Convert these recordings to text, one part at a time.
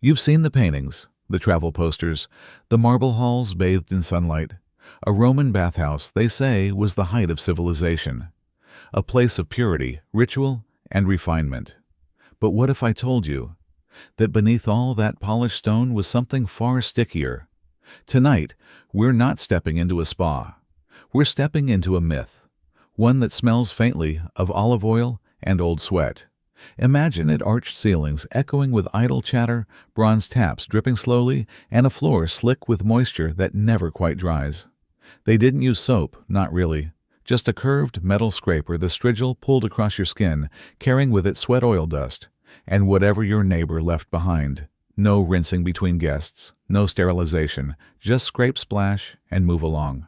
You've seen the paintings, the travel posters, the marble halls bathed in sunlight. A Roman bathhouse, they say, was the height of civilization, a place of purity, ritual, and refinement. But what if I told you that beneath all that polished stone was something far stickier? Tonight, we're not stepping into a spa. We're stepping into a myth, one that smells faintly of olive oil and old sweat. Imagine it arched ceilings echoing with idle chatter, bronze taps dripping slowly, and a floor slick with moisture that never quite dries. They didn't use soap, not really. Just a curved metal scraper the strigil pulled across your skin, carrying with it sweat oil dust, and whatever your neighbor left behind. No rinsing between guests, no sterilization, just scrape, splash, and move along.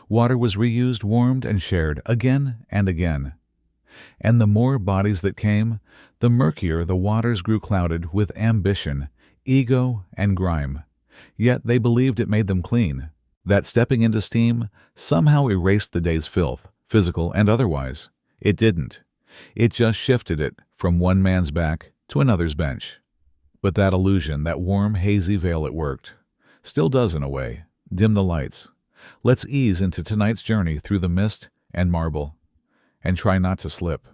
Water was reused, warmed, and shared again and again. And the more bodies that came, the murkier the waters grew, clouded with ambition, ego, and grime. Yet they believed it made them clean, that stepping into steam somehow erased the day's filth, physical and otherwise. It didn't. It just shifted it from one man's back to another's bench. But that illusion, that warm, hazy veil, it worked. Still does in a way. Dim the lights. Let's ease into tonight's journey through the mist and marble. And try not to slip.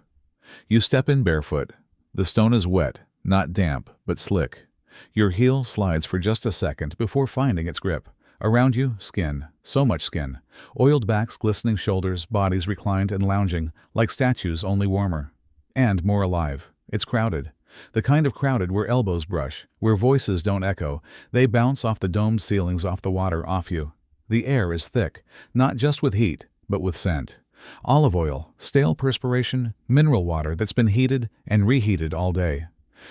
You step in barefoot. The stone is wet, not damp, but slick. Your heel slides for just a second before finding its grip. Around you, skin. So much skin. Oiled backs, glistening shoulders, bodies reclined and lounging, like statues, only warmer. And more alive. It's crowded. The kind of crowded where elbows brush, where voices don't echo. They bounce off the domed ceilings, off the water, off you. The air is thick, not just with heat, but with scent. Olive oil, stale perspiration, mineral water that's been heated and reheated all day.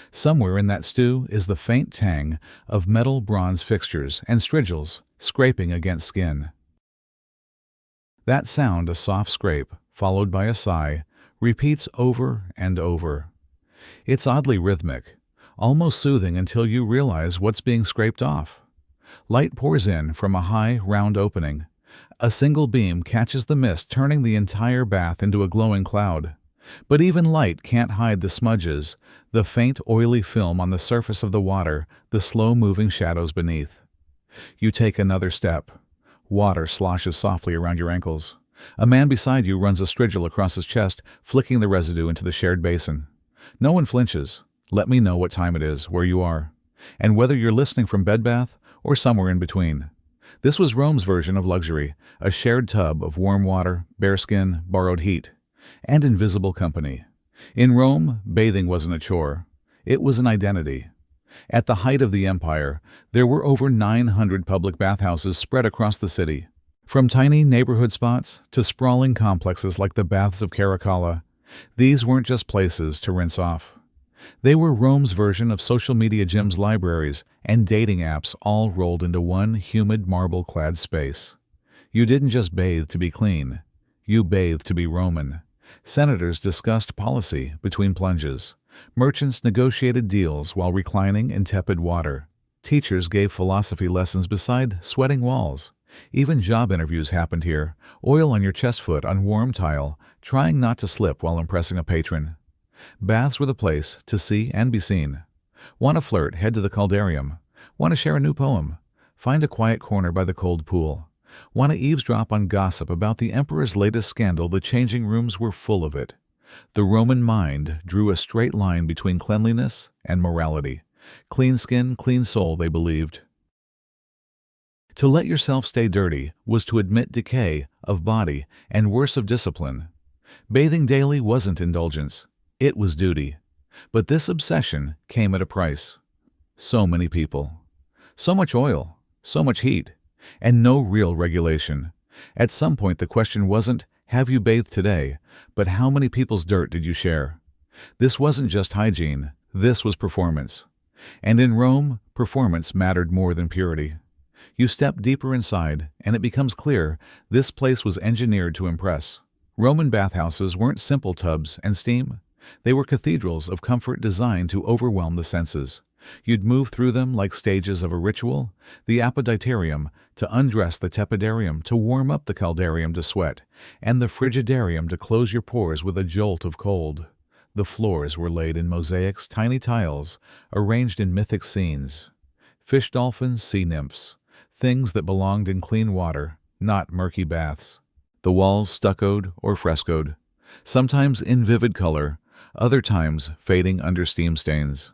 Somewhere in that stew is the faint tang of metal bronze fixtures and strigils scraping against skin. That sound, a soft scrape, followed by a sigh, repeats over and over. It's oddly rhythmic, almost soothing until you realize what's being scraped off. Light pours in from a high, round opening. A single beam catches the mist, turning the entire bath into a glowing cloud. But even light can't hide the smudges, the faint oily film on the surface of the water, the slow-moving shadows beneath. You take another step. Water sloshes softly around your ankles. A man beside you runs a strigil across his chest, flicking the residue into the shared basin. No one flinches. Let me know what time it is, where you are, and whether you're listening from bed bath or somewhere in between. This was Rome's version of luxury, a shared tub of warm water, bare skin, borrowed heat, and invisible company. In Rome, bathing wasn't a chore. It was an identity. At the height of the empire, there were over 900 public bathhouses spread across the city. From tiny neighborhood spots to sprawling complexes like the Baths of Caracalla, these weren't just places to rinse off. They were Rome's version of social media gyms, libraries, and dating apps all rolled into one humid marble-clad space. You didn't just bathe to be clean. You bathed to be Roman. Senators discussed policy between plunges. Merchants negotiated deals while reclining in tepid water. Teachers gave philosophy lessons beside sweating walls. Even job interviews happened here, oil on your chest foot on warm tile, trying not to slip while impressing a patron. Baths were the place to see and be seen. Want to flirt? Head to the caldarium. Want to share a new poem? Find a quiet corner by the cold pool. Want to eavesdrop on gossip about the emperor's latest scandal? The changing rooms were full of it. The Roman mind drew a straight line between cleanliness and morality. Clean skin, clean soul, they believed. To let yourself stay dirty was to admit decay of body and worse of discipline. Bathing daily wasn't indulgence. It was duty. But this obsession came at a price. So many people. So much oil. So much heat. And no real regulation. At some point the question wasn't, have you bathed today, but how many people's dirt did you share? This wasn't just hygiene. This was performance. And in Rome, performance mattered more than purity. You step deeper inside, and it becomes clear this place was engineered to impress. Roman bathhouses weren't simple tubs and steam. They were cathedrals of comfort designed to overwhelm the senses. You'd move through them like stages of a ritual, the apoditarium to undress, the tepidarium to warm up, the caldarium to sweat, and the frigidarium to close your pores with a jolt of cold. The floors were laid in mosaics, tiny tiles, arranged in mythic scenes. Fish dolphins, sea nymphs, things that belonged in clean water, not murky baths. The walls stuccoed or frescoed, sometimes in vivid color, other times fading under steam stains.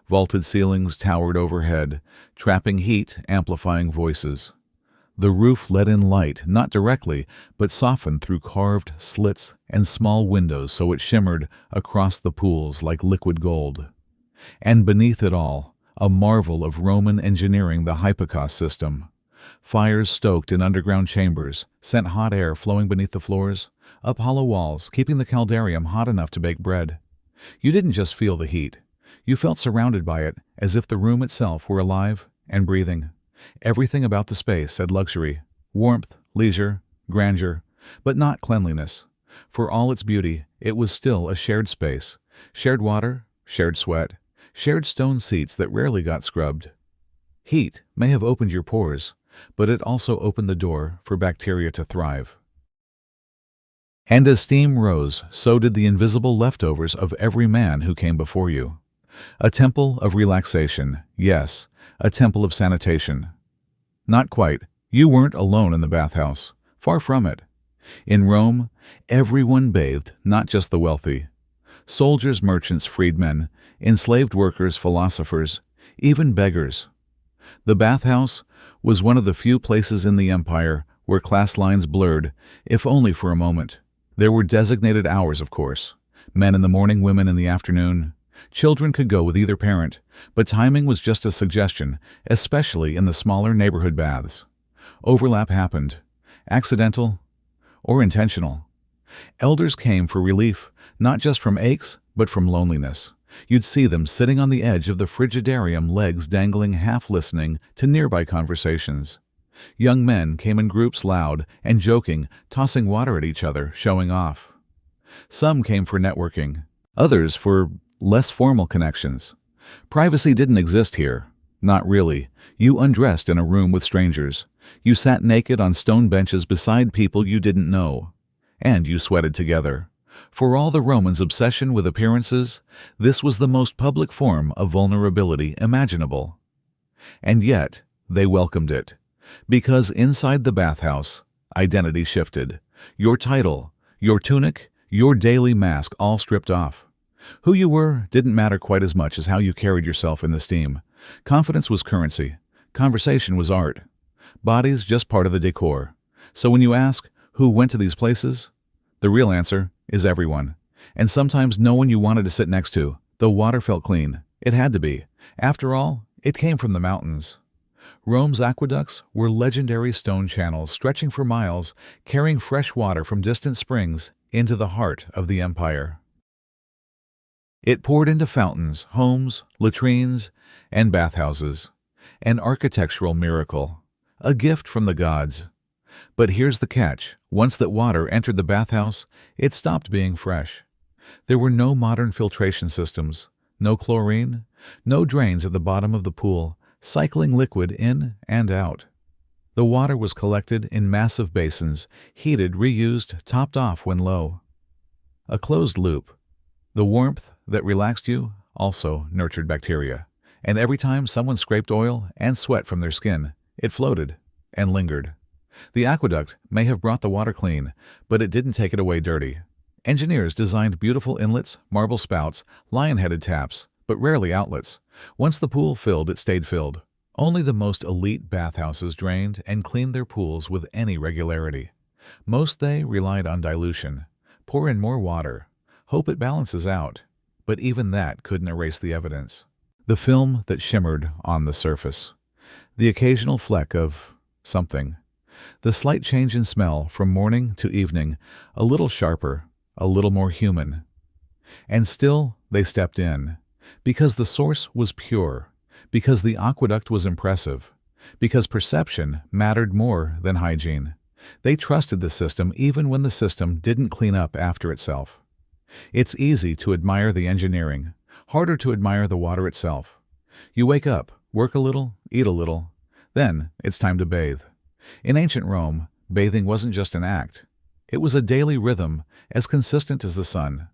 Vaulted ceilings towered overhead, trapping heat, amplifying voices. The roof let in light, not directly, but softened through carved slits and small windows so it shimmered across the pools like liquid gold. And beneath it all, a marvel of Roman engineering, the hypocaust system. Fires stoked in underground chambers sent hot air flowing beneath the floors, up hollow walls, keeping the caldarium hot enough to bake bread. You didn't just feel the heat. You felt surrounded by it, as if the room itself were alive and breathing. Everything about the space said luxury, warmth, leisure, grandeur, but not cleanliness. For all its beauty, it was still a shared space, shared water, shared sweat, shared stone seats that rarely got scrubbed. Heat may have opened your pores, but it also opened the door for bacteria to thrive. And as steam rose, so did the invisible leftovers of every man who came before you. A temple of relaxation, yes, a temple of sanitation. Not quite. You weren't alone in the bathhouse. Far from it. In Rome, everyone bathed, not just the wealthy. Soldiers, merchants, freedmen, enslaved workers, philosophers, even beggars. The bathhouse was one of the few places in the empire where class lines blurred, if only for a moment. There were designated hours, of course. Men in the morning, women in the afternoon. Children could go with either parent, but timing was just a suggestion, especially in the smaller neighborhood baths. Overlap happened, accidental or intentional. Elders came for relief, not just from aches, but from loneliness. You'd see them sitting on the edge of the frigidarium, legs dangling, half listening to nearby conversations. Young men came in groups, loud and joking, tossing water at each other, showing off. Some came for networking, others for less formal connections. Privacy didn't exist here. Not really. You undressed in a room with strangers. You sat naked on stone benches beside people you didn't know. And you sweated together. For all the Romans' obsession with appearances, this was the most public form of vulnerability imaginable. And yet, they welcomed it. Because inside the bathhouse, identity shifted. Your title, your tunic, your daily mask all stripped off. Who you were didn't matter quite as much as how you carried yourself in the steam. Confidence was currency. Conversation was art. Bodies just part of the decor. So when you ask, who went to these places? The real answer is everyone. And sometimes no one you wanted to sit next to. The water felt clean. It had to be. After all, it came from the mountains. Rome's aqueducts were legendary stone channels stretching for miles, carrying fresh water from distant springs into the heart of the empire. It poured into fountains, homes, latrines, and bathhouses. An architectural miracle, a gift from the gods. But here's the catch. Once that water entered the bathhouse, it stopped being fresh. There were no modern filtration systems, no chlorine, no drains at the bottom of the pool, cycling liquid in and out. The water was collected in massive basins, heated, reused, topped off when low. A closed loop. The warmth that relaxed you also nurtured bacteria, and every time someone scraped oil and sweat from their skin, it floated and lingered. The aqueduct may have brought the water clean, but it didn't take it away dirty. Engineers designed beautiful inlets, marble spouts, lion-headed taps, but rarely outlets. Once the pool filled, it stayed filled. Only the most elite bathhouses drained and cleaned their pools with any regularity. Most they relied on dilution. Pour in more water. Hope it balances out. But even that couldn't erase the evidence. The film that shimmered on the surface. The occasional fleck of something. The slight change in smell from morning to evening, a little sharper, a little more human. And still they stepped in. Because the source was pure, because the aqueduct was impressive, because perception mattered more than hygiene. They trusted the system even when the system didn't clean up after itself. It's easy to admire the engineering, harder to admire the water itself. You wake up, work a little, eat a little, then it's time to bathe. In ancient Rome, bathing wasn't just an act. It was a daily rhythm as consistent as the sun.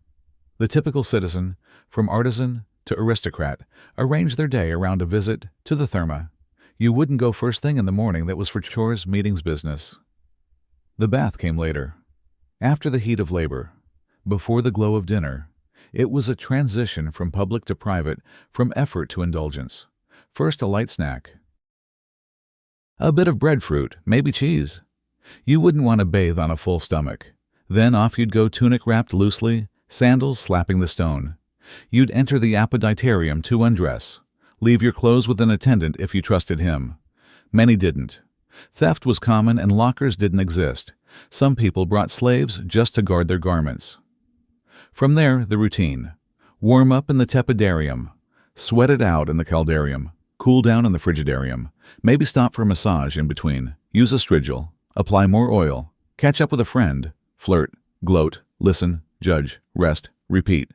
The typical citizen, from artisan to aristocrat, arranged their day around a visit to the therma. You wouldn't go first thing in the morning, that was for chores, meetings, business. The bath came later. After the heat of labor. Before the glow of dinner. It was a transition from public to private, from effort to indulgence. First a light snack. A bit of breadfruit, maybe cheese. You wouldn't want to bathe on a full stomach. Then off you'd go, tunic wrapped loosely, sandals slapping the stone. You'd enter the appetitarium to undress. Leave your clothes with an attendant if you trusted him. Many didn't. Theft was common and lockers didn't exist. Some people brought slaves just to guard their garments. From there, the routine. Warm up in the tepidarium. Sweat it out in the caldarium. Cool down in the frigidarium. Maybe stop for a massage in between. Use a strigil. Apply more oil. Catch up with a friend. Flirt. Gloat. Listen. Judge. Rest. Repeat.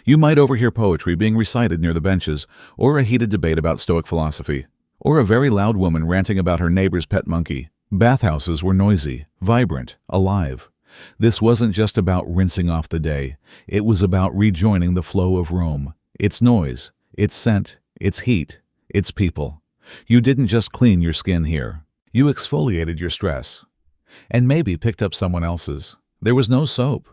You might overhear poetry being recited near the benches, or a heated debate about Stoic philosophy, or a very loud woman ranting about her neighbor's pet monkey. Bathhouses were noisy, vibrant, alive. This wasn't just about rinsing off the day. It was about rejoining the flow of Rome. Its noise, its scent, its heat, its people. You didn't just clean your skin here. You exfoliated your stress. And maybe picked up someone else's. There was no soap.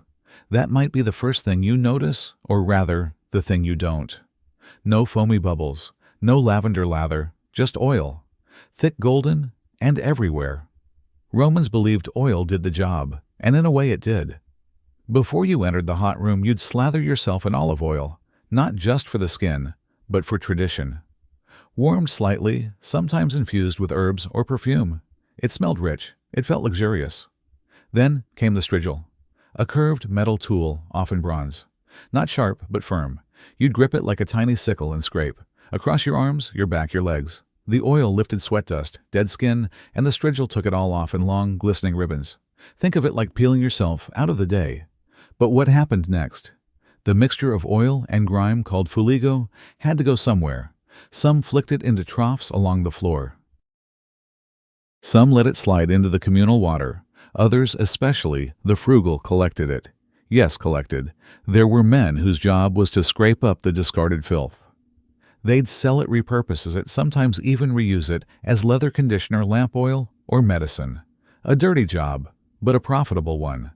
That might be the first thing you notice, or rather, the thing you don't. No foamy bubbles, no lavender lather, just oil. Thick golden, and everywhere. Romans believed oil did the job, and in a way it did. Before you entered the hot room, you'd slather yourself in olive oil, not just for the skin, but for tradition. Warmed slightly, sometimes infused with herbs or perfume. It smelled rich, it felt luxurious. Then came the strigil. A curved metal tool, often bronze. Not sharp, but firm. You'd grip it like a tiny sickle and scrape. Across your arms, your back, your legs. The oil lifted sweat dust, dead skin, and the strigil took it all off in long, glistening ribbons. Think of it like peeling yourself out of the day. But what happened next? The mixture of oil and grime, called fuligo, had to go somewhere. Some flicked it into troughs along the floor. Some let it slide into the communal water. Others, especially the frugal, collected it. Yes, collected. There were men whose job was to scrape up the discarded filth. They'd sell it, repurpose it, sometimes even reuse it as leather conditioner, lamp oil, or medicine. A dirty job, but a profitable one.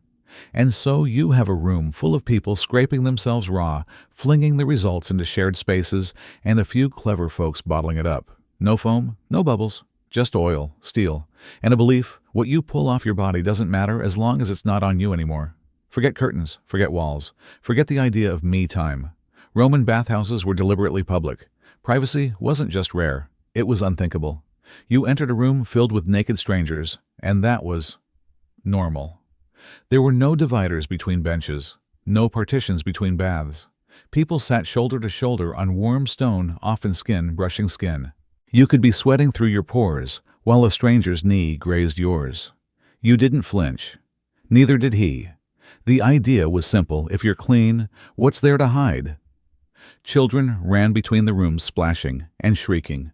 And so you have a room full of people scraping themselves raw, flinging the results into shared spaces, and a few clever folks bottling it up. No foam, no bubbles. Just oil, steel, and a belief what you pull off your body doesn't matter as long as it's not on you anymore. Forget curtains, forget walls, forget the idea of me time. Roman bathhouses were deliberately public. Privacy wasn't just rare, it was unthinkable. You entered a room filled with naked strangers, and that was normal. There were no dividers between benches, no partitions between baths. People sat shoulder to shoulder on warm stone, often skin brushing skin. You could be sweating through your pores while a stranger's knee grazed yours. You didn't flinch. Neither did he. The idea was simple. If you're clean, what's there to hide? Children ran between the rooms splashing and shrieking.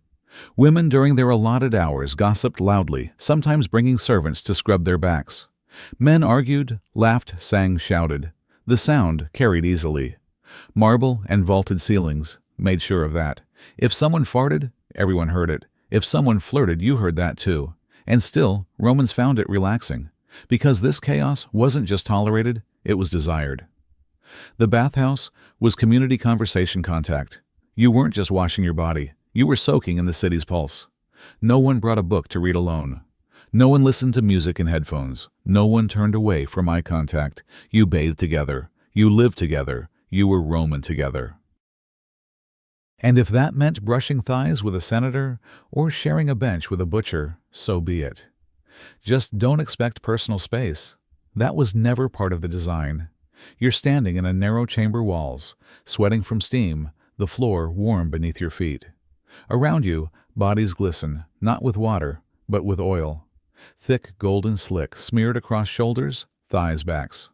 Women during their allotted hours gossiped loudly, sometimes bringing servants to scrub their backs. Men argued, laughed, sang, shouted. The sound carried easily. Marble and vaulted ceilings made sure of that. If someone farted, everyone heard it. If someone flirted, you heard that too. And still, Romans found it relaxing. Because this chaos wasn't just tolerated, it was desired. The bathhouse was community conversation contact. You weren't just washing your body, you were soaking in the city's pulse. No one brought a book to read alone. No one listened to music in headphones. No one turned away from eye contact. You bathed together. You lived together. You were Roman together. And if that meant brushing thighs with a senator or sharing a bench with a butcher, so be it. Just don't expect personal space. That was never part of the design. You're standing in a narrow chamber walls, sweating from steam, the floor warm beneath your feet. Around you, bodies glisten, not with water, but with oil. Thick, golden slick, smeared across shoulders, thighs, backs.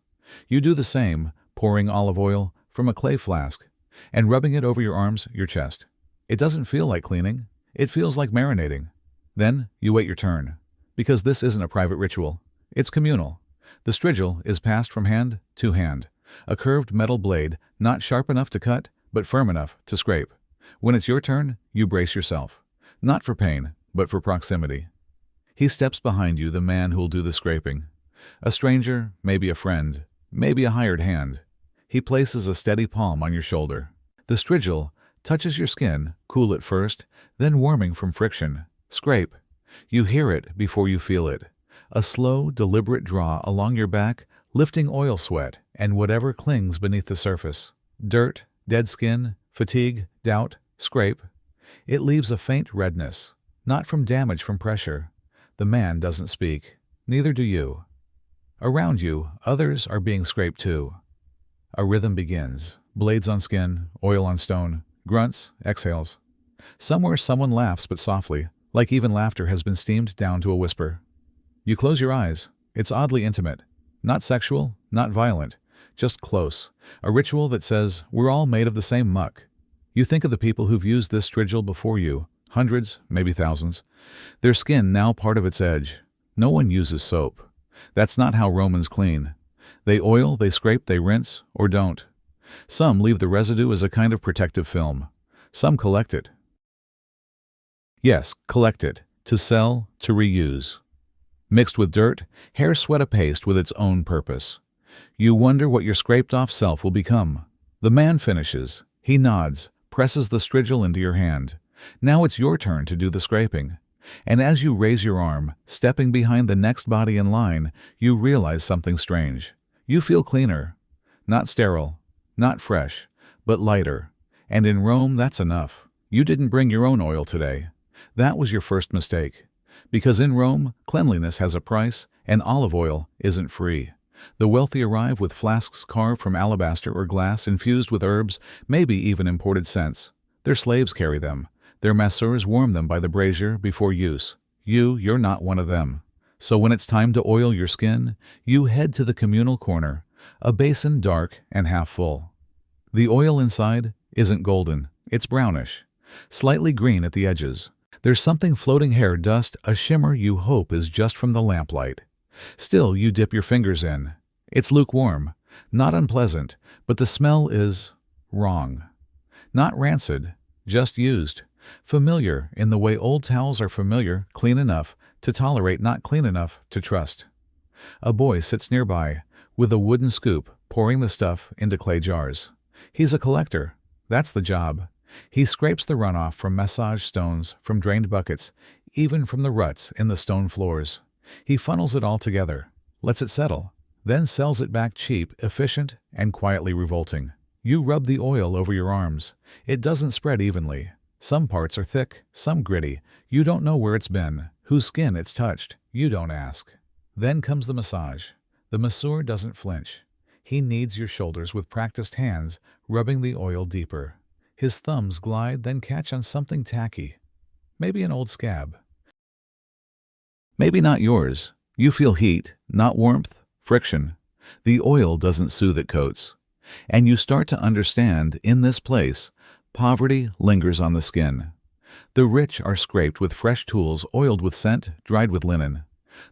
You do the same, pouring olive oil from a clay flask and rubbing it over your arms, your chest. It doesn't feel like cleaning. It feels like marinating. Then you wait your turn. Because this isn't a private ritual. It's communal. The strigil is passed from hand to hand. A curved metal blade, not sharp enough to cut, but firm enough to scrape. When it's your turn, you brace yourself. Not for pain, but for proximity. He steps behind you, the man who'll do the scraping. A stranger, maybe a friend, maybe a hired hand. He places a steady palm on your shoulder. The strigil touches your skin, cool at first, then warming from friction. Scrape. You hear it before you feel it. A slow, deliberate draw along your back, lifting oil sweat and whatever clings beneath the surface. Dirt, dead skin, fatigue, doubt. Scrape. It leaves a faint redness, not from damage from pressure. The man doesn't speak. Neither do you. Around you, others are being scraped too. A rhythm begins. Blades on skin, oil on stone, grunts, exhales. Somewhere someone laughs but softly, like even laughter has been steamed down to a whisper. You close your eyes. It's oddly intimate. Not sexual, not violent, just close. A ritual that says, we're all made of the same muck. You think of the people who've used this strigil before you, hundreds, maybe thousands. Their skin now part of its edge. No one uses soap. That's not how Romans clean. They oil, they scrape, they rinse, or don't. Some leave the residue as a kind of protective film. Some collect it. Yes, collect it. To sell, to reuse. Mixed with dirt, hair sweat a paste with its own purpose. You wonder what your scraped-off self will become. The man finishes. He nods, presses the strigil into your hand. Now it's your turn to do the scraping. And as you raise your arm, stepping behind the next body in line, you realize something strange. You feel cleaner. Not sterile, not fresh, but lighter. And in Rome, that's enough. You didn't bring your own oil today. That was your first mistake. Because in Rome, cleanliness has a price, and olive oil isn't free. The wealthy arrive with flasks carved from alabaster or glass infused with herbs, maybe even imported scents. Their slaves carry them. Their masseurs warm them by the brazier before use. You're not one of them. So when it's time to oil your skin, you head to the communal corner, a basin dark and half full. The oil inside isn't golden, it's brownish, slightly green at the edges. There's something floating hair dust, a shimmer you hope is just from the lamplight. Still, you dip your fingers in. It's lukewarm, not unpleasant, but the smell is wrong. Not rancid, just used. Familiar in the way old towels are familiar, clean enough to tolerate, not clean enough to trust. A boy sits nearby with a wooden scoop, pouring the stuff into clay jars. He's a collector. That's the job. He scrapes the runoff from massage stones, from drained buckets, even from the ruts in the stone floors. He funnels it all together, lets it settle, then sells it back cheap, efficient, and quietly revolting. You rub the oil over your arms. It doesn't spread evenly. Some parts are thick, some gritty. You don't know where it's been, whose skin it's touched. You don't ask. Then comes the massage. The masseur doesn't flinch. He kneads your shoulders with practiced hands, rubbing the oil deeper. His thumbs glide, then catch on something tacky. Maybe an old scab. Maybe not yours. You feel heat, not warmth, friction. The oil doesn't soothe, it coats. And you start to understand, in this place, poverty lingers on the skin. The rich are scraped with fresh tools, oiled with scent, dried with linen.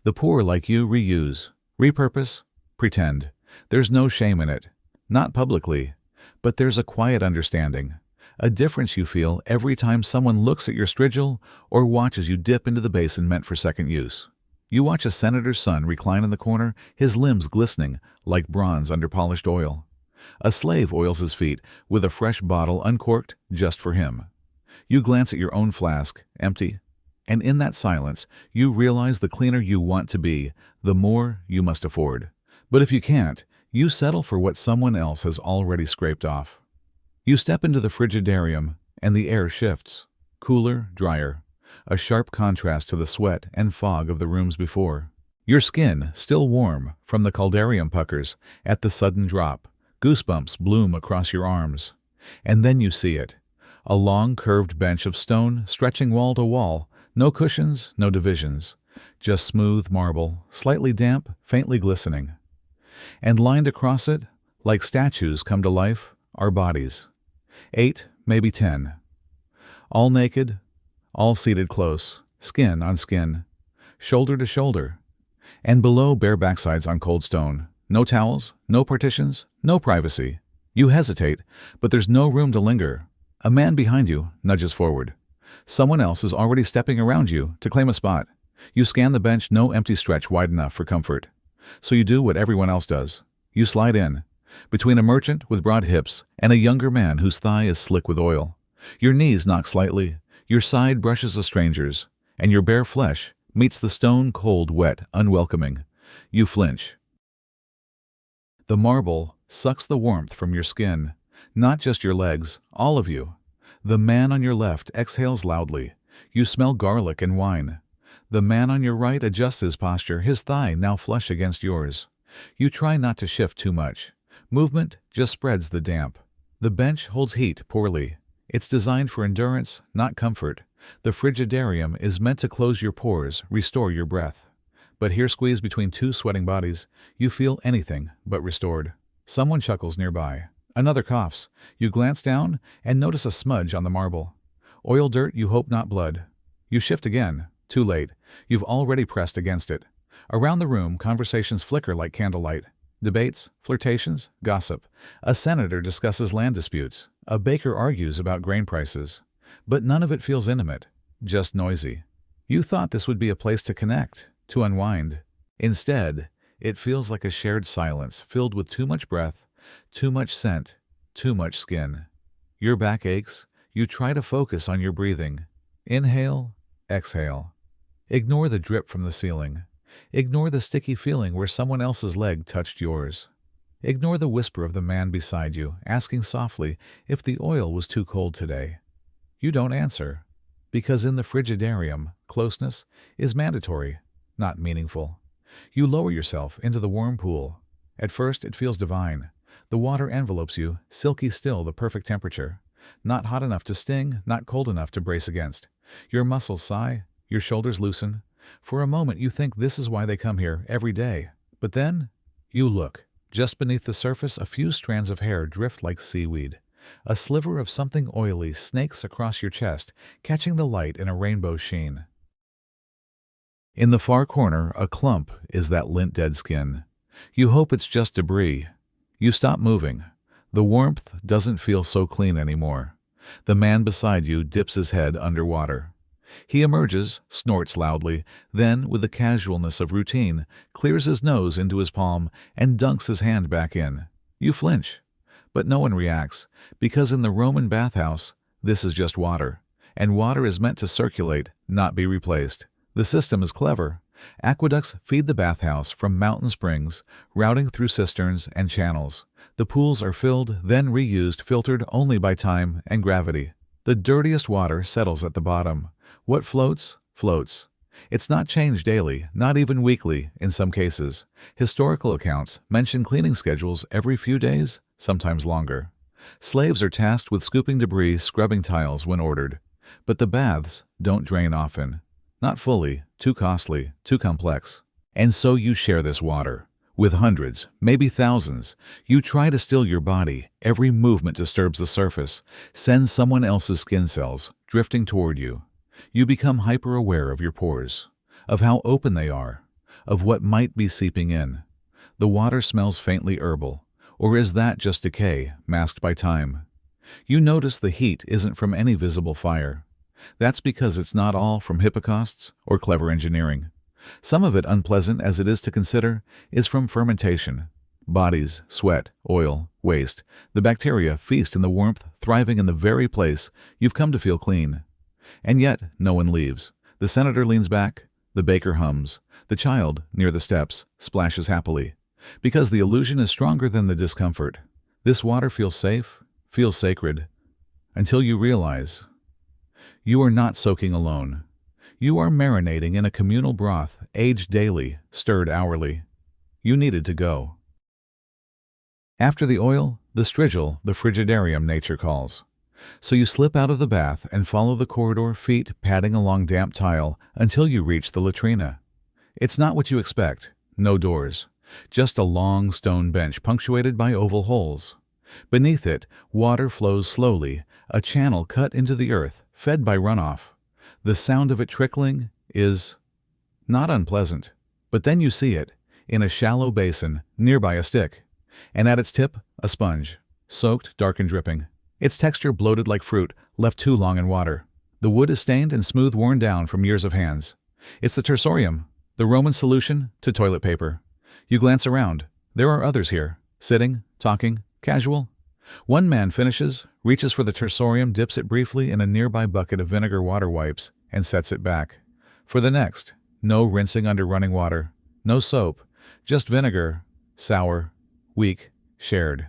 The poor, like you, reuse, repurpose, pretend. There's no shame in it. Not publicly. But there's a quiet understanding. A difference you feel every time someone looks at your strigil or watches you dip into the basin meant for second use. You watch a senator's son recline in the corner, his limbs glistening like bronze under polished oil. A slave oils his feet with a fresh bottle uncorked just for him. You glance at your own flask, empty, and in that silence you realize the cleaner you want to be, the more you must afford. But if you can't, you settle for what someone else has already scraped off. You step into the frigidarium, and the air shifts. Cooler, drier. A sharp contrast to the sweat and fog of the rooms before. Your skin, still warm, from the caldarium puckers, at the sudden drop. Goosebumps bloom across your arms. And then you see it. A long, curved bench of stone, stretching wall to wall. No cushions, no divisions. Just smooth marble, slightly damp, faintly glistening. And lined across it, like statues come to life, are bodies. 8, maybe 10. All naked, all seated close, skin on skin, shoulder to shoulder, and below bare backsides on cold stone. No towels, no partitions, no privacy. You hesitate, but there's no room to linger. A man behind you nudges forward. Someone else is already stepping around you to claim a spot. You scan the bench, no empty stretch wide enough for comfort. So you do what everyone else does. You slide in, between a merchant with broad hips and a younger man whose thigh is slick with oil. Your knees knock slightly, your side brushes a stranger's, and your bare flesh meets the stone-cold wet, unwelcoming. You flinch. The marble sucks the warmth from your skin, not just your legs, all of you. The man on your left exhales loudly. You smell garlic and wine. The man on your right adjusts his posture, his thigh now flush against yours. You try not to shift too much. Movement just spreads the damp. The bench holds heat poorly. It's designed for endurance, not comfort. The frigidarium is meant to close your pores, restore your breath. But here, squeezed between two sweating bodies, you feel anything but restored. Someone chuckles nearby. Another coughs. You glance down and notice a smudge on the marble. Oil dirt, you hope not blood. You shift again. Too late. You've already pressed against it. Around the room, conversations flicker like candlelight. Debates, flirtations, gossip. A senator discusses land disputes. A baker argues about grain prices. But none of it feels intimate, just noisy. You thought this would be a place to connect, to unwind. Instead, it feels like a shared silence filled with too much breath, too much scent, too much skin. Your back aches. You try to focus on your breathing. Inhale, exhale. Ignore the drip from the ceiling. Ignore the sticky feeling where someone else's leg touched yours. Ignore the whisper of the man beside you, asking softly if the oil was too cold today. You don't answer, because in the frigidarium, closeness is mandatory, not meaningful. You lower yourself into the warm pool. At first, it feels divine. The water envelopes you, silky still, the perfect temperature. Not hot enough to sting, not cold enough to brace against. Your muscles sigh, your shoulders loosen. For a moment, you think this is why they come here every day. But then, you look. Just beneath the surface, a few strands of hair drift like seaweed. A sliver of something oily snakes across your chest, catching the light in a rainbow sheen. In the far corner, a clump is that lint-dead skin. You hope it's just debris. You stop moving. The warmth doesn't feel so clean anymore. The man beside you dips his head underwater. He emerges, snorts loudly, then, with the casualness of routine, clears his nose into his palm and dunks his hand back in. You flinch. But no one reacts, because in the Roman bathhouse, this is just water, and water is meant to circulate, not be replaced. The system is clever. Aqueducts feed the bathhouse from mountain springs, routing through cisterns and channels. The pools are filled, then reused, filtered only by time and gravity. The dirtiest water settles at the bottom. What floats, floats. It's not changed daily, not even weekly in some cases. Historical accounts mention cleaning schedules every few days, sometimes longer. Slaves are tasked with scooping debris, scrubbing tiles when ordered. But the baths don't drain often. Not fully, too costly, too complex. And so you share this water. With hundreds, maybe thousands. You try to still your body. Every movement disturbs the surface, sends someone else's skin cells drifting toward you. You become hyper-aware of your pores, of how open they are, of what might be seeping in. The water smells faintly herbal, or is that just decay, masked by time? You notice the heat isn't from any visible fire. That's because it's not all from hypocausts or clever engineering. Some of it, unpleasant as it is to consider, is from fermentation. Bodies, sweat, oil, waste. The bacteria feast in the warmth, thriving in the very place you've come to feel clean. And yet, no one leaves. The senator leans back. The baker hums. The child, near the steps, splashes happily. Because the illusion is stronger than the discomfort. This water feels safe, feels sacred, until you realize you are not soaking alone. You are marinating in a communal broth, aged daily, stirred hourly. You needed to go. After the oil, the strigil, the frigidarium nature calls. So you slip out of the bath and follow the corridor, feet padding along damp tile until you reach the latrina. It's not what you expect. No doors. Just a long stone bench punctuated by oval holes. Beneath it, water flows slowly, a channel cut into the earth, fed by runoff. The sound of it trickling is not unpleasant. But then you see it. in a shallow basin nearby a stick, and at its tip, a sponge, soaked, dark and dripping. Its texture bloated like fruit left too long in water. The wood is stained and smooth, worn down from years of hands. It's the tersorium, the Roman solution to toilet paper. You glance around. There are others here, sitting, talking, casual. One man finishes, reaches for the tersorium, dips it briefly in a nearby bucket of vinegar, water wipes, and sets it back. For the next, no rinsing under running water, no soap, just vinegar, sour, weak, shared.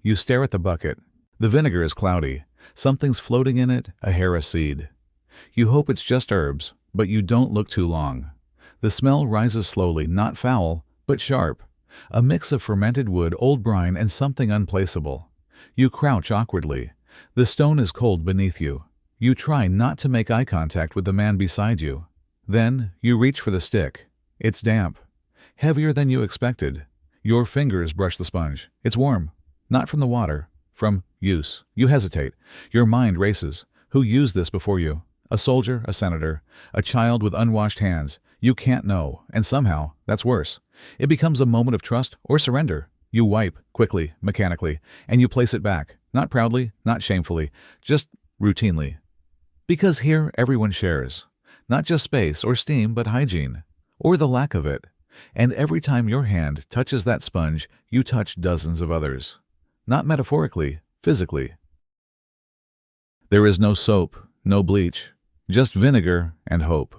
You stare at the bucket. The vinegar is cloudy. Something's floating in it, a hair, a seed. You hope it's just herbs, but you don't look too long. The smell rises slowly, not foul, but sharp. A mix of fermented wood, old brine, and something unplaceable. You crouch awkwardly. The stone is cold beneath you. You try not to make eye contact with the man beside you. Then you reach for the stick. It's damp. Heavier than you expected. Your fingers brush the sponge. It's warm. Not from the water. From use. You hesitate. Your mind races. Who used this before you? A soldier, a senator, a child with unwashed hands. You can't know, and somehow, that's worse. It becomes a moment of trust or surrender. You wipe, quickly, mechanically, and you place it back. Not proudly, not shamefully, just routinely. Because here everyone shares. Not just space or steam, but hygiene. Or the lack of it. And every time your hand touches that sponge, you touch dozens of others. Not metaphorically, physically. There is no soap, no bleach, just vinegar and hope.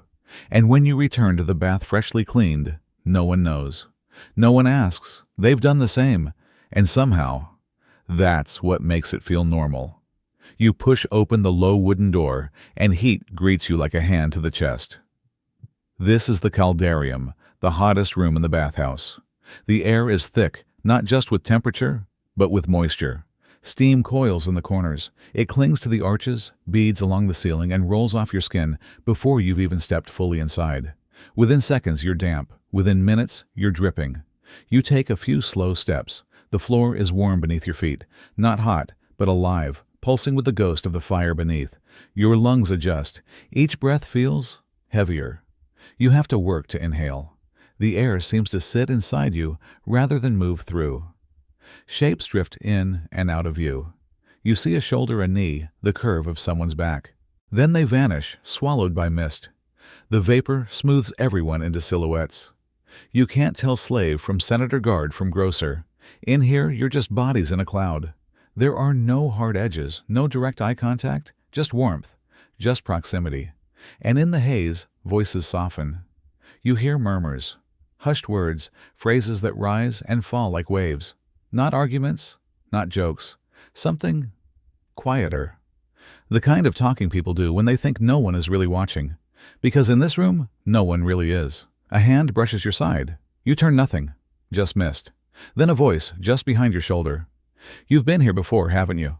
And when you return to the bath freshly cleaned, no one knows. No one asks. They've done the same. And somehow, that's what makes it feel normal. You push open the low wooden door, and heat greets you like a hand to the chest. This is the caldarium, the hottest room in the bathhouse. The air is thick, not just with temperature, but with moisture. Steam coils in the corners. It clings to the arches, beads along the ceiling, and rolls off your skin before you've even stepped fully inside. Within seconds, you're damp. Within minutes, you're dripping. You take a few slow steps. The floor is warm beneath your feet. Not hot, but alive, pulsing with the ghost of the fire beneath. Your lungs adjust. Each breath feels heavier. You have to work to inhale. The air seems to sit inside you rather than move through. Shapes drift in and out of view. You see a shoulder, a knee, the curve of someone's back. Then they vanish, swallowed by mist. The vapor smooths everyone into silhouettes. You can't tell slave from senator, guard from grocer. In here, you're just bodies in a cloud. There are no hard edges, no direct eye contact, just warmth, just proximity. And in the haze, voices soften. You hear murmurs, hushed words, phrases that rise and fall like waves. Not arguments, not jokes, something quieter. The kind of talking people do when they think no one is really watching. Because in this room, no one really is. A hand brushes your side. You turn nothing, just mist. Then a voice just behind your shoulder. You've been here before, haven't you?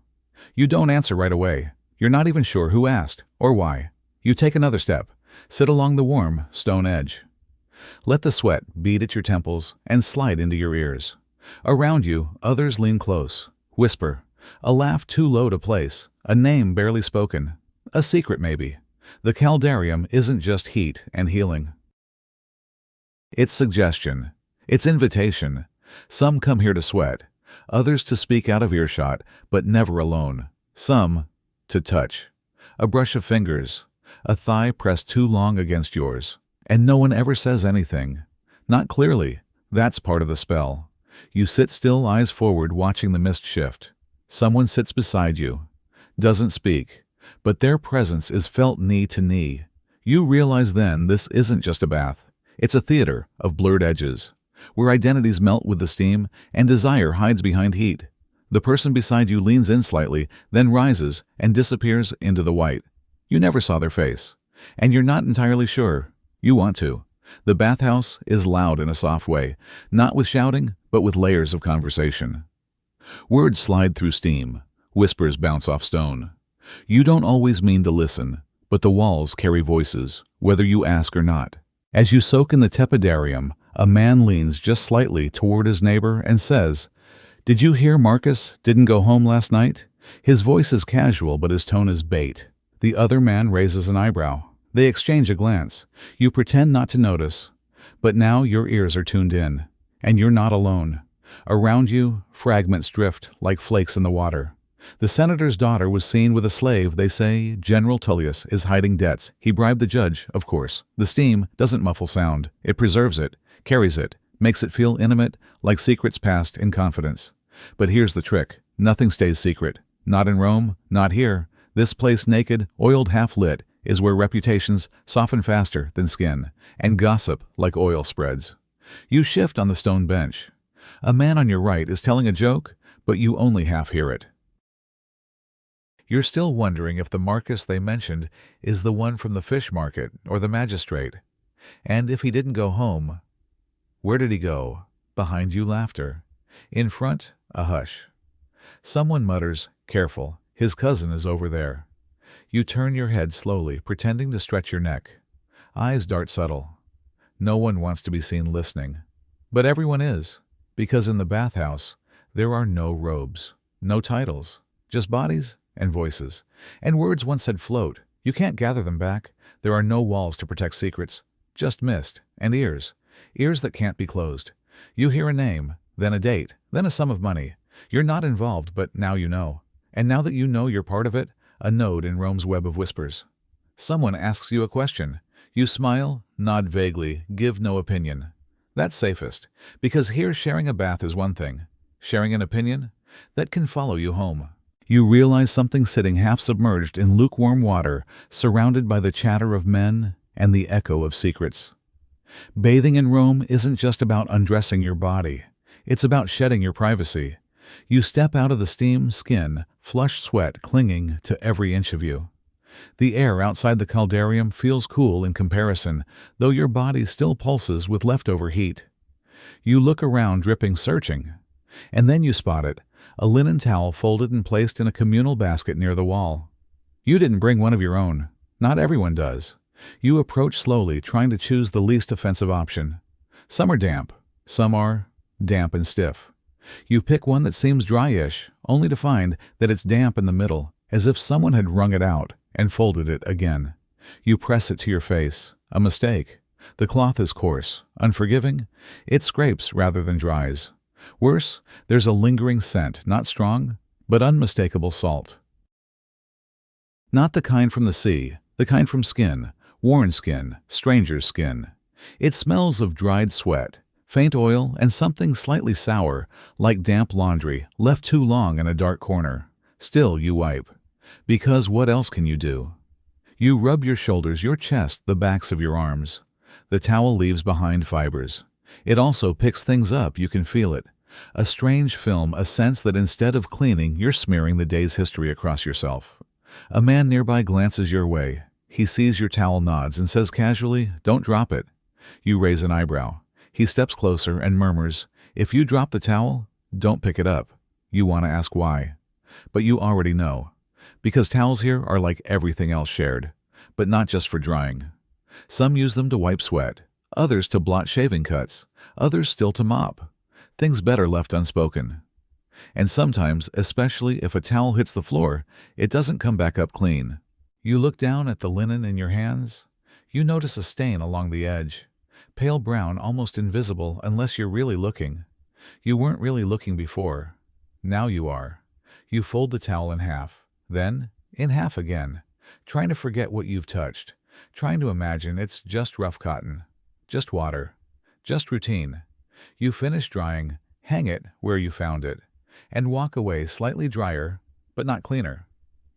You don't answer right away. You're not even sure who asked or why. You take another step, sit along the warm stone edge. Let the sweat bead at your temples and slide into your ears. Around you, others lean close, whisper, a laugh too low to place, a name barely spoken, a secret maybe. The caldarium isn't just heat and healing. It's suggestion. It's invitation. Some come here to sweat, others to speak out of earshot, but never alone. Some to touch. A brush of fingers, a thigh pressed too long against yours. And no one ever says anything. Not clearly. That's part of the spell. You sit still, eyes forward, watching the mist shift. Someone sits beside you. Doesn't speak, but their presence is felt knee to knee. You realize then this isn't just a bath. It's a theater of blurred edges, where identities melt with the steam and desire hides behind heat. The person beside you leans in slightly, then rises and disappears into the white. You never saw their face, and you're not entirely sure. You want to. The bathhouse is loud in a soft way, not with shouting, but with layers of conversation. Words slide through steam. Whispers bounce off stone. You don't always mean to listen, but the walls carry voices, whether you ask or not. As you soak in the tepidarium, a man leans just slightly toward his neighbor and says, "Did you hear Marcus didn't go home last night?" His voice is casual, but his tone is bait. The other man raises an eyebrow. They exchange a glance. You pretend not to notice, but now your ears are tuned in. And you're not alone. Around you, fragments drift like flakes in the water. The senator's daughter was seen with a slave. They say General Tullius is hiding debts. He bribed the judge, of course. The steam doesn't muffle sound. It preserves it, carries it, makes it feel intimate, like secrets passed in confidence. But here's the trick. Nothing stays secret. Not in Rome, not here. This place, naked, oiled, half-lit, is where reputations soften faster than skin, and gossip like oil spreads. You shift on the stone bench. A man on your right is telling a joke, but you only half hear it. You're still wondering if the Marcus they mentioned is the one from the fish market or the magistrate. And if he didn't go home, where did he go? Behind you, laughter. In front, a hush. Someone mutters, "Careful, his cousin is over there." You turn your head slowly, pretending to stretch your neck. Eyes dart subtle. No one wants to be seen listening. But everyone is, because in the bathhouse, there are no robes, no titles, just bodies and voices. And words once said float. You can't gather them back. There are no walls to protect secrets, just mist and ears that can't be closed. You hear a name, then a date, then a sum of money. You're not involved, but now you know. And now that you know you're part of it, a node in Rome's web of whispers. Someone asks you a question. You smile, nod vaguely, give no opinion. That's safest, because here sharing a bath is one thing. Sharing an opinion, that can follow you home. You realize something sitting half submerged in lukewarm water, surrounded by the chatter of men and the echo of secrets. Bathing in Rome isn't just about undressing your body. It's about shedding your privacy. You step out of the steam, skin, flushed sweat clinging to every inch of you. The air outside the caldarium feels cool in comparison, though your body still pulses with leftover heat. You look around, dripping, searching. And then you spot it, a linen towel folded and placed in a communal basket near the wall. You didn't bring one of your own. Not everyone does. You approach slowly, trying to choose the least offensive option. Some are damp. Some are damp and stiff. You pick one that seems dry-ish, only to find that it's damp in the middle, as if someone had wrung it out and folded it again. You press it to your face. A mistake. The cloth is coarse, unforgiving. It scrapes rather than dries. Worse, there's a lingering scent, not strong, but unmistakable salt. Not the kind from the sea, the kind from skin, worn skin, stranger's skin. It smells of dried sweat, faint oil, and something slightly sour, like damp laundry, left too long in a dark corner. Still you wipe. Because what else can you do? You rub your shoulders, your chest, the backs of your arms. The towel leaves behind fibers. It also picks things up, you can feel it. A strange film, a sense that instead of cleaning, you're smearing the day's history across yourself. A man nearby glances your way. He sees your towel, nods, and says casually, "Don't drop it." You raise an eyebrow. He steps closer and murmurs, "If you drop the towel, don't pick it up." You want to ask why. But you already know. Because towels here are like everything else shared, but not just for drying. Some use them to wipe sweat, others to blot shaving cuts, others still to mop. Things better left unspoken. And sometimes, especially if a towel hits the floor, it doesn't come back up clean. You look down at the linen in your hands. You notice a stain along the edge. Pale brown, almost invisible unless you're really looking. You weren't really looking before. Now you are. You fold the towel in half, then in half again, trying to forget what you've touched, trying to imagine it's just rough cotton, just water, just routine. You finish drying, hang it where you found it, and walk away slightly drier, but not cleaner.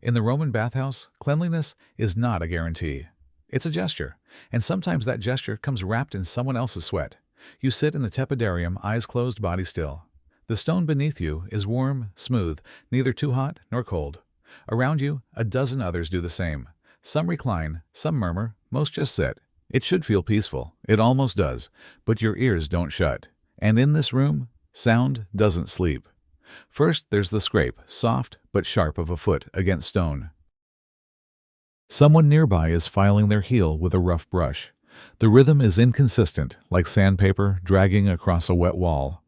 In the Roman bathhouse, cleanliness is not a guarantee. It's a gesture, and sometimes that gesture comes wrapped in someone else's sweat. You sit in the tepidarium, eyes closed, body still. The stone beneath you is warm, smooth, neither too hot nor cold. Around you, a dozen others do the same. Some recline, some murmur, most just sit. It should feel peaceful. It almost does, but your ears don't shut. And in this room, sound doesn't sleep. First, there's the scrape, soft but sharp, of a foot against stone. Someone nearby is filing their heel with a rough brush. The rhythm is inconsistent, like sandpaper dragging across a wet wall.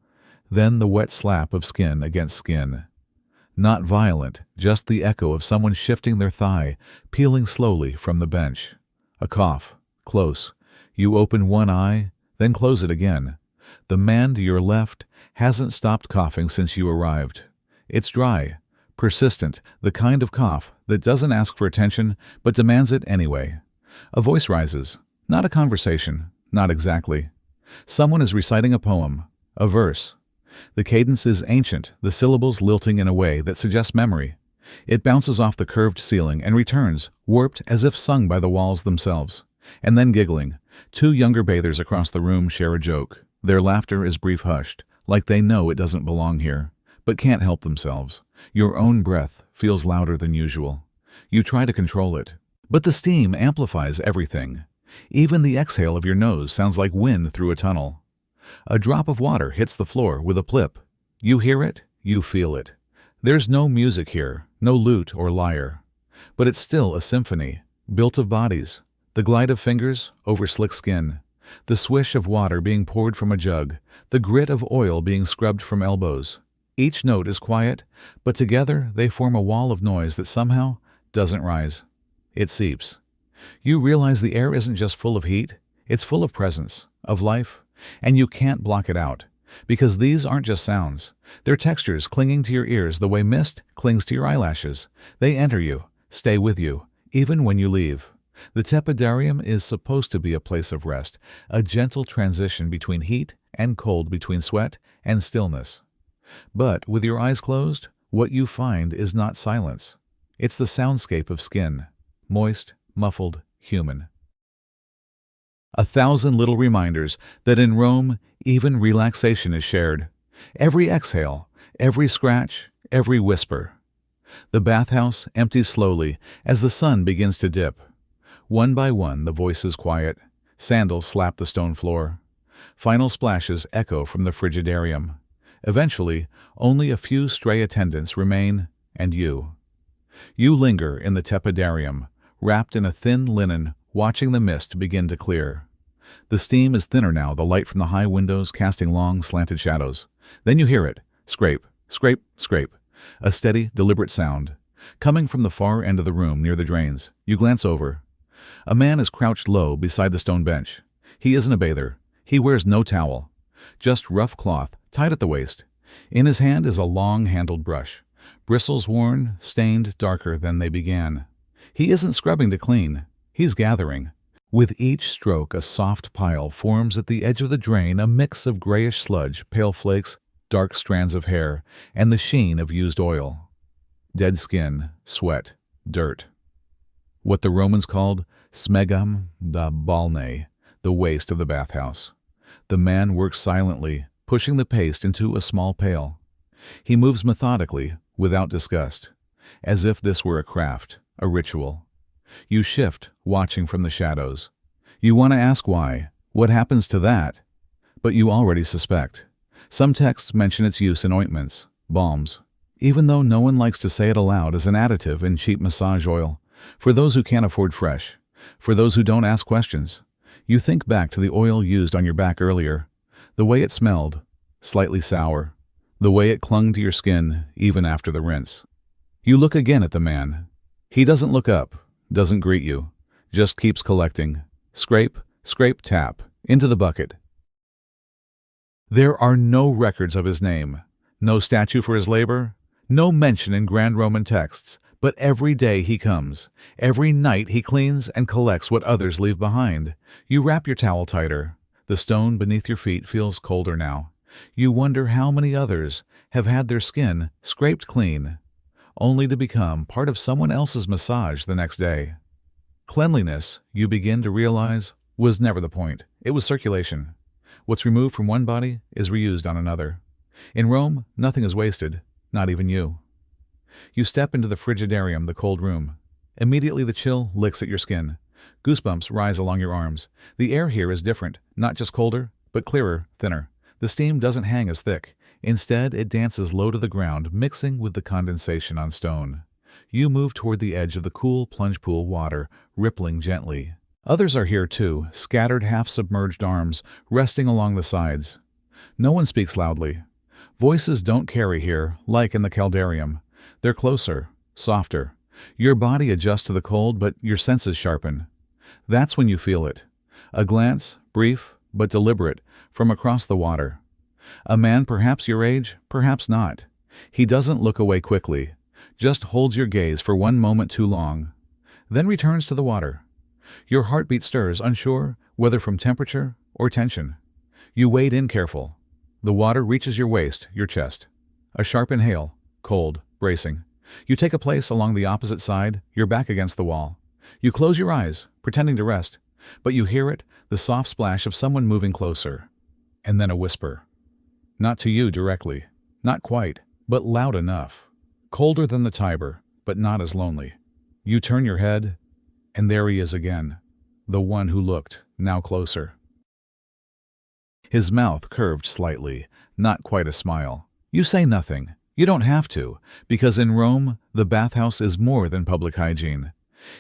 Then the wet slap of skin against skin. Not violent, just the echo of someone shifting their thigh, peeling slowly from the bench. A cough. Close. You open one eye, then close it again. The man to your left hasn't stopped coughing since you arrived. It's dry, persistent, the kind of cough that doesn't ask for attention but demands it anyway. A voice rises. Not a conversation, not exactly. Someone is reciting a poem, a verse. The cadence is ancient, the syllables lilting in a way that suggests memory. It bounces off the curved ceiling and returns, warped as if sung by the walls themselves. And then giggling. Two younger bathers across the room share a joke. Their laughter is brief hushed, like they know it doesn't belong here, but can't help themselves. Your own breath feels louder than usual. You try to control it, but the steam amplifies everything. Even the exhale of your nose sounds like wind through a tunnel. A drop of water hits the floor with a plip. You hear it, you feel it. There's no music here, no lute or lyre. But it's still a symphony, built of bodies. The glide of fingers over slick skin. The swish of water being poured from a jug. The grit of oil being scrubbed from elbows. Each note is quiet, but together they form a wall of noise that somehow doesn't rise. It seeps. You realize the air isn't just full of heat, it's full of presence, of life, and you can't block it out. Because these aren't just sounds. They're textures clinging to your ears the way mist clings to your eyelashes. They enter you, stay with you, even when you leave. The tepidarium is supposed to be a place of rest, a gentle transition between heat and cold, between sweat and stillness. But with your eyes closed, what you find is not silence. It's the soundscape of skin, moist, muffled, human. 1,000 little reminders that in Rome, even relaxation is shared. Every exhale, every scratch, every whisper. The bathhouse empties slowly as the sun begins to dip. One by one, the voices quiet. Sandals slap the stone floor. Final splashes echo from the frigidarium. Eventually, only a few stray attendants remain, and you. You linger in the tepidarium, wrapped in a thin linen, watching the mist begin to clear. The steam is thinner now, the light from the high windows casting long, slanted shadows. Then you hear it. Scrape, scrape, scrape. A steady, deliberate sound. Coming from the far end of the room near the drains. You glance over. A man is crouched low beside the stone bench. He isn't a bather. He wears no towel. Just rough cloth, tied at the waist. In his hand is a long-handled brush. Bristles worn, stained darker than they began. He isn't scrubbing to clean. He's gathering. With each stroke, a soft pile forms at the edge of the drain, a mix of grayish sludge, pale flakes, dark strands of hair, and the sheen of used oil. Dead skin, sweat, dirt. What the Romans called smegam da balne, the waste of the bathhouse. The man works silently, pushing the paste into a small pail. He moves methodically, without disgust, as if this were a craft, a ritual. You shift, watching from the shadows. You want to ask why, what happens to that? But you already suspect. Some texts mention its use in ointments, balms, even though no one likes to say it aloud as an additive in cheap massage oil, for those who can't afford fresh, for those who don't ask questions. You think back to the oil used on your back earlier, the way it smelled, slightly sour, the way it clung to your skin even after the rinse. You look again at the man. He doesn't look up, doesn't greet you, just keeps collecting. Scrape, scrape, tap, into the bucket. There are no records of his name, no statue for his labor, no mention in grand Roman texts, but every day he comes. Every night he cleans and collects what others leave behind. You wrap your towel tighter. The stone beneath your feet feels colder now. You wonder how many others have had their skin scraped clean, only to become part of someone else's massage the next day. Cleanliness, you begin to realize, was never the point. It was circulation. What's removed from one body is reused on another. In Rome, nothing is wasted, not even you. You step into the frigidarium, the cold room. Immediately the chill licks at your skin. Goosebumps rise along your arms. The air here is different, not just colder, but clearer, thinner. The steam doesn't hang as thick. Instead, it dances low to the ground, mixing with the condensation on stone. You move toward the edge of the cool plunge pool water, rippling gently. Others are here too, scattered half-submerged arms, resting along the sides. No one speaks loudly. Voices don't carry here, like in the caldarium. They're closer, softer. Your body adjusts to the cold, but your senses sharpen. That's when you feel it. A glance, brief, but deliberate, from across the water. A man perhaps your age, perhaps not. He doesn't look away quickly, just holds your gaze for one moment too long, then returns to the water. Your heartbeat stirs, unsure whether from temperature or tension. You wade in careful. The water reaches your waist, your chest. A sharp inhale, cold, bracing. You take a place along the opposite side, your back against the wall. You close your eyes, pretending to rest, but you hear it, the soft splash of someone moving closer. And then a whisper. Not to you directly, not quite, but loud enough. Colder than the Tiber, but not as lonely. You turn your head, and there he is again, the one who looked, now closer. His mouth curved slightly, not quite a smile. You say nothing. You don't have to, because in Rome, the bathhouse is more than public hygiene.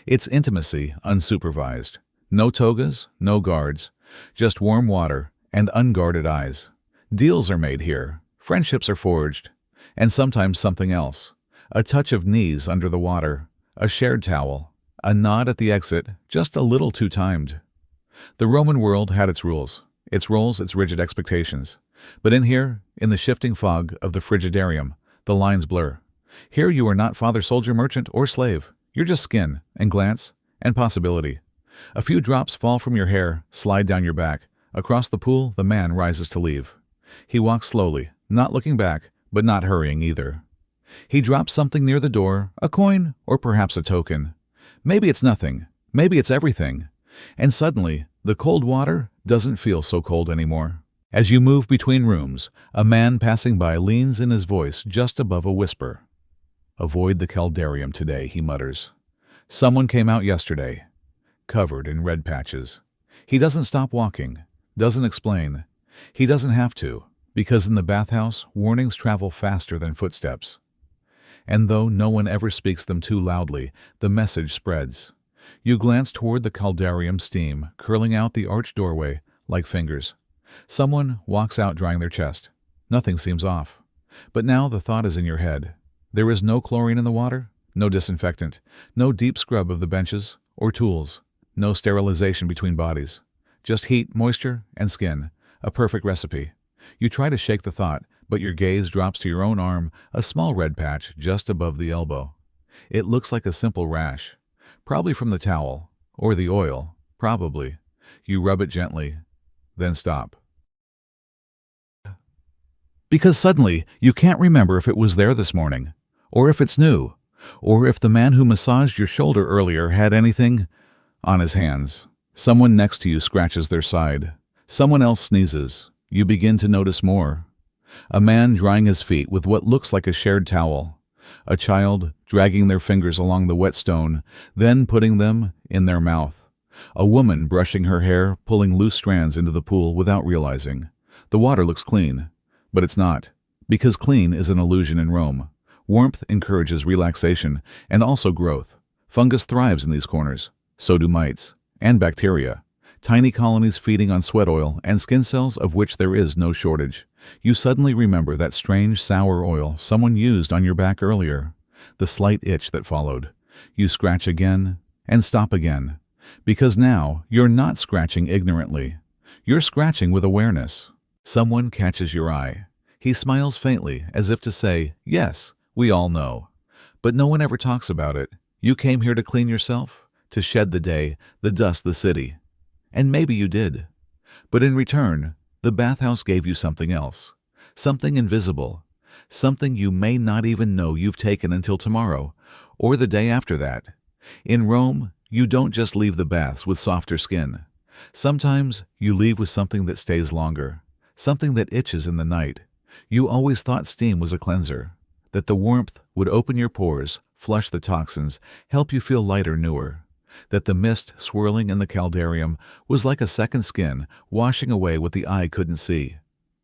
It's intimacy, unsupervised. No togas, no guards, just warm water and unguarded eyes. Deals are made here, friendships are forged, and sometimes something else. A touch of knees under the water, a shared towel, a nod at the exit, just a little too timed. The Roman world had its rules, its roles, its rigid expectations. But in here, in the shifting fog of the frigidarium, the lines blur. Here you are not father, soldier, merchant, or slave. You're just skin, and glance, and possibility. A few drops fall from your hair, slide down your back. Across the pool, the man rises to leave. He walks slowly, not looking back, but not hurrying either. He drops something near the door, a coin, or perhaps a token. Maybe it's nothing, maybe it's everything. And suddenly, the cold water doesn't feel so cold anymore. As you move between rooms, a man passing by leans in his voice just above a whisper. Avoid the caldarium today, he mutters. Someone came out yesterday, covered in red patches. He doesn't stop walking, doesn't explain. He doesn't have to, because in the bathhouse, warnings travel faster than footsteps. And though no one ever speaks them too loudly, the message spreads. You glance toward the caldarium steam, curling out the arched doorway like fingers. Someone walks out drying their chest. Nothing seems off. But now the thought is in your head. There is no chlorine in the water, no disinfectant, no deep scrub of the benches or tools, no sterilization between bodies. Just heat, moisture, and skin. A perfect recipe. You try to shake the thought, but your gaze drops to your own arm, a small red patch just above the elbow. It looks like a simple rash. Probably from the towel, or the oil, probably. You rub it gently, then stop. Because suddenly, you can't remember if it was there this morning, or if it's new, or if the man who massaged your shoulder earlier had anything on his hands. Someone next to you scratches their side. Someone else sneezes. You begin to notice more. A man drying his feet with what looks like a shared towel. A child dragging their fingers along the wet stone, then putting them in their mouth. A woman brushing her hair, pulling loose strands into the pool without realizing. The water looks clean, but it's not, because clean is an illusion in Rome. Warmth encourages relaxation and also growth. Fungus thrives in these corners. So do mites and bacteria. Tiny colonies feeding on sweat oil and skin cells of which there is no shortage. You suddenly remember that strange sour oil someone used on your back earlier. The slight itch that followed. You scratch again and stop again. Because now you're not scratching ignorantly. You're scratching with awareness. Someone catches your eye. He smiles faintly as if to say, yes, we all know. But no one ever talks about it. You came here to clean yourself, to shed the day, the dust, the city. And maybe you did. But in return, the bathhouse gave you something else. Something invisible. Something you may not even know you've taken until tomorrow, or the day after that. In Rome, you don't just leave the baths with softer skin. Sometimes you leave with something that stays longer. Something that itches in the night. You always thought steam was a cleanser. That the warmth would open your pores, flush the toxins, help you feel lighter, newer. That the mist swirling in the caldarium was like a second skin, washing away what the eye couldn't see.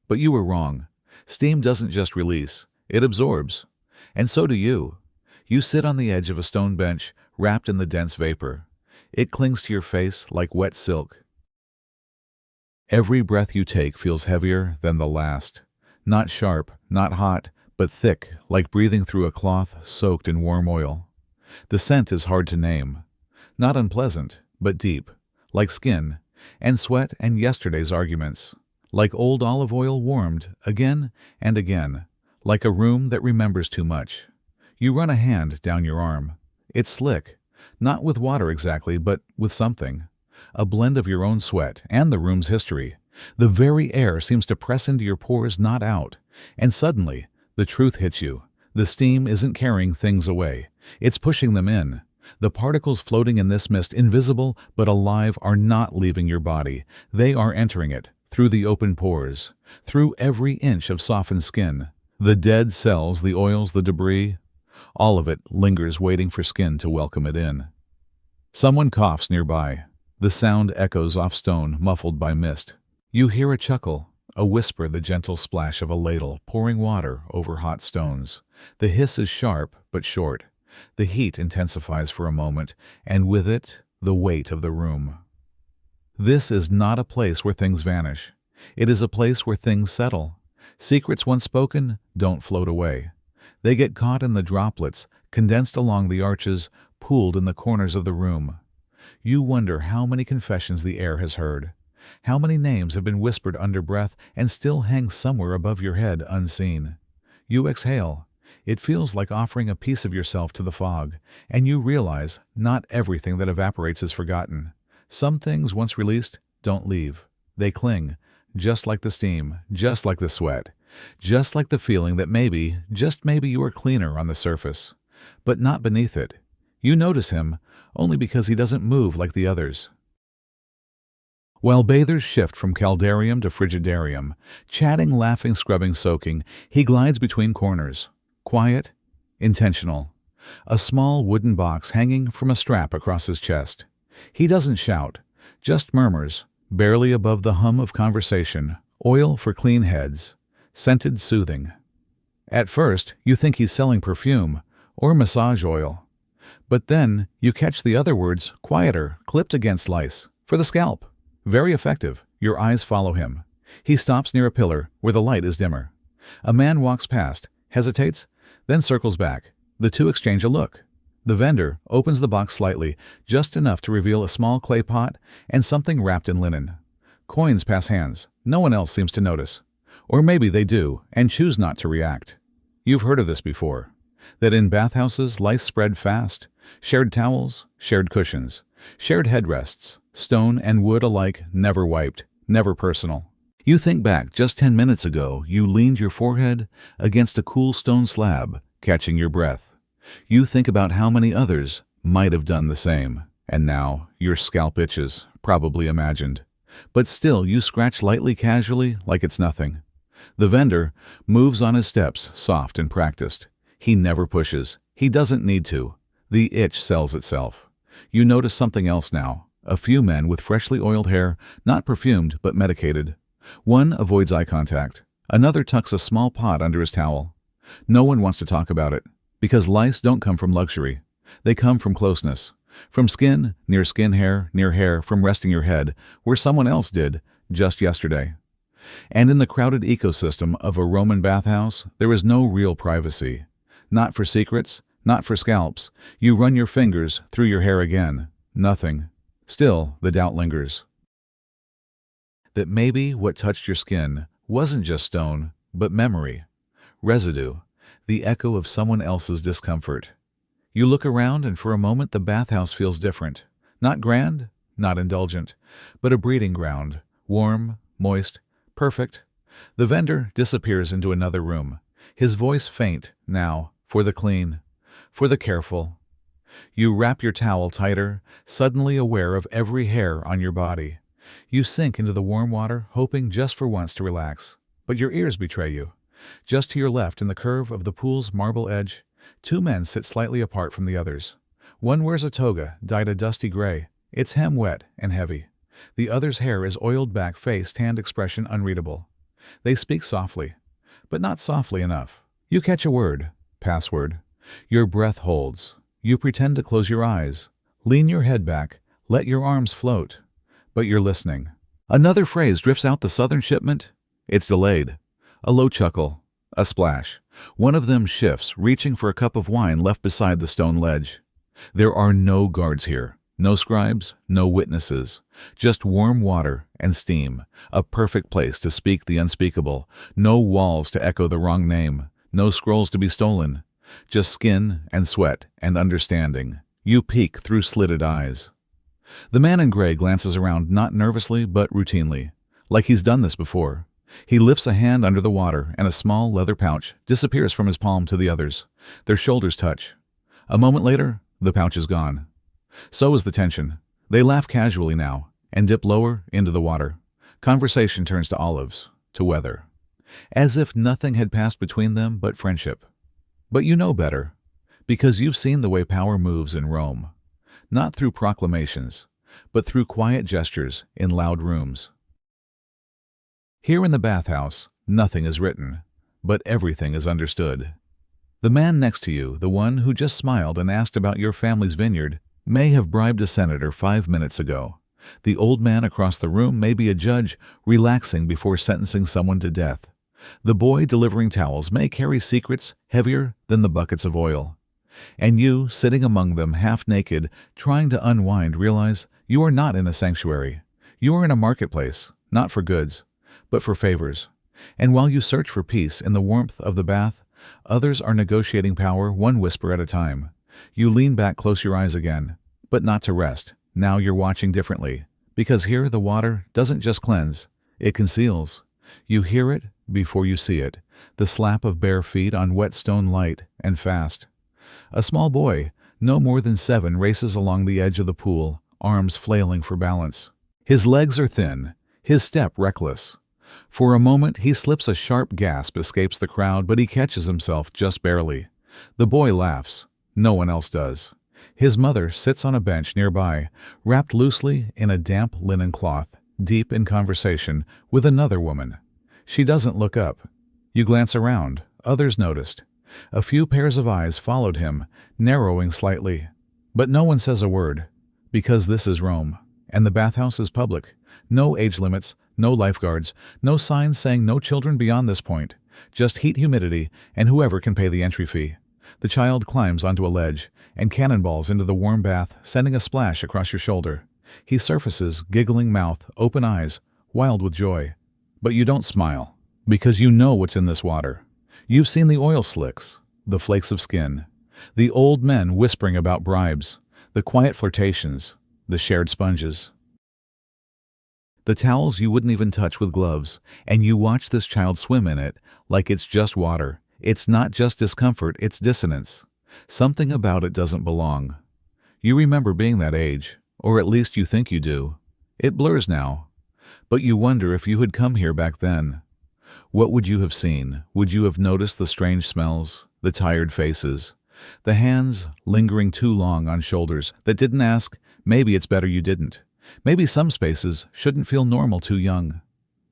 But you were wrong. Steam doesn't just release, it absorbs. And so do you. You sit on the edge of a stone bench, wrapped in the dense vapor. It clings to your face like wet silk. Every breath you take feels heavier than the last. Not sharp, not hot, but thick, like breathing through a cloth soaked in warm oil. The scent is hard to name. Not unpleasant, but deep. Like skin, and sweat and yesterday's arguments. Like old olive oil warmed again and again, like a room that remembers too much. You run a hand down your arm. It's slick, not with water exactly, but with something. A blend of your own sweat and the room's history. The very air seems to press into your pores, not out. And suddenly, the truth hits you. The steam isn't carrying things away. It's pushing them in. The particles floating in this mist, invisible but alive, are not leaving your body. They are entering it, through the open pores, through every inch of softened skin. The dead cells, the oils, the debris, all of it lingers waiting for skin to welcome it in. Someone coughs nearby. The sound echoes off stone, muffled by mist. You hear a chuckle, a whisper, the gentle splash of a ladle pouring water over hot stones. The hiss is sharp but short. The heat intensifies for a moment, and with it, the weight of the room. This is not a place where things vanish. It is a place where things settle. Secrets once spoken don't float away. They get caught in the droplets, condensed along the arches, pooled in the corners of the room. You wonder how many confessions the air has heard. How many names have been whispered under breath and still hang somewhere above your head unseen. You exhale. It feels like offering a piece of yourself to the fog, and you realize not everything that evaporates is forgotten. Some things, once released, don't leave. They cling, just like the steam, just like the sweat, just like the feeling that maybe, just maybe, you are cleaner on the surface, but not beneath it. You notice him only because he doesn't move like the others. While bathers shift from caldarium to frigidarium, chatting, laughing, scrubbing, soaking, he glides between corners. Quiet, intentional. A small wooden box hanging from a strap across his chest. He doesn't shout, just murmurs, barely above the hum of conversation. Oil for clean heads. Scented, soothing. At first, you think he's selling perfume or massage oil. But then you catch the other words, quieter, clipped against lice, for the scalp. Very effective. Your eyes follow him. He stops near a pillar where the light is dimmer. A man walks past, hesitates, then circles back. The two exchange a look. The vendor opens the box slightly, just enough to reveal a small clay pot and something wrapped in linen. Coins pass hands. No one else seems to notice. Or maybe they do, and choose not to react. You've heard of this before. That in bathhouses, lice spread fast. Shared towels, shared cushions, shared headrests, stone and wood alike, never wiped, never personal. You think back, just 10 minutes ago, you leaned your forehead against a cool stone slab, catching your breath. You think about how many others might have done the same, and now your scalp itches, probably imagined. But still you scratch lightly, casually, like it's nothing. The vendor moves on his steps, soft and practiced. He never pushes. He doesn't need to. The itch sells itself. You notice something else now. A few men with freshly oiled hair, not perfumed but medicated. One avoids eye contact. Another tucks a small pot under his towel. No one wants to talk about it, because lice don't come from luxury. They come from closeness. From skin, near hair, from resting your head, where someone else did, just yesterday. And in the crowded ecosystem of a Roman bathhouse, there is no real privacy. Not for secrets, not for scalps. You run your fingers through your hair again. Nothing. Still, the doubt lingers. That maybe what touched your skin wasn't just stone, but memory. Residue. The echo of someone else's discomfort. You look around, and for a moment the bathhouse feels different. Not grand, not indulgent, but a breeding ground. Warm, moist, perfect. The vendor disappears into another room. His voice faint, now, for the clean, for the careful. You wrap your towel tighter, suddenly aware of every hair on your body. You sink into the warm water, hoping just for once to relax. But your ears betray you. Just to your left, in the curve of the pool's marble edge, two men sit slightly apart from the others. One wears a toga, dyed a dusty gray, its hem wet and heavy. The other's hair is oiled back, face tanned, expression unreadable. They speak softly, but not softly enough. You catch a word, password. Your breath holds. You pretend to close your eyes. Lean your head back, let your arms float. But you're listening. Another phrase drifts out the southern shipment. It's delayed. A low chuckle. A splash. One of them shifts, reaching for a cup of wine left beside the stone ledge. There are no guards here. No scribes, no witnesses. Just warm water and steam. A perfect place to speak the unspeakable. No walls to echo the wrong name. No scrolls to be stolen. Just skin and sweat and understanding. You peek through slitted eyes. The man in gray glances around, not nervously but routinely, like he's done this before. He lifts a hand under the water, and a small leather pouch disappears from his palm to the others. Their shoulders touch. A moment later, the pouch is gone. So is the tension. They laugh casually now, and dip lower into the water. Conversation turns to olives, to weather. As if nothing had passed between them but friendship. But you know better, because you've seen the way power moves in Rome. Not through proclamations, but through quiet gestures in loud rooms. Here in the bathhouse, nothing is written, but everything is understood. The man next to you, the one who just smiled and asked about your family's vineyard, may have bribed a senator 5 minutes ago. The old man across the room may be a judge relaxing before sentencing someone to death. The boy delivering towels may carry secrets heavier than the buckets of oil. And you, sitting among them half naked, trying to unwind, realize you are not in a sanctuary. You are in a marketplace, not for goods, but for favors. And while you search for peace in the warmth of the bath, others are negotiating power one whisper at a time. You lean back, close your eyes again, but not to rest. Now you're watching differently, because here the water doesn't just cleanse, it conceals. You hear it before you see it, the slap of bare feet on wet stone, light and fast. A small boy, no more than 7, races along the edge of the pool, arms flailing for balance. His legs are thin, his step reckless. For a moment he slips, a sharp gasp escapes the crowd, but he catches himself just barely. The boy laughs. No one else does. His mother sits on a bench nearby, wrapped loosely in a damp linen cloth, deep in conversation with another woman. She doesn't look up. You glance around. Others noticed. A few pairs of eyes followed him, narrowing slightly. But no one says a word, because this is Rome, and the bathhouse is public. No age limits, no lifeguards, no signs saying no children beyond this point. Just heat, humidity, and whoever can pay the entry fee. The child climbs onto a ledge and cannonballs into the warm bath, sending a splash across your shoulder. He surfaces, giggling mouth, open eyes, wild with joy. But you don't smile, because you know what's in this water. You've seen the oil slicks, the flakes of skin, the old men whispering about bribes, the quiet flirtations, the shared sponges. The towels you wouldn't even touch with gloves, and you watch this child swim in it like it's just water. It's not just discomfort, it's dissonance. Something about it doesn't belong. You remember being that age, or at least you think you do. It blurs now, but you wonder if you had come here back then. What would you have seen? Would you have noticed the strange smells, the tired faces, the hands lingering too long on shoulders that didn't ask, maybe it's better you didn't. Maybe some spaces shouldn't feel normal too young.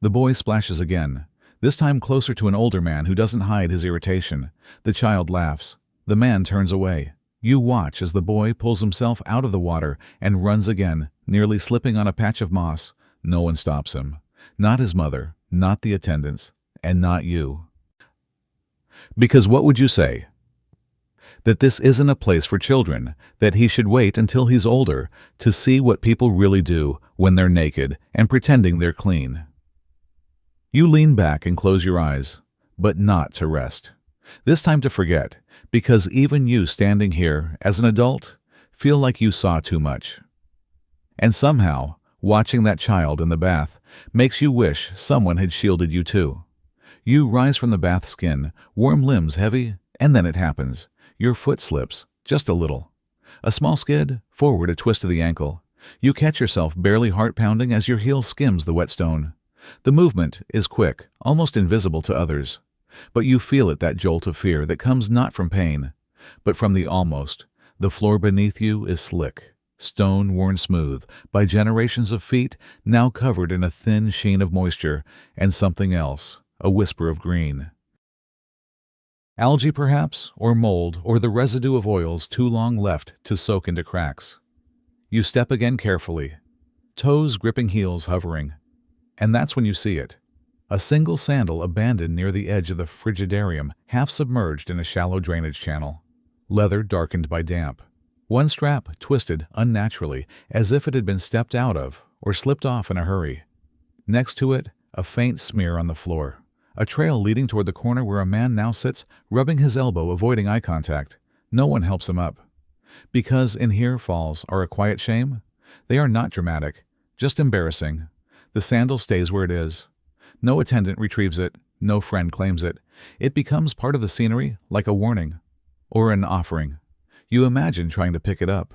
The boy splashes again, this time closer to an older man who doesn't hide his irritation. The child laughs. The man turns away. You watch as the boy pulls himself out of the water and runs again, nearly slipping on a patch of moss. No one stops him. Not his mother, not the attendants, and not you. Because what would you say? That this isn't a place for children, that he should wait until he's older to see what people really do when they're naked and pretending they're clean. You lean back and close your eyes, but not to rest. This time to forget, because even you standing here as an adult feel like you saw too much. And somehow, watching that child in the bath makes you wish someone had shielded you too. You rise from the bath skin, warm limbs heavy, and then it happens. Your foot slips, just a little. A small skid, forward a twist of the ankle. You catch yourself barely heart-pounding as your heel skims the wet stone. The movement is quick, almost invisible to others. But you feel it, that jolt of fear that comes not from pain, but from the almost. The floor beneath you is slick, stone worn smooth by generations of feet, now covered in a thin sheen of moisture and something else, a whisper of green. Algae perhaps, or mold, or the residue of oils too long left to soak into cracks. You step again carefully, toes gripping heels hovering, and that's when you see it. A single sandal abandoned near the edge of the frigidarium, half submerged in a shallow drainage channel. Leather darkened by damp. One strap twisted unnaturally, as if it had been stepped out of or slipped off in a hurry. Next to it, a faint smear on the floor. A trail leading toward the corner where a man now sits, rubbing his elbow, avoiding eye contact. No one helps him up. Because in here falls are a quiet shame. They are not dramatic, just embarrassing. The sandal stays where it is. No attendant retrieves it, no friend claims it. It becomes part of the scenery, like a warning. Or an offering. You imagine trying to pick it up.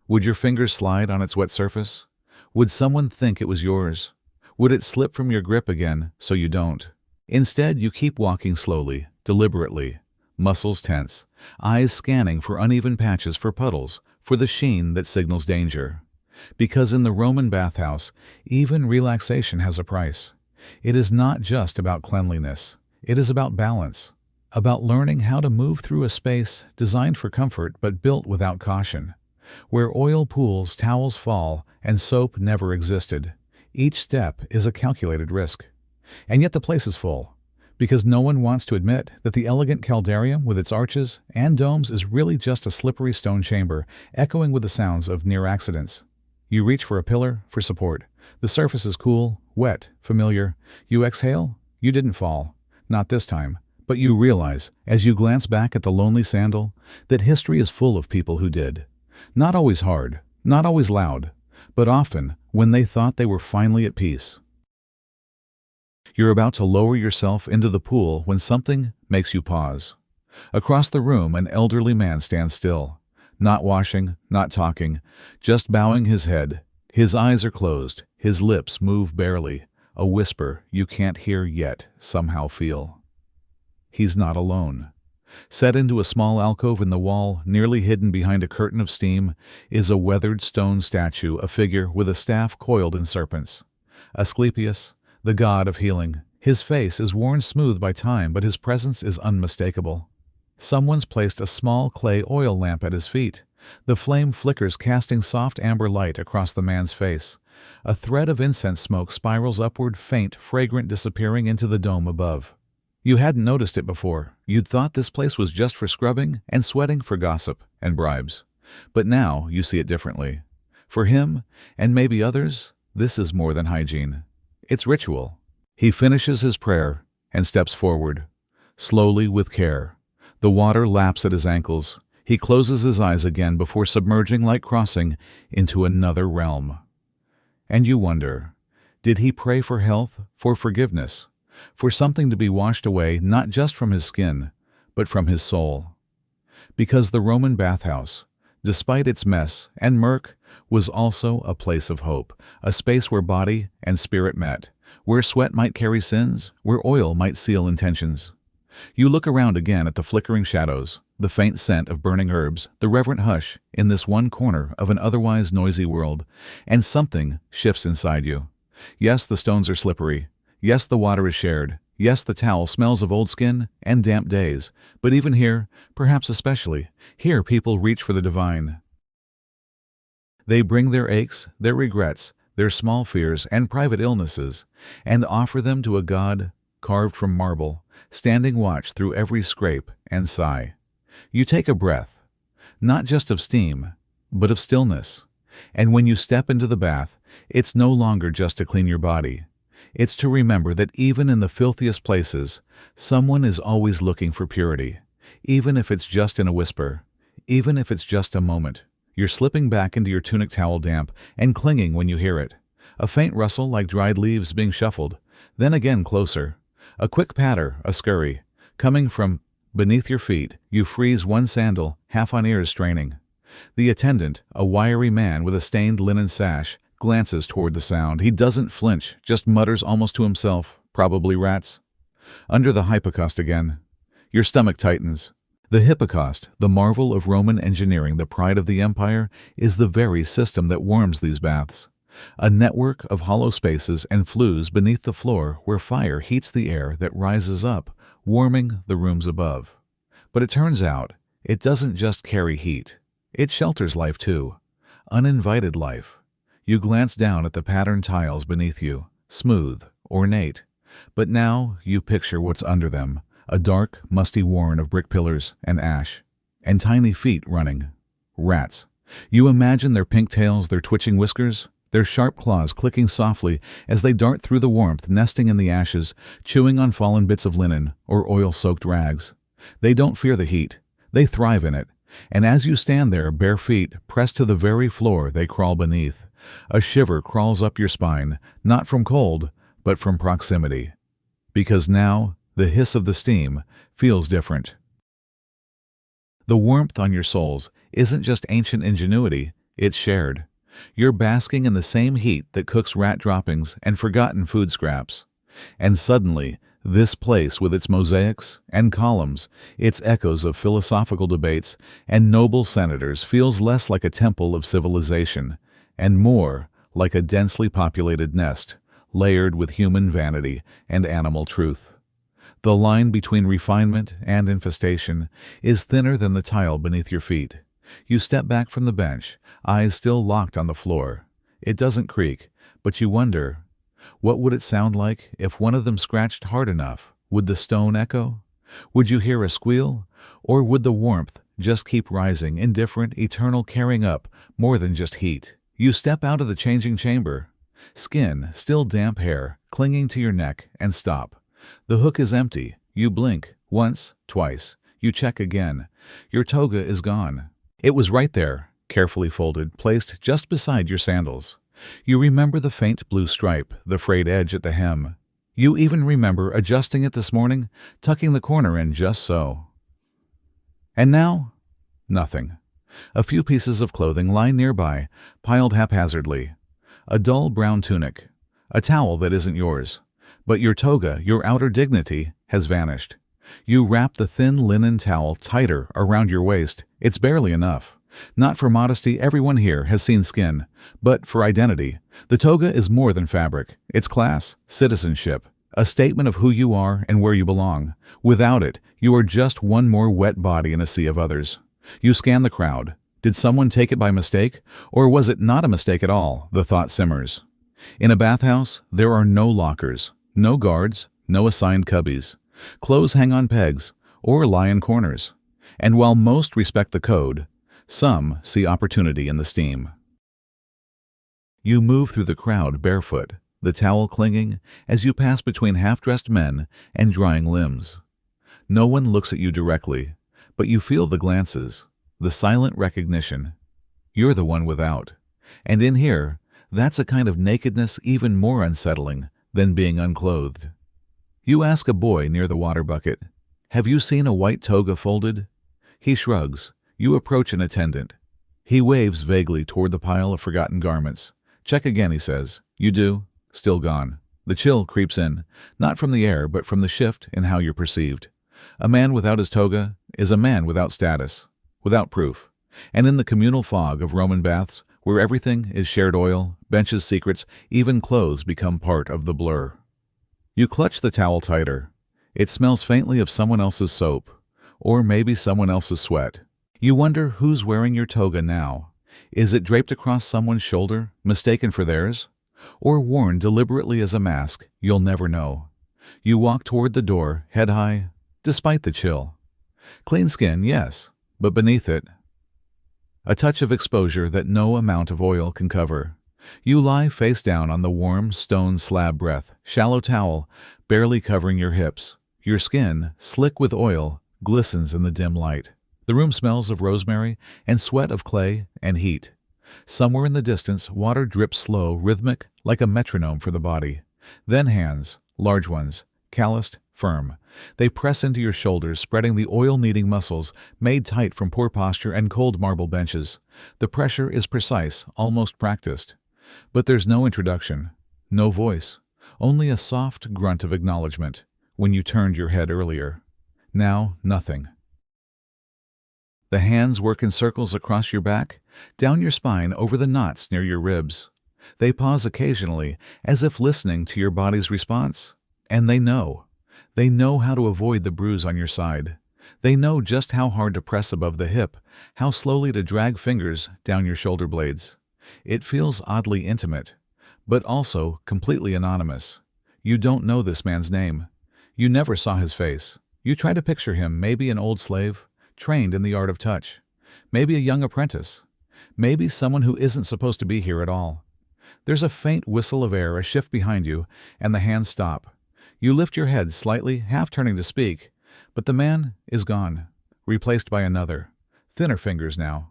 Would your fingers slide on its wet surface? Would someone think it was yours? Would it slip from your grip again, so you don't? Instead, you keep walking slowly, deliberately, muscles tense, eyes scanning for uneven patches, for puddles, for the sheen that signals danger. Because in the Roman bathhouse, even relaxation has a price. It is not just about cleanliness. It is about balance, about learning how to move through a space designed for comfort but built without caution, where oil pools, towels fall, and soap never existed. Each step is a calculated risk. And yet the place is full, because no one wants to admit that the elegant caldarium with its arches and domes is really just a slippery stone chamber, echoing with the sounds of near accidents. You reach for a pillar for support. The surface is cool, wet, familiar. You exhale. You didn't fall. Not this time. But you realize, as you glance back at the lonely sandal, that history is full of people who did. Not always hard, not always loud, but often when they thought they were finally at peace. You're about to lower yourself into the pool when something makes you pause. Across the room, an elderly man stands still, not washing, not talking, just bowing his head. His eyes are closed, his lips move barely, a whisper you can't hear yet somehow feel. He's not alone. Set into a small alcove in the wall, nearly hidden behind a curtain of steam, is a weathered stone statue, a figure with a staff coiled in serpents. Asclepius, the god of healing. His face is worn smooth by time, but his presence is unmistakable. Someone's placed a small clay oil lamp at his feet. The flame flickers, casting soft amber light across the man's face. A thread of incense smoke spirals upward, faint, fragrant, disappearing into the dome above. You hadn't noticed it before. You'd thought this place was just for scrubbing and sweating, for gossip and bribes. But now you see it differently. For him, and maybe others, this is more than hygiene. It's ritual. He finishes his prayer and steps forward, slowly with care. The water laps at his ankles. He closes his eyes again before submerging, like crossing into another realm. And you wonder, did he pray for health, for forgiveness, for something to be washed away, not just from his skin, but from his soul? Because the Roman bathhouse, despite its mess and murk, was also a place of hope, a space where body and spirit met, where sweat might carry sins, where oil might seal intentions. You look around again at the flickering shadows, the faint scent of burning herbs, the reverent hush in this one corner of an otherwise noisy world, and something shifts inside you. Yes, the stones are slippery. Yes, the water is shared. Yes, the towel smells of old skin and damp days. But even here, perhaps especially, here people reach for the divine. They bring their aches, their regrets, their small fears and private illnesses, and offer them to a God carved from marble, standing watch through every scrape and sigh. You take a breath, not just of steam, but of stillness. And when you step into the bath, it's no longer just to clean your body. It's to remember that even in the filthiest places, someone is always looking for purity, even if it's just in a whisper, even if it's just a moment. You're slipping back into your tunic, towel damp and clinging when you hear it. A faint rustle like dried leaves being shuffled, then again closer. A quick patter, a scurry, coming from beneath your feet. You freeze, one sandal, half on ears, straining. The attendant, a wiry man with a stained linen sash, glances toward the sound. He doesn't flinch, just mutters almost to himself, probably rats. Under the hypocaust again. Your stomach tightens. The hypocaust, the marvel of Roman engineering, the pride of the empire, is the very system that warms these baths. A network of hollow spaces and flues beneath the floor where fire heats the air that rises up, warming the rooms above. But it turns out, it doesn't just carry heat. It shelters life too. Uninvited life. You glance down at the patterned tiles beneath you, smooth, ornate. But now you picture what's under them, a dark, musty warren of brick pillars and ash, and tiny feet running. Rats. You imagine their pink tails, their twitching whiskers, their sharp claws clicking softly as they dart through the warmth, nesting in the ashes, chewing on fallen bits of linen or oil-soaked rags. They don't fear the heat. They thrive in it. And as you stand there, bare feet, pressed to the very floor they crawl beneath, a shiver crawls up your spine, not from cold, but from proximity. Because now, the hiss of the steam feels different. The warmth on your soles isn't just ancient ingenuity, it's shared. You're basking in the same heat that cooks rat droppings and forgotten food scraps. And suddenly, this place with its mosaics and columns, its echoes of philosophical debates and noble senators feels less like a temple of civilization and more like a densely populated nest, layered with human vanity and animal truth. The line between refinement and infestation is thinner than the tile beneath your feet. You step back from the bench, eyes still locked on the floor. It doesn't creak, but you wonder, what would it sound like if one of them scratched hard enough? Would the stone echo? Would you hear a squeal? Or would the warmth just keep rising, indifferent, eternal, carrying up more than just heat? You step out of the changing chamber. Skin, still damp hair, clinging to your neck, and stop. The hook is empty. You blink. Once, twice. You check again. Your toga is gone. It was right there, carefully folded, placed just beside your sandals. You remember the faint blue stripe, the frayed edge at the hem. You even remember adjusting it this morning, tucking the corner in just so. And now, nothing. A few pieces of clothing lie nearby, piled haphazardly. A dull brown tunic, a towel that isn't yours. But your toga, your outer dignity, has vanished. You wrap the thin linen towel tighter around your waist. It's barely enough. Not for modesty, everyone here has seen skin, but for identity. The toga is more than fabric. It's class, citizenship, a statement of who you are and where you belong. Without it, you are just one more wet body in a sea of others. You scan the crowd. Did someone take it by mistake? Or was it not a mistake at all? The thought simmers. In a bathhouse, there are no lockers, no guards, no assigned cubbies. Clothes hang on pegs or lie in corners. And while most respect the code, some see opportunity in the steam. You move through the crowd barefoot, the towel clinging, as you pass between half-dressed men and drying limbs. No one looks at you directly, but you feel the glances, the silent recognition. You're the one without. And in here, that's a kind of nakedness even more unsettling than being unclothed. You ask a boy near the water bucket, "Have you seen a white toga folded?" He shrugs. You approach an attendant. He waves vaguely toward the pile of forgotten garments. "Check again," he says. You do. Still gone. The chill creeps in, not from the air, but from the shift in how you're perceived. A man without his toga is a man without status, without proof. And in the communal fog of Roman baths, where everything is shared oil, benches, secrets, even clothes become part of the blur. You clutch the towel tighter. It smells faintly of someone else's soap, or maybe someone else's sweat. You wonder who's wearing your toga now. Is it draped across someone's shoulder, mistaken for theirs? Or worn deliberately as a mask? You'll never know. You walk toward the door, head high, despite the chill. Clean skin, yes, but beneath it, a touch of exposure that no amount of oil can cover. You lie face down on the warm stone slab breath, shallow towel barely covering your hips. Your skin, slick with oil, glistens in the dim light. The room smells of rosemary and sweat of clay and heat. Somewhere in the distance, water drips slow, rhythmic, like a metronome for the body. Then hands, large ones, calloused, firm. They press into your shoulders, spreading the oil-needing muscles, made tight from poor posture and cold marble benches. The pressure is precise, almost practiced. But there's no introduction, no voice, only a soft grunt of acknowledgement when you turned your head earlier. Now, nothing. The hands work in circles across your back, down your spine, over the knots near your ribs. They pause occasionally, as if listening to your body's response. And they know. They know how to avoid the bruise on your side. They know just how hard to press above the hip, how slowly to drag fingers down your shoulder blades. It feels oddly intimate, but also completely anonymous. You don't know this man's name. You never saw his face. You try to picture him, maybe an old slave, trained in the art of touch. Maybe a young apprentice. Maybe someone who isn't supposed to be here at all. There's a faint whistle of air, a shift behind you, and the hands stop. You lift your head slightly, half turning to speak, but the man is gone, replaced by another. Thinner fingers now.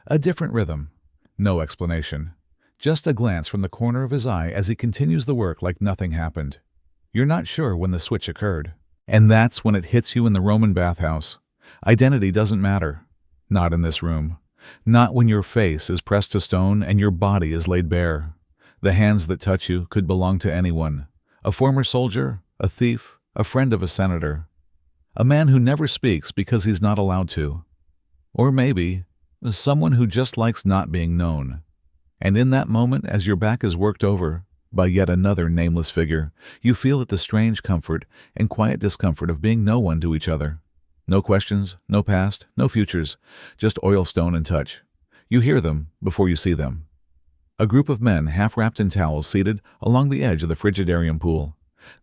A different rhythm. No explanation. Just a glance from the corner of his eye as he continues the work like nothing happened. You're not sure when the switch occurred. And that's when it hits you in the Roman bathhouse. Identity doesn't matter. Not in this room. Not when your face is pressed to stone and your body is laid bare. The hands that touch you could belong to anyone. A former soldier, a thief, a friend of a senator. A man who never speaks because he's not allowed to. Or maybe, someone who just likes not being known. And in that moment, as your back is worked over by yet another nameless figure, you feel at the strange comfort and quiet discomfort of being no one to each other. No questions, no past, no futures, just oil, stone, and touch. You hear them before you see them. A group of men, half wrapped in towels, seated along the edge of the frigidarium pool.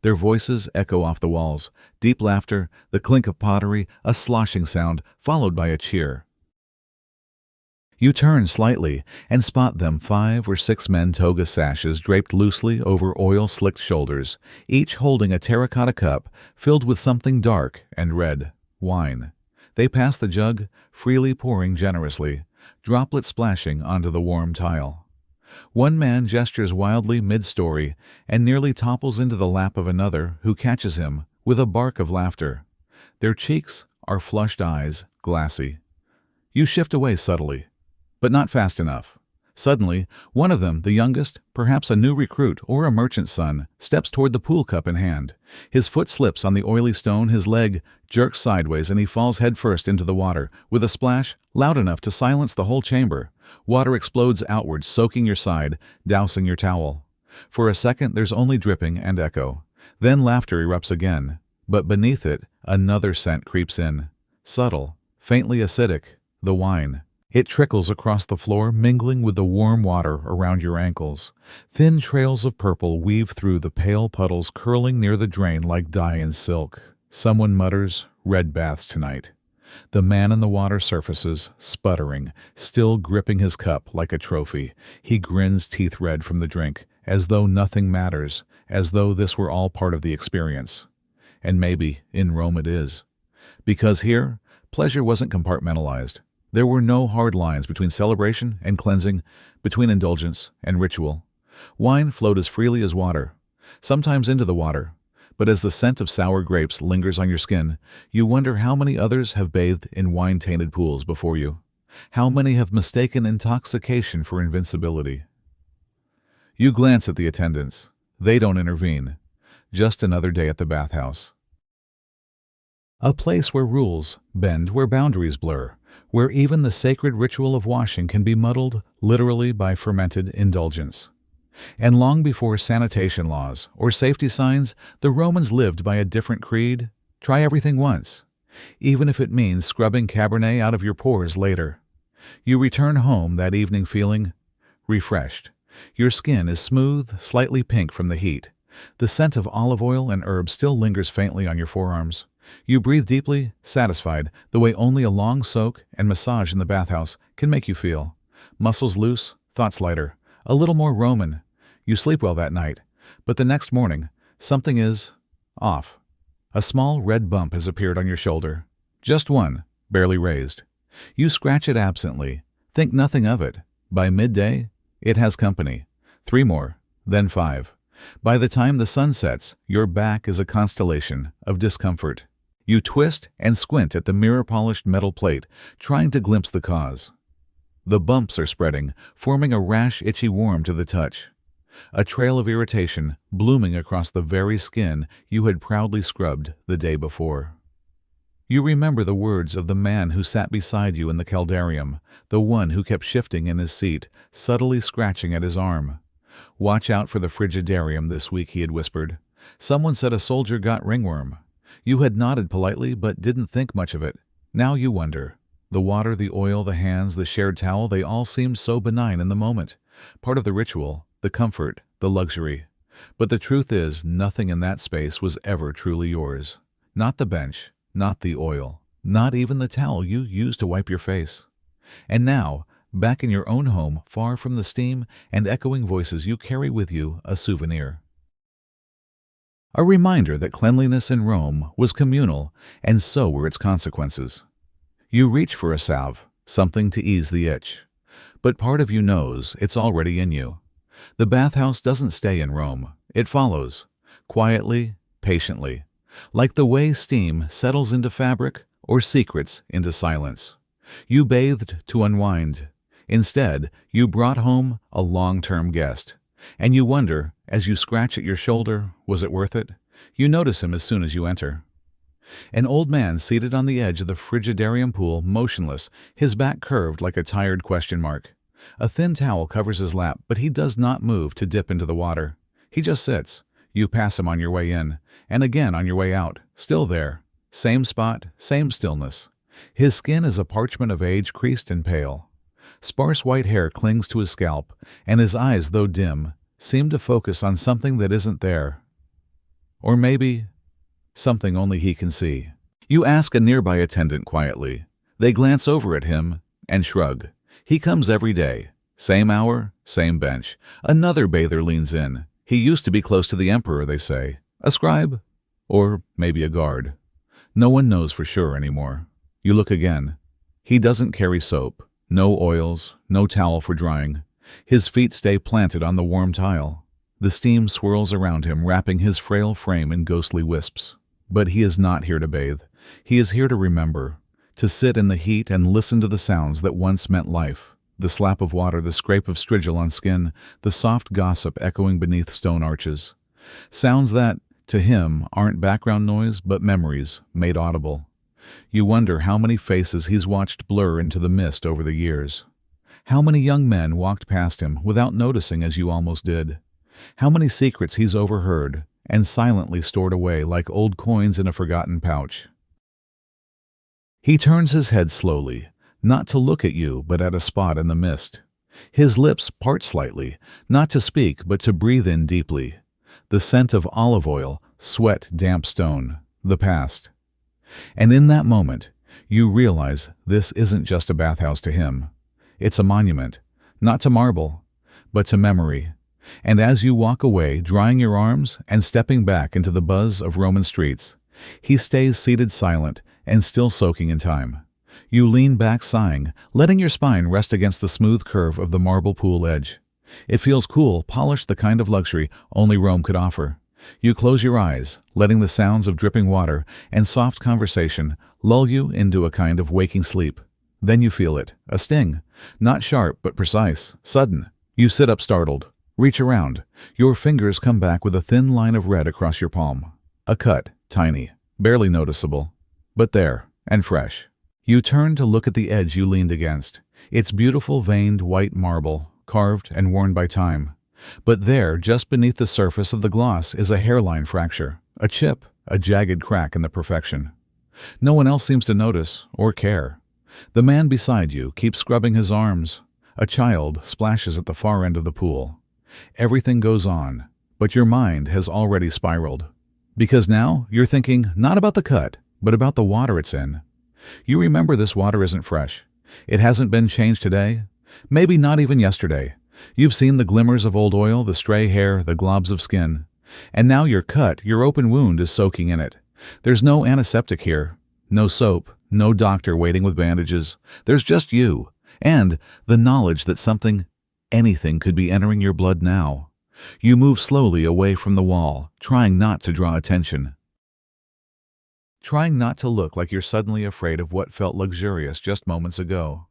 Their voices echo off the walls, deep laughter, the clink of pottery, a sloshing sound, followed by a cheer. You turn slightly and spot them 5 or 6 men toga sashes draped loosely over oil-slicked shoulders, each holding a terracotta cup filled with something dark and red, wine. They pass the jug, freely pouring generously, droplets splashing onto the warm tile. One man gestures wildly mid-story and nearly topples into the lap of another who catches him with a bark of laughter. Their cheeks are flushed eyes, glassy. You shift away subtly, but not fast enough. Suddenly, one of them, the youngest, perhaps a new recruit or a merchant's son, steps toward the pool cup in hand. His foot slips on the oily stone, his leg jerks sideways, and he falls headfirst into the water, with a splash loud enough to silence the whole chamber. Water explodes outward, soaking your side, dousing your towel. For a second there's only dripping and echo. Then laughter erupts again, but beneath it another scent creeps in. Subtle, faintly acidic, the wine. It trickles across the floor, mingling with the warm water around your ankles. Thin trails of purple weave through the pale puddles curling near the drain like dye and silk. Someone mutters, "Red baths tonight." The man in the water surfaces, sputtering, still gripping his cup like a trophy. He grins teeth red from the drink, as though nothing matters, as though this were all part of the experience. And maybe, in Rome it is. Because here, pleasure wasn't compartmentalized. There were no hard lines between celebration and cleansing, between indulgence and ritual. Wine flowed as freely as water, sometimes into the water, but as the scent of sour grapes lingers on your skin, you wonder how many others have bathed in wine-tainted pools before you. How many have mistaken intoxication for invincibility? You glance at the attendants. They don't intervene. Just another day at the bathhouse. A place where rules bend, where boundaries blur, where even the sacred ritual of washing can be muddled literally by fermented indulgence. And long before sanitation laws or safety signs, the Romans lived by a different creed. Try everything once, even if it means scrubbing Cabernet out of your pores later. You return home that evening feeling refreshed. Your skin is smooth, slightly pink from the heat. The scent of olive oil and herbs still lingers faintly on your forearms. You breathe deeply, satisfied, the way only a long soak and massage in the bathhouse can make you feel. Muscles loose, thoughts lighter, a little more Roman. You sleep well that night, but the next morning, something is off. A small red bump has appeared on your shoulder. Just one, barely raised. You scratch it absently, think nothing of it. By midday, it has company. 3 more, then 5. By the time the sun sets, your back is a constellation of discomfort. You twist and squint at the mirror-polished metal plate, trying to glimpse the cause. The bumps are spreading, forming a rash, itchy warm to the touch. A trail of irritation blooming across the very skin you had proudly scrubbed the day before. You remember the words of the man who sat beside you in the caldarium, the one who kept shifting in his seat, subtly scratching at his arm. "Watch out for the frigidarium this week," he had whispered. "Someone said a soldier got ringworm." You had nodded politely, but didn't think much of it. Now you wonder. The water, the oil, the hands, the shared towel, they all seemed so benign in the moment. Part of the ritual, the comfort, the luxury. But the truth is, nothing in that space was ever truly yours. Not the bench, not the oil, not even the towel you used to wipe your face. And now, back in your own home, far from the steam and echoing voices you carry with you, a souvenir. A reminder that cleanliness in Rome was communal, and so were its consequences. You reach for a salve, something to ease the itch. But part of you knows it's already in you. The bathhouse doesn't stay in Rome. It follows, quietly, patiently, like the way steam settles into fabric or secrets into silence. You bathed to unwind. Instead, you brought home a long-term guest. And you wonder, as you scratch at your shoulder, was it worth it? You notice him as soon as you enter. An old man seated on the edge of the frigidarium pool, motionless, his back curved like a tired question mark. A thin towel covers his lap, but he does not move to dip into the water. He just sits. You pass him on your way in, and again on your way out, still there. Same spot, same stillness. His skin is a parchment of age, creased and pale. Sparse white hair clings to his scalp, and his eyes, though dim, seem to focus on something that isn't there. Or maybe something only he can see. You ask a nearby attendant quietly. They glance over at him and shrug. He comes every day. Same hour, same bench. Another bather leans in. He used to be close to the emperor, they say. A scribe? Or maybe a guard. No one knows for sure anymore. You look again. He doesn't carry soap. No oils, no towel for drying. His feet stay planted on the warm tile. The steam swirls around him, wrapping his frail frame in ghostly wisps. But he is not here to bathe. He is here to remember, to sit in the heat and listen to the sounds that once meant life. The slap of water, the scrape of strigil on skin, the soft gossip echoing beneath stone arches. Sounds that, to him, aren't background noise, but memories, made audible. You wonder how many faces he's watched blur into the mist over the years. How many young men walked past him without noticing as you almost did. How many secrets he's overheard and silently stored away like old coins in a forgotten pouch. He turns his head slowly, not to look at you but at a spot in the mist. His lips part slightly, not to speak but to breathe in deeply. The scent of olive oil, sweat, damp stone, the past. And in that moment, you realize this isn't just a bathhouse to him. It's a monument, not to marble, but to memory. And as you walk away, drying your arms and stepping back into the buzz of Roman streets, he stays seated silent and still soaking in time. You lean back sighing, letting your spine rest against the smooth curve of the marble pool edge. It feels cool, polished, the kind of luxury only Rome could offer. You close your eyes, letting the sounds of dripping water and soft conversation lull you into a kind of waking sleep. Then you feel it, a sting, not sharp but precise, sudden. You sit up startled, reach around. Your fingers come back with a thin line of red across your palm. A cut, tiny, barely noticeable, but there, and fresh. You turn to look at the edge you leaned against. It's beautiful veined white marble, carved and worn by time. But there, just beneath the surface of the gloss, is a hairline fracture, a chip, a jagged crack in the perfection. No one else seems to notice or care. The man beside you keeps scrubbing his arms. A child splashes at the far end of the pool. Everything goes on, but your mind has already spiraled. Because now you're thinking not about the cut, but about the water it's in. You remember this water isn't fresh. It hasn't been changed today, maybe not even yesterday. You've seen the glimmers of old oil, the stray hair, the globs of skin. And now your cut, your open wound is soaking in it. There's no antiseptic here, no soap, no doctor waiting with bandages. There's just you, and the knowledge that something, anything could be entering your blood now. You move slowly away from the wall, trying not to draw attention. Trying not to look like you're suddenly afraid of what felt luxurious just moments ago.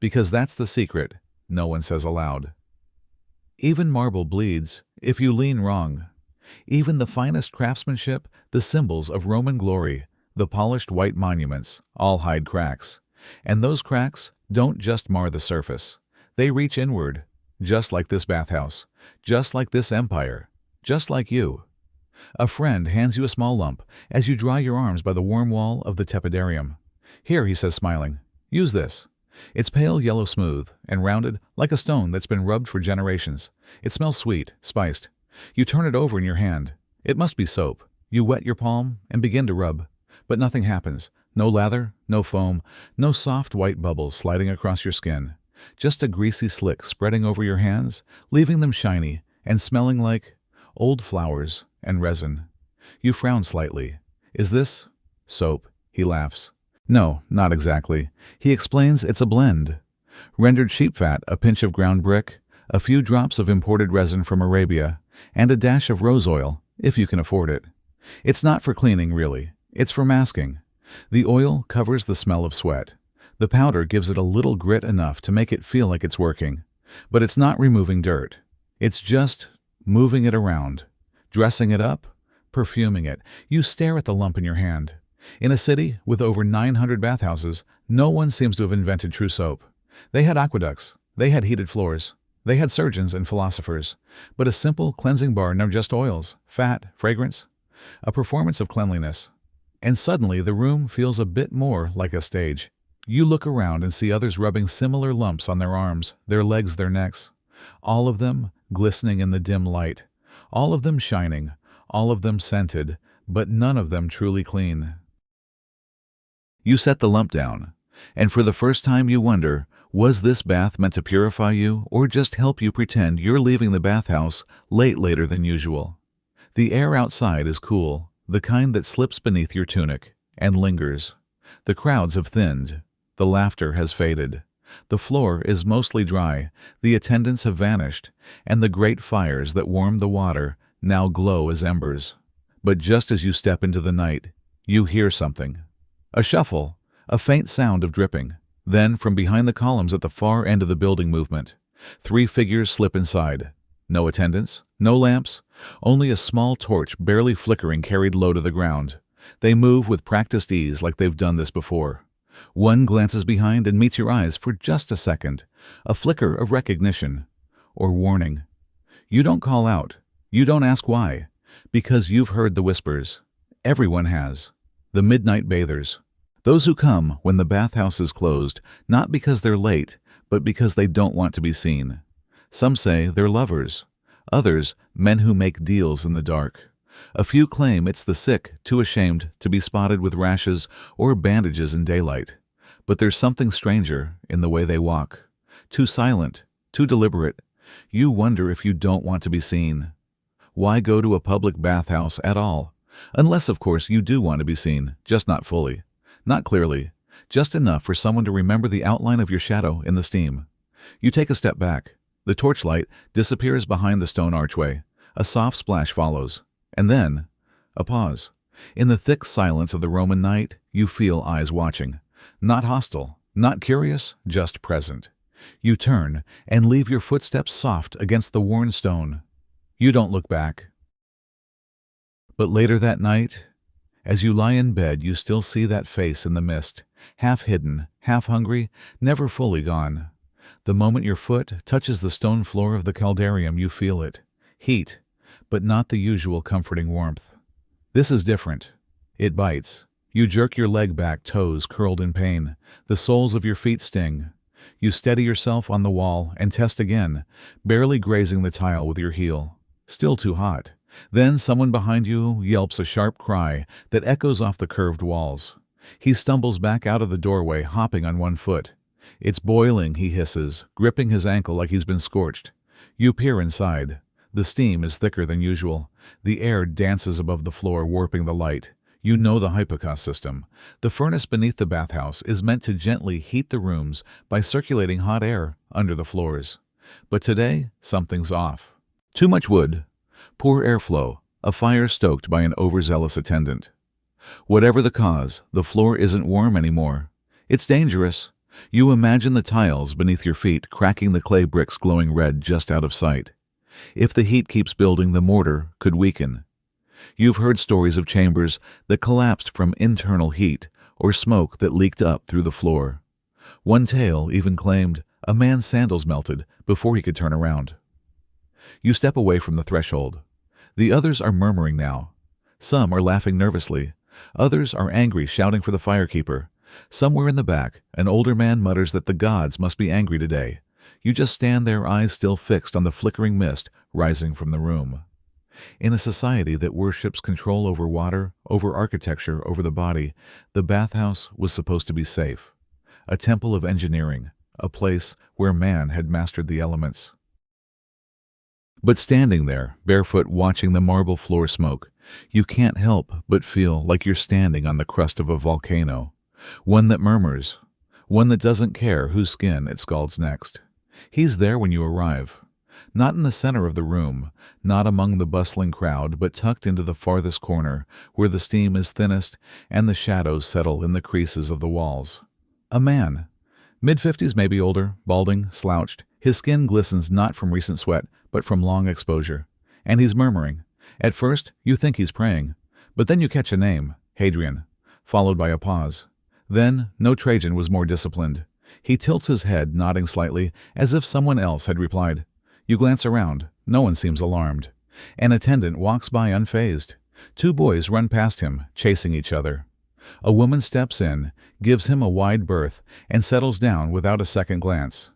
Because that's the secret no one says aloud. Even marble bleeds if you lean wrong. Even the finest craftsmanship, the symbols of Roman glory, the polished white monuments, all hide cracks. And those cracks don't just mar the surface. They reach inward, just like this bathhouse, just like this empire, just like you. A friend hands you a small lump as you dry your arms by the warm wall of the tepidarium. Here, he says, smiling, use this. It's pale yellow smooth and rounded like a stone that's been rubbed for generations. It smells sweet, spiced. You turn it over in your hand. It must be soap. You wet your palm and begin to rub. But nothing happens. No lather, no foam, no soft white bubbles sliding across your skin. Just a greasy slick spreading over your hands, leaving them shiny and smelling like old flowers and resin. You frown slightly. Is this soap? He laughs. No, not exactly. He explains it's a blend. Rendered sheep fat, a pinch of ground brick, a few drops of imported resin from Arabia, and a dash of rose oil, if you can afford it. It's not for cleaning, really. It's for masking. The oil covers the smell of sweat. The powder gives it a little grit enough to make it feel like it's working. But it's not removing dirt. It's just moving it around, dressing it up, perfuming it. You stare at the lump in your hand. In a city with over 900 bathhouses, no one seems to have invented true soap. They had aqueducts. They had heated floors. They had surgeons and philosophers. But a simple cleansing bar, no just oils, fat, fragrance, a performance of cleanliness. And suddenly the room feels a bit more like a stage. You look around and see others rubbing similar lumps on their arms, their legs, their necks. All of them glistening in the dim light. All of them shining. All of them scented, but none of them truly clean. You set the lump down, and for the first time you wonder, was this bath meant to purify you or just help you pretend you're leaving the bathhouse later than usual? The air outside is cool, the kind that slips beneath your tunic and lingers. The crowds have thinned. The laughter has faded. The floor is mostly dry, the attendants have vanished, and the great fires that warmed the water now glow as embers. But just as you step into the night, you hear something. A shuffle, a faint sound of dripping. Then, from behind the columns at the far end of the building movement, 3 figures slip inside. No attendants, no lamps, only a small torch barely flickering carried low to the ground. They move with practiced ease like they've done this before. One glances behind and meets your eyes for just a second, a flicker of recognition or warning. You don't call out. You don't ask why, because you've heard the whispers. Everyone has. The midnight bathers. Those who come when the bathhouse is closed, not because they're late, but because they don't want to be seen. Some say they're lovers. Others, men who make deals in the dark. A few claim it's the sick, too ashamed to be spotted with rashes or bandages in daylight. But there's something stranger in the way they walk. Too silent, too deliberate. You wonder if you don't want to be seen. Why go to a public bathhouse at all? Unless, of course, you do want to be seen, just not fully. Not clearly. Just enough for someone to remember the outline of your shadow in the steam. You take a step back. The torchlight disappears behind the stone archway. A soft splash follows. And then, a pause. In the thick silence of the Roman night, you feel eyes watching. Not hostile, not curious, just present. You turn and leave your footsteps soft against the worn stone. You don't look back. But later that night, as you lie in bed, you still see that face in the mist, half hidden, half hungry, never fully gone. The moment your foot touches the stone floor of the caldarium, you feel it. Heat, but not the usual comforting warmth. This is different. It bites. You jerk your leg back, toes curled in pain. The soles of your feet sting. You steady yourself on the wall and test again, barely grazing the tile with your heel. Still too hot. Then someone behind you yelps a sharp cry that echoes off the curved walls. He stumbles back out of the doorway, hopping on one foot. It's boiling, he hisses, gripping his ankle like he's been scorched. You peer inside. The steam is thicker than usual. The air dances above the floor, warping the light. You know the hypocaust system. The furnace beneath the bathhouse is meant to gently heat the rooms by circulating hot air under the floors. But today, something's off. Too much wood. Poor airflow. A fire stoked by an overzealous attendant. Whatever the cause, the floor isn't warm anymore. It's dangerous. You imagine the tiles beneath your feet cracking, the clay bricks glowing red just out of sight. If the heat keeps building, the mortar could weaken. You've heard stories of chambers that collapsed from internal heat or smoke that leaked up through the floor. One tale even claimed a man's sandals melted before he could turn around. You step away from the threshold. The others are murmuring now. Some are laughing nervously. Others are angry, shouting for the firekeeper. Somewhere in the back, an older man mutters that the gods must be angry today. You just stand there, eyes still fixed on the flickering mist rising from the room. In a society that worships control over water, over architecture, over the body, the bathhouse was supposed to be safe. A temple of engineering, a place where man had mastered the elements. But standing there, barefoot watching the marble floor smoke, you can't help but feel like you're standing on the crust of a volcano, one that murmurs, one that doesn't care whose skin it scalds next. He's there when you arrive, not in the center of the room, not among the bustling crowd, but tucked into the farthest corner, where the steam is thinnest and the shadows settle in the creases of the walls. A man, mid-50s, maybe older, balding, slouched. His skin glistens not from recent sweat, but from long exposure. And he's murmuring. At first, you think he's praying, but then you catch a name, Hadrian, followed by a pause. Then, no Trajan was more disciplined. He tilts his head, nodding slightly, as if someone else had replied. You glance around. No one seems alarmed. An attendant walks by unfazed. Two boys run past him, chasing each other. A woman steps in, gives him a wide berth, and settles down without a second glance.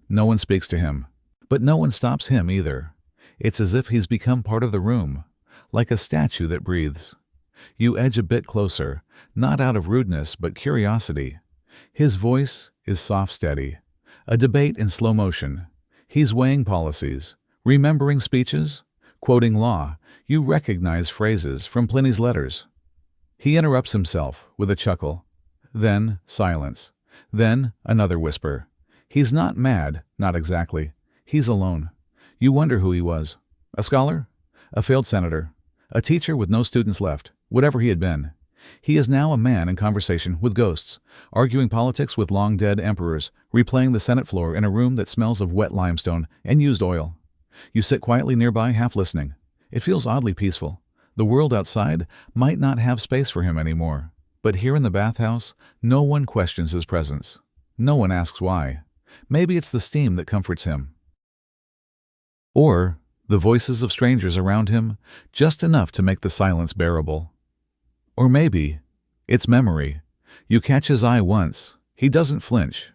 No one speaks to him. But no one stops him either. It's as if he's become part of the room, like a statue that breathes. You edge a bit closer, not out of rudeness but curiosity. His voice is soft steady, a debate in slow motion. He's weighing policies, remembering speeches, quoting law. You recognize phrases from Pliny's letters. He interrupts himself with a chuckle. Then silence. Then another whisper. He's not mad, not exactly. He's alone. You wonder who he was. A scholar? A failed senator? A teacher with no students left? Whatever he had been. He is now a man in conversation with ghosts, arguing politics with long-dead emperors, replaying the Senate floor in a room that smells of wet limestone and used oil. You sit quietly nearby, half listening. It feels oddly peaceful. The world outside might not have space for him anymore. But here in the bathhouse, no one questions his presence. No one asks why. Maybe it's the steam that comforts him. Or the voices of strangers around him, just enough to make the silence bearable. Or maybe it's memory. You catch his eye once. He doesn't flinch,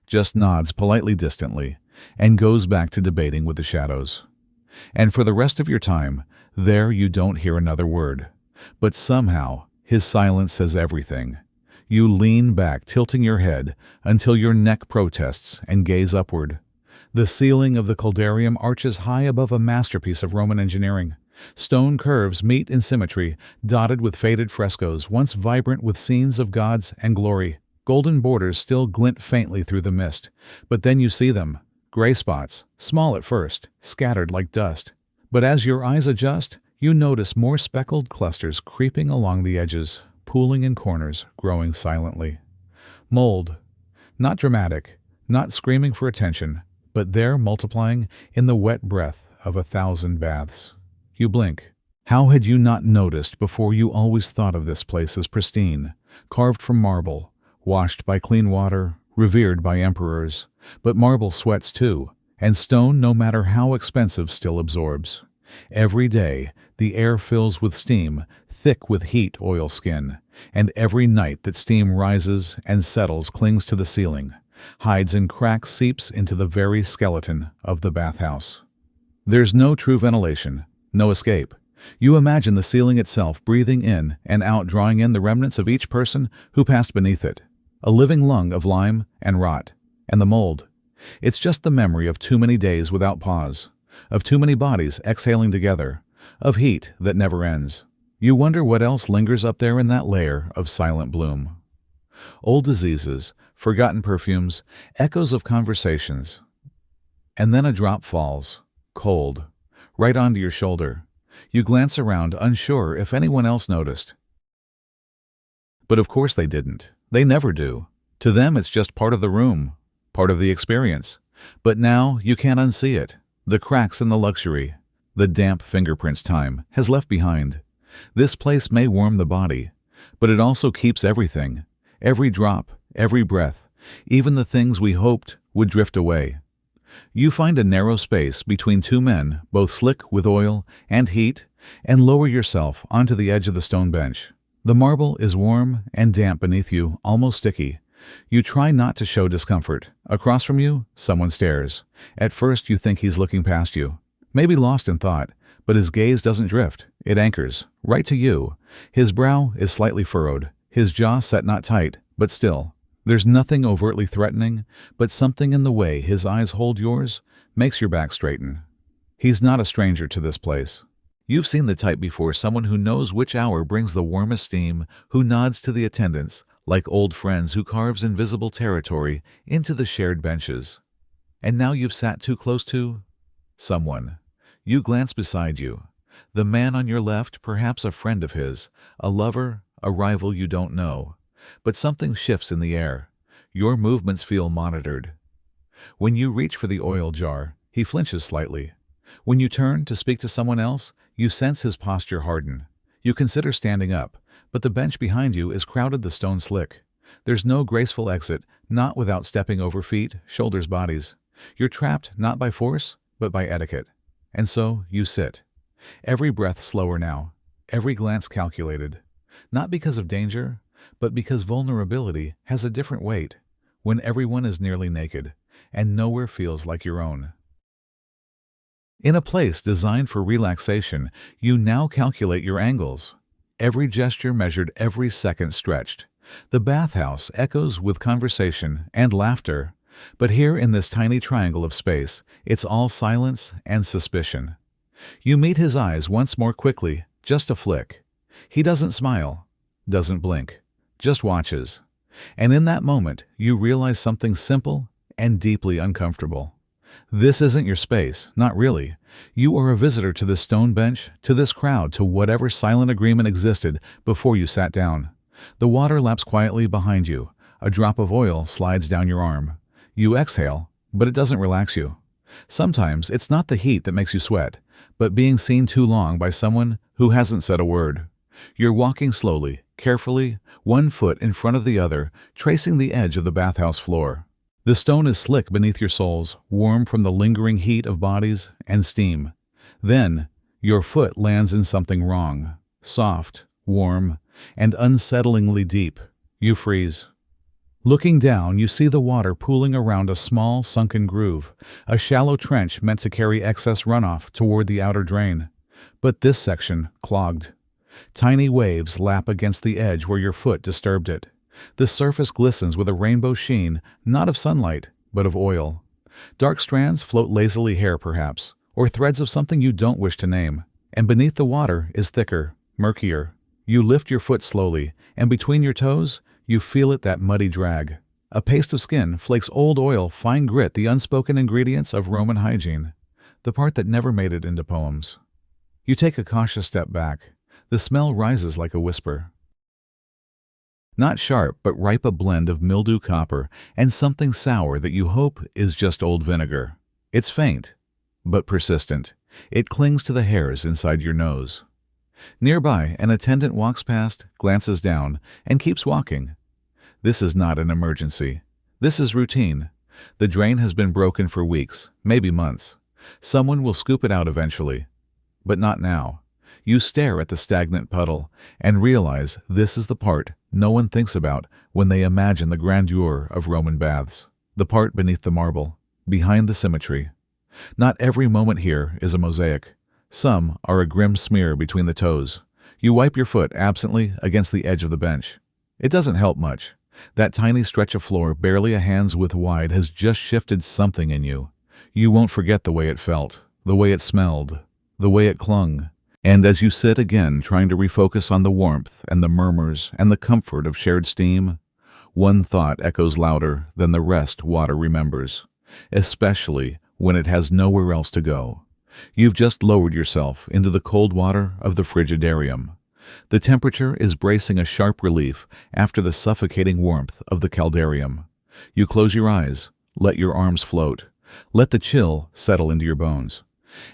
just nods politely distantly, and goes back to debating with the shadows. And for the rest of your time, there you don't hear another word. But somehow, his silence says everything. You lean back, tilting your head, until your neck protests and gaze upward. The ceiling of the caldarium arches high above a masterpiece of Roman engineering. Stone curves meet in symmetry, dotted with faded frescoes, once vibrant with scenes of gods and glory. Golden borders still glint faintly through the mist, but then you see them. Gray spots, small at first, scattered like dust. But as your eyes adjust, you notice more speckled clusters creeping along the edges, pooling in corners, growing silently. Mold. Not dramatic, not screaming for attention, but there multiplying in the wet breath of 1,000 baths. You blink. How had you not noticed before? You always thought of this place as pristine, carved from marble, washed by clean water, revered by emperors. But marble sweats too, and stone, no matter how expensive, still absorbs. Every day, the air fills with steam, thick with heat oilskin, and every night that steam rises and settles, clings to the ceiling, hides in cracks, seeps into the very skeleton of the bathhouse. There's no true ventilation, no escape. You imagine the ceiling itself breathing in and out, drawing in the remnants of each person who passed beneath it. A living lung of lime and rot, and the mold. It's just the memory of too many days without pause, of too many bodies exhaling together, of heat that never ends. You wonder what else lingers up there in that layer of silent bloom. Old diseases, forgotten perfumes, echoes of conversations. And then a drop falls, cold, right onto your shoulder. You glance around, unsure if anyone else noticed. But of course they didn't. They never do. To them it's just part of the room, part of the experience. But now you can't unsee it. The cracks in the luxury, the damp fingerprints time has left behind. This place may warm the body, but it also keeps everything, every drop, every breath, even the things we hoped would drift away. You find a narrow space between two men, both slick with oil and heat, and lower yourself onto the edge of the stone bench. The marble is warm and damp beneath you, almost sticky. You try not to show discomfort. Across from you, someone stares. At first you think he's looking past you, maybe lost in thought, but his gaze doesn't drift. It anchors, right to you. His brow is slightly furrowed, his jaw set not tight, but still. There's nothing overtly threatening, but something in the way his eyes hold yours makes your back straighten. He's not a stranger to this place. You've seen the type before, someone who knows which hour brings the warmest steam, who nods to the attendants like old friends, who carves invisible territory into the shared benches. And now you've sat too close to someone. You glance beside you. The man on your left, perhaps a friend of his, a lover, a rival you don't know. But something shifts in the air. Your movements feel monitored. When you reach for the oil jar, he flinches slightly. When you turn to speak to someone else, you sense his posture harden. You consider standing up, but the bench behind you is crowded the stone slick. There's no graceful exit, not without stepping over feet, shoulders, bodies. You're trapped not by force, but by etiquette. And so you sit. Every breath slower now, every glance calculated. Not because of danger, but because vulnerability has a different weight when everyone is nearly naked and nowhere feels like your own. In a place designed for relaxation, you now calculate your angles. Every gesture measured, every second stretched. The bathhouse echoes with conversation and laughter, but here in this tiny triangle of space, it's all silence and suspicion. You meet his eyes once more quickly, just a flick. He doesn't smile, doesn't blink, just watches. And in that moment, you realize something simple and deeply uncomfortable. This isn't your space, not really. You are a visitor to this stone bench, to this crowd, to whatever silent agreement existed before you sat down. The water laps quietly behind you. A drop of oil slides down your arm. You exhale, but it doesn't relax you. Sometimes it's not the heat that makes you sweat, but being seen too long by someone who hasn't said a word. You're walking slowly, carefully, one foot in front of the other, tracing the edge of the bathhouse floor. The stone is slick beneath your soles, warm from the lingering heat of bodies and steam. Then, your foot lands in something wrong, soft, warm, and unsettlingly deep. You freeze. Looking down, you see the water pooling around a small, sunken groove, a shallow trench meant to carry excess runoff toward the outer drain. But this section clogged. Tiny waves lap against the edge where your foot disturbed it. The surface glistens with a rainbow sheen, not of sunlight, but of oil. Dark strands float lazily, hair perhaps, or threads of something you don't wish to name. And beneath the water is thicker, murkier. You lift your foot slowly, and between your toes, you feel it, that muddy drag. A paste of skin, flakes, old oil, fine grit, the unspoken ingredients of Roman hygiene. The part that never made it into poems. You take a cautious step back. The smell rises like a whisper. Not sharp, but ripe, a blend of mildew, copper, and something sour that you hope is just old vinegar. It's faint, but persistent. It clings to the hairs inside your nose. Nearby, an attendant walks past, glances down, and keeps walking. This is not an emergency. This is routine. The drain has been broken for weeks, maybe months. Someone will scoop it out eventually. But not now. You stare at the stagnant puddle and realize this is the part no one thinks about when they imagine the grandeur of Roman baths. The part beneath the marble, behind the symmetry. Not every moment here is a mosaic. Some are a grim smear between the toes. You wipe your foot absently against the edge of the bench. It doesn't help much. That tiny stretch of floor, barely a hand's width wide, has just shifted something in you. You won't forget the way it felt, the way it smelled, the way it clung. And as you sit again, trying to refocus on the warmth and the murmurs and the comfort of shared steam, one thought echoes louder than the rest water remembers, especially when it has nowhere else to go. You've just lowered yourself into the cold water of the frigidarium. The temperature is bracing a sharp relief after the suffocating warmth of the caldarium. You close your eyes, let your arms float, let the chill settle into your bones.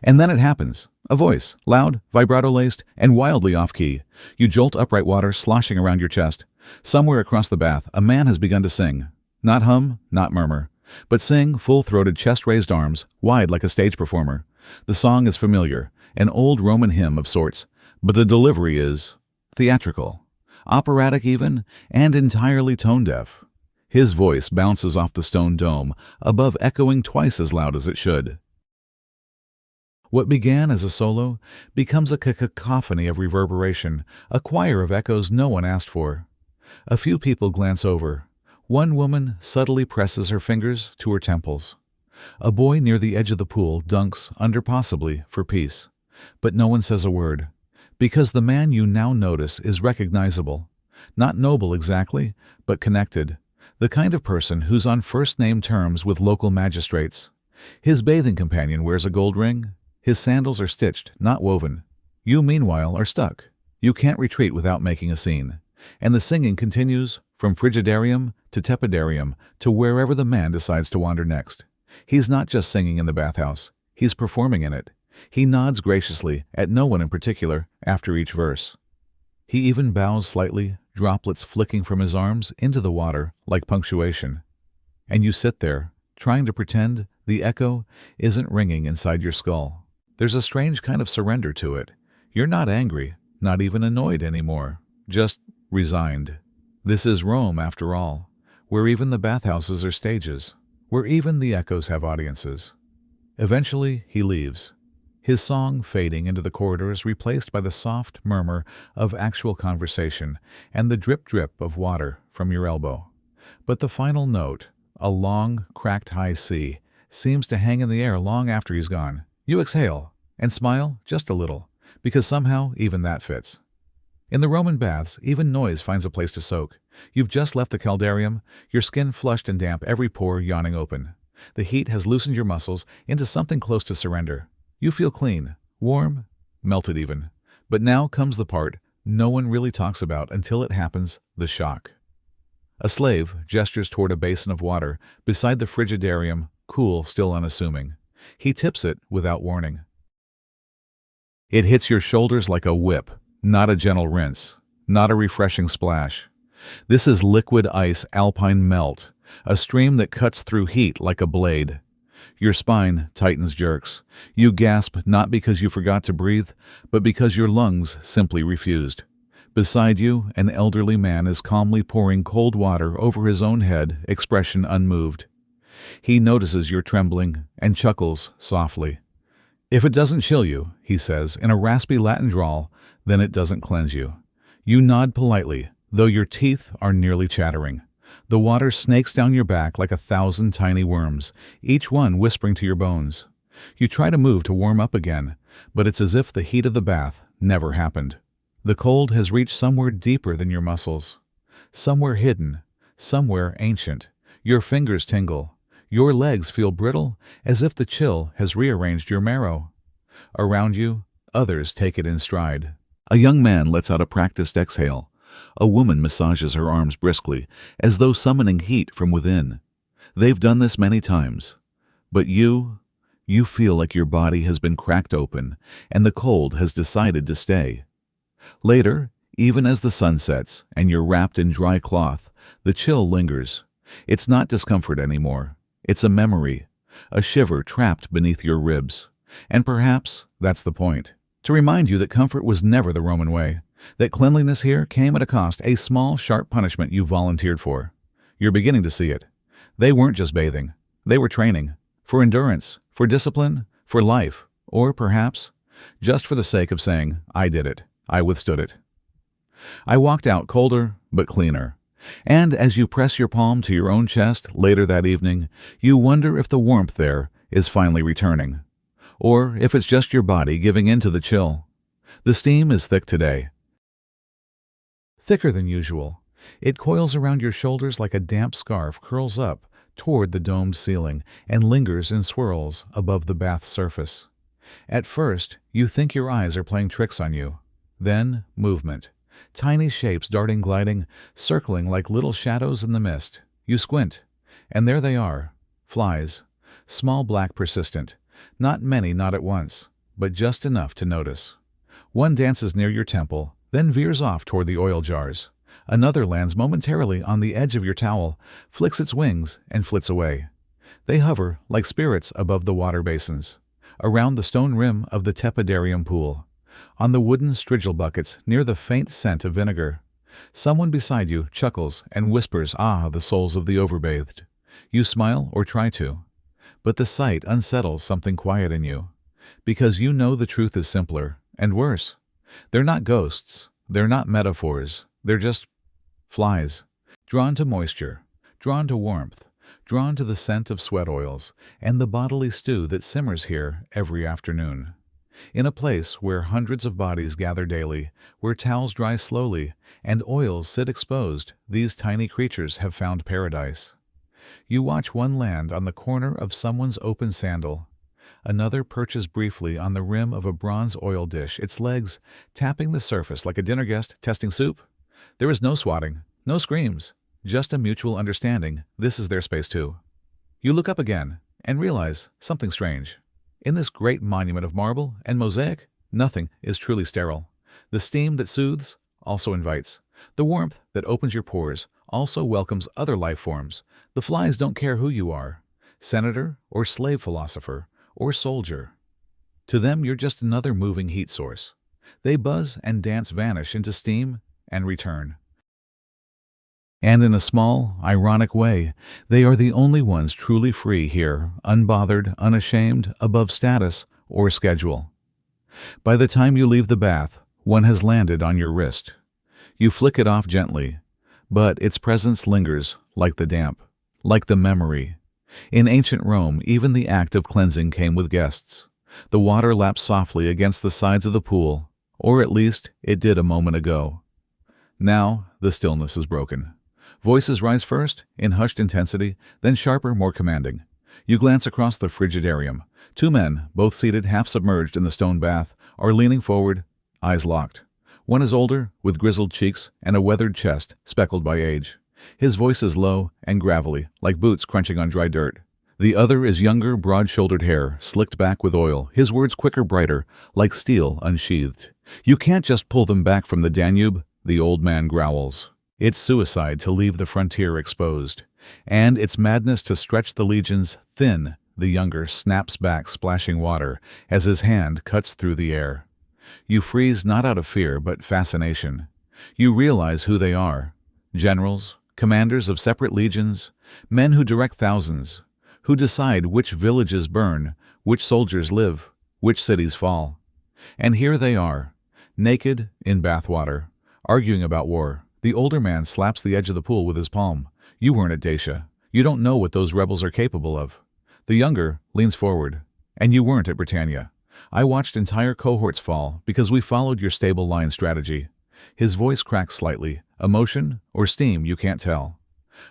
And then it happens. A voice, loud, vibrato-laced, and wildly off-key. You jolt upright, water sloshing around your chest. Somewhere across the bath, a man has begun to sing. Not hum, not murmur, but sing, full-throated, chest-raised, arms, wide like a stage performer. The song is familiar, an old Roman hymn of sorts, but the delivery is theatrical, operatic even, and entirely tone-deaf. His voice bounces off the stone dome, above, echoing twice as loud as it should. What began as a solo becomes a cacophony of reverberation, a choir of echoes no one asked for. A few people glance over. One woman subtly presses her fingers to her temples. A boy near the edge of the pool dunks under possibly for peace. But no one says a word, because the man you now notice is recognizable. Not noble exactly, but connected. The kind of person who's on first-name terms with local magistrates. His bathing companion wears a gold ring. His sandals are stitched, not woven. You, meanwhile, are stuck. You can't retreat without making a scene. And the singing continues from frigidarium to tepidarium to wherever the man decides to wander next. He's not just singing in the bathhouse. He's performing in it. He nods graciously at no one in particular after each verse. He even bows slightly, droplets flicking from his arms into the water like punctuation. And you sit there, trying to pretend the echo isn't ringing inside your skull. There's a strange kind of surrender to it. You're not angry, not even annoyed anymore, just resigned. This is Rome, after all, where even the bathhouses are stages, where even the echoes have audiences. Eventually, he leaves. His song, fading into the corridor, is replaced by the soft murmur of actual conversation and the drip-drip of water from your elbow. But the final note, a long, cracked high C, seems to hang in the air long after he's gone. You exhale and smile just a little, because somehow even that fits. In the Roman baths, even noise finds a place to soak. You've just left the caldarium, your skin flushed and damp, every pore yawning open. The heat has loosened your muscles into something close to surrender. You feel clean, warm, melted even. But now comes the part no one really talks about until it happens, the shock. A slave gestures toward a basin of water beside the frigidarium, cool, still unassuming. He tips it without warning. It hits your shoulders like a whip, not a gentle rinse, not a refreshing splash. This is liquid ice alpine melt, a stream that cuts through heat like a blade. Your spine tightens jerks. You gasp not because you forgot to breathe, but because your lungs simply refused. Beside you, an elderly man is calmly pouring cold water over his own head, expression unmoved. He notices you're trembling and chuckles softly. If it doesn't chill you, he says, in a raspy Latin drawl, then it doesn't cleanse you. You nod politely, though your teeth are nearly chattering. The water snakes down your back like 1,000 tiny worms, each one whispering to your bones. You try to move to warm up again, but it's as if the heat of the bath never happened. The cold has reached somewhere deeper than your muscles. Somewhere hidden, somewhere ancient. Your fingers tingle. Your legs feel brittle, as if the chill has rearranged your marrow. Around you, others take it in stride. A young man lets out a practiced exhale. A woman massages her arms briskly, as though summoning heat from within. They've done this many times. But you feel like your body has been cracked open, and the cold has decided to stay. Later, even as the sun sets and you're wrapped in dry cloth, the chill lingers. It's not discomfort anymore. It's a memory, a shiver trapped beneath your ribs. And perhaps that's the point, to remind you that comfort was never the Roman way, that cleanliness here came at a cost, a small, sharp punishment you volunteered for. You're beginning to see it. They weren't just bathing. They were training. For endurance, for discipline, for life, or perhaps just for the sake of saying, I did it. I withstood it. I walked out colder, but cleaner. And as you press your palm to your own chest later that evening, you wonder if the warmth there is finally returning, or if it's just your body giving in to the chill. The steam is thick today. Thicker than usual. It coils around your shoulders like a damp scarf, curls up toward the domed ceiling, and lingers in swirls above the bath surface. At first, you think your eyes are playing tricks on you. Then, movement. Tiny shapes darting, gliding, circling like little shadows in the mist. You squint, and there they are. Flies. Small, black, persistent. Not many, not at once, but just enough to notice. One dances near your temple, then veers off toward the oil jars. Another lands momentarily on the edge of your towel, flicks its wings, and flits away. They hover like spirits above the water basins, around the stone rim of the tepidarium pool, on the wooden strigil buckets near the faint scent of vinegar. Someone beside you chuckles and whispers, "Ah, the souls of the overbathed." You smile or try to, but the sight unsettles something quiet in you, because you know the truth is simpler and worse. They're not ghosts, they're not metaphors, they're just flies, drawn to moisture, drawn to warmth, drawn to the scent of sweat oils, and the bodily stew that simmers here every afternoon. In a place where hundreds of bodies gather daily, where towels dry slowly, and oils sit exposed, these tiny creatures have found paradise. You watch one land on the corner of someone's open sandal. Another perches briefly on the rim of a bronze oil dish, its legs tapping the surface like a dinner guest testing soup. There is no swatting, no screams, just a mutual understanding this is their space too. You look up again and realize something strange. In this great monument of marble and mosaic, nothing is truly sterile. The steam that soothes also invites. The warmth that opens your pores also welcomes other life forms. The flies don't care who you are, senator or slave philosopher or soldier. To them, you're just another moving heat source. They buzz and dance, vanish into steam, and return. And in a small, ironic way, they are the only ones truly free here, unbothered, unashamed, above status or schedule. By the time you leave the bath, one has landed on your wrist. You flick it off gently, but its presence lingers like the damp, like the memory. In ancient Rome, even the act of cleansing came with guests. The water lapped softly against the sides of the pool, or at least it did a moment ago. Now the stillness is broken. Voices rise first, in hushed intensity, then sharper, more commanding. You glance across the frigidarium. Two men, both seated half submerged in the stone bath, are leaning forward, eyes locked. One is older, with grizzled cheeks and a weathered chest speckled by age. His voice is low and gravelly, like boots crunching on dry dirt. The other is younger, broad-shouldered hair, slicked back with oil, his words quicker, brighter, like steel unsheathed. You can't just pull them back from the Danube, the old man growls. It's suicide to leave the frontier exposed, and it's madness to stretch the legions thin. The younger snaps back, splashing water, as his hand cuts through the air. You freeze not out of fear, but fascination. You realize who they are. Generals, commanders of separate legions, men who direct thousands, who decide which villages burn, which soldiers live, which cities fall. And here they are, naked in bathwater, arguing about war. The older man slaps the edge of the pool with his palm. You weren't at Dacia. You don't know what those rebels are capable of. The younger leans forward. And you weren't at Britannia. I watched entire cohorts fall because we followed your stable line strategy. His voice cracks slightly. Emotion or steam, you can't tell.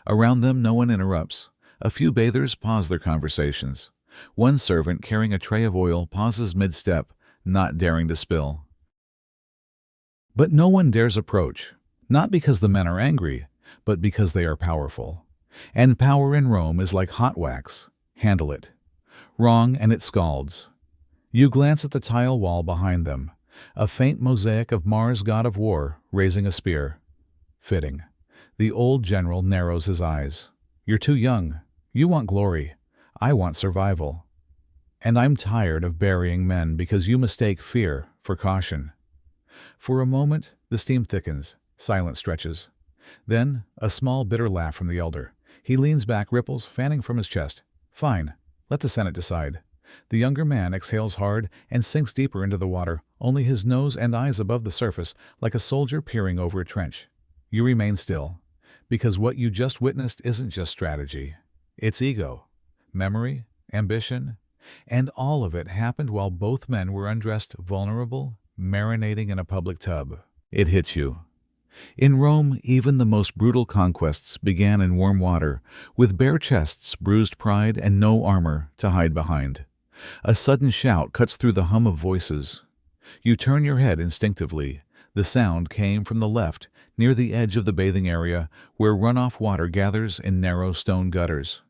Around them, no one interrupts. A few bathers pause their conversations. One servant carrying a tray of oil pauses mid-step, not daring to spill. But no one dares approach. Not because the men are angry, but because they are powerful. And power in Rome is like hot wax. Handle it. Wrong, and it scalds. You glance at the tile wall behind them, a faint mosaic of Mars, god of war, raising a spear. Fitting. The old general narrows his eyes. You're too young. You want glory. I want survival. And I'm tired of burying men because you mistake fear for caution. For a moment, the steam thickens. Silence stretches. Then, a small, bitter laugh from the elder. He leans back, ripples fanning from his chest. Fine. Let the Senate decide. The younger man exhales hard and sinks deeper into the water, only his nose and eyes above the surface, like a soldier peering over a trench. You remain still, because what you just witnessed isn't just strategy. It's ego, memory, ambition, and all of it happened while both men were undressed, vulnerable, marinating in a public tub. It hits you. In Rome, even the most brutal conquests began in warm water, with bare chests, bruised pride, and no armor to hide behind. A sudden shout cuts through the hum of voices. You turn your head instinctively. The sound came from the left, near the edge of the bathing area, where runoff water gathers in narrow stone gutters.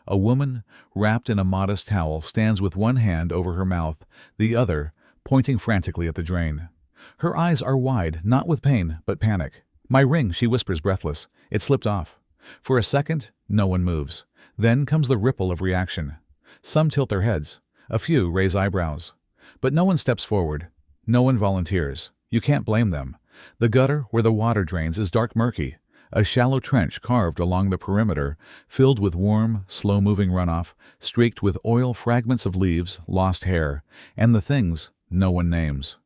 A woman, wrapped in a modest towel, stands with one hand over her mouth, the other pointing frantically at the drain. Her eyes are wide, not with pain, but panic. My ring, she whispers, breathless. It slipped off. For a second, no one moves. Then comes the ripple of reaction. Some tilt their heads. A few raise eyebrows. But no one steps forward. No one volunteers. You can't blame them. The gutter where the water drains is dark murky. A shallow trench carved along the perimeter, filled with warm, slow-moving runoff, streaked with oil, fragments of leaves, lost hair, and the things no one names.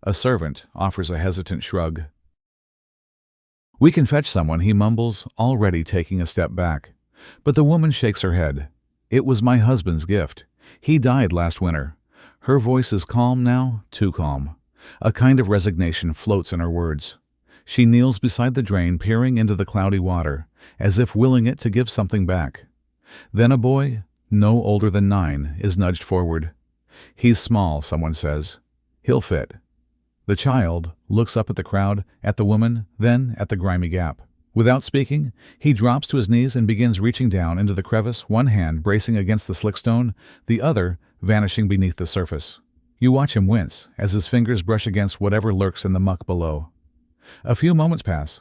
A servant offers a hesitant shrug. "We can fetch someone," he mumbles, already taking a step back. But the woman shakes her head. "It was my husband's gift. He died last winter." Her voice is calm now, too calm. A kind of resignation floats in her words. She kneels beside the drain, peering into the cloudy water, as if willing it to give something back. Then a boy, no older than 9, is nudged forward. "He's small," someone says. "He'll fit." The child looks up at the crowd, at the woman, then at the grimy gap. Without speaking, he drops to his knees and begins reaching down into the crevice, one hand bracing against the slick stone, the other vanishing beneath the surface. You watch him wince as his fingers brush against whatever lurks in the muck below. A few moments pass.